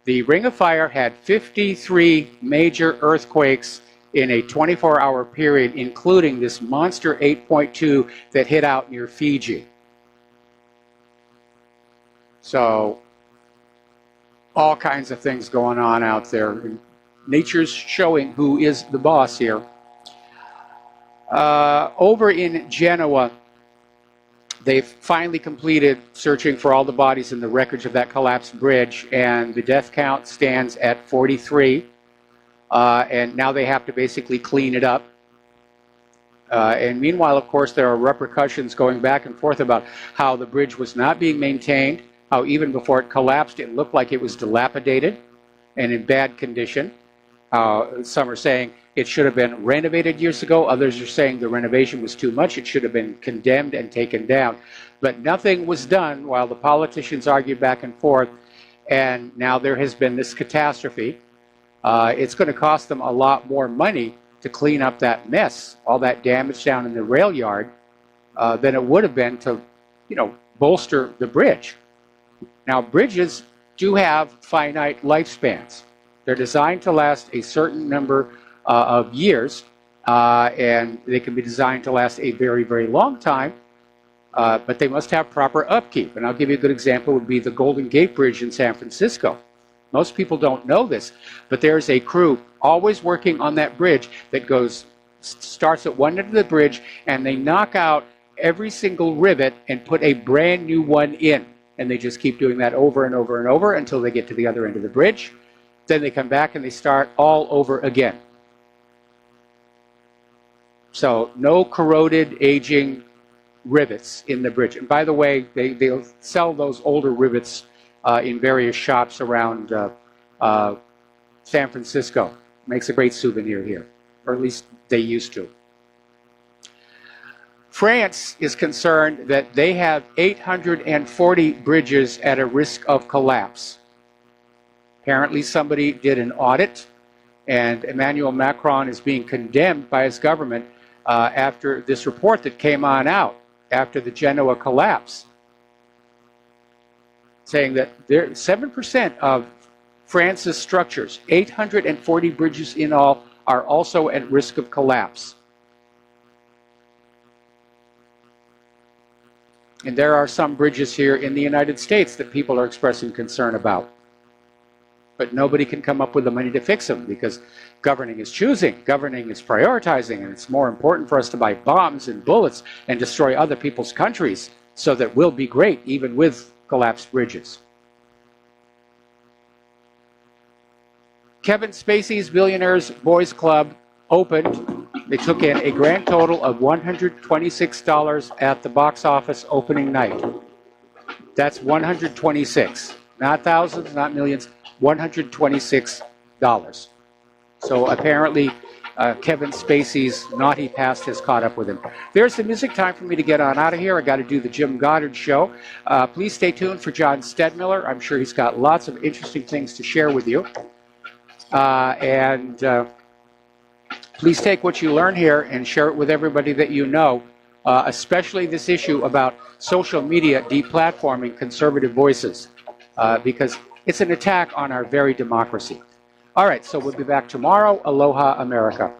the Ring of Fire had 53 major earthquakes in a 24-hour period, including this monster 8.2 that hit out near Fiji. So, all kinds of things going on out there. Nature's showing who is the boss here. Over in Genoa, they've finally completed searching for all the bodies in the wreckage of that collapsed bridge, and the death count stands at 43. And now they have to basically clean it up. And meanwhile, of course, there are repercussions going back and forth about how the bridge was not being maintained, how even before it collapsed, it looked like it was dilapidated and in bad condition. Some are saying it should have been renovated years ago. Others are saying the renovation was too much. It should have been condemned and taken down. But nothing was done while the politicians argued back and forth. And now there has been this catastrophe. It's going to cost them a lot more money to clean up that mess, all that damage down in the rail yard, than it would have been to, bolster the bridge. Now, bridges do have finite lifespans. They're designed to last a certain number of years, and they can be designed to last a very, very long time, but they must have proper upkeep. And I'll give you a good example would be the Golden Gate Bridge in San Francisco. Most people don't know this, but there's a crew always working on that bridge that starts at one end of the bridge, and they knock out every single rivet and put a brand new one in. And they just keep doing that over and over and over until they get to the other end of the bridge. Then they come back and they start all over again. So no corroded, aging rivets in the bridge. And by the way, they'll sell those older rivets in various shops around San Francisco. Makes a great souvenir here, or at least they used to. France is concerned that they have 840 bridges at a risk of collapse. Apparently somebody did an audit, and Emmanuel Macron is being condemned by his government after this report that came on out after the Genoa collapse, saying that 7% of France's structures, 840 bridges in all, are also at risk of collapse. And there are some bridges here in the United States that people are expressing concern about. But nobody can come up with the money to fix them because governing is choosing, governing is prioritizing, and it's more important for us to buy bombs and bullets and destroy other people's countries so that we'll be great even with collapsed bridges. Kevin Spacey's Billionaires Boys Club opened. They took in a grand total of $126 at the box office opening night. That's $126, not thousands, not millions, $126. So apparently Kevin Spacey's naughty past has caught up with him. There's the music. Time for me to get on out of here. I got to do the Jim Goddard show. Please stay tuned for John Stedmiller. I'm sure he's got lots of interesting things to share with you. Please take what you learn here and share it with everybody that you know, especially this issue about social media deplatforming conservative voices, because it's an attack on our very democracy. All right, so we'll be back tomorrow. Aloha, America.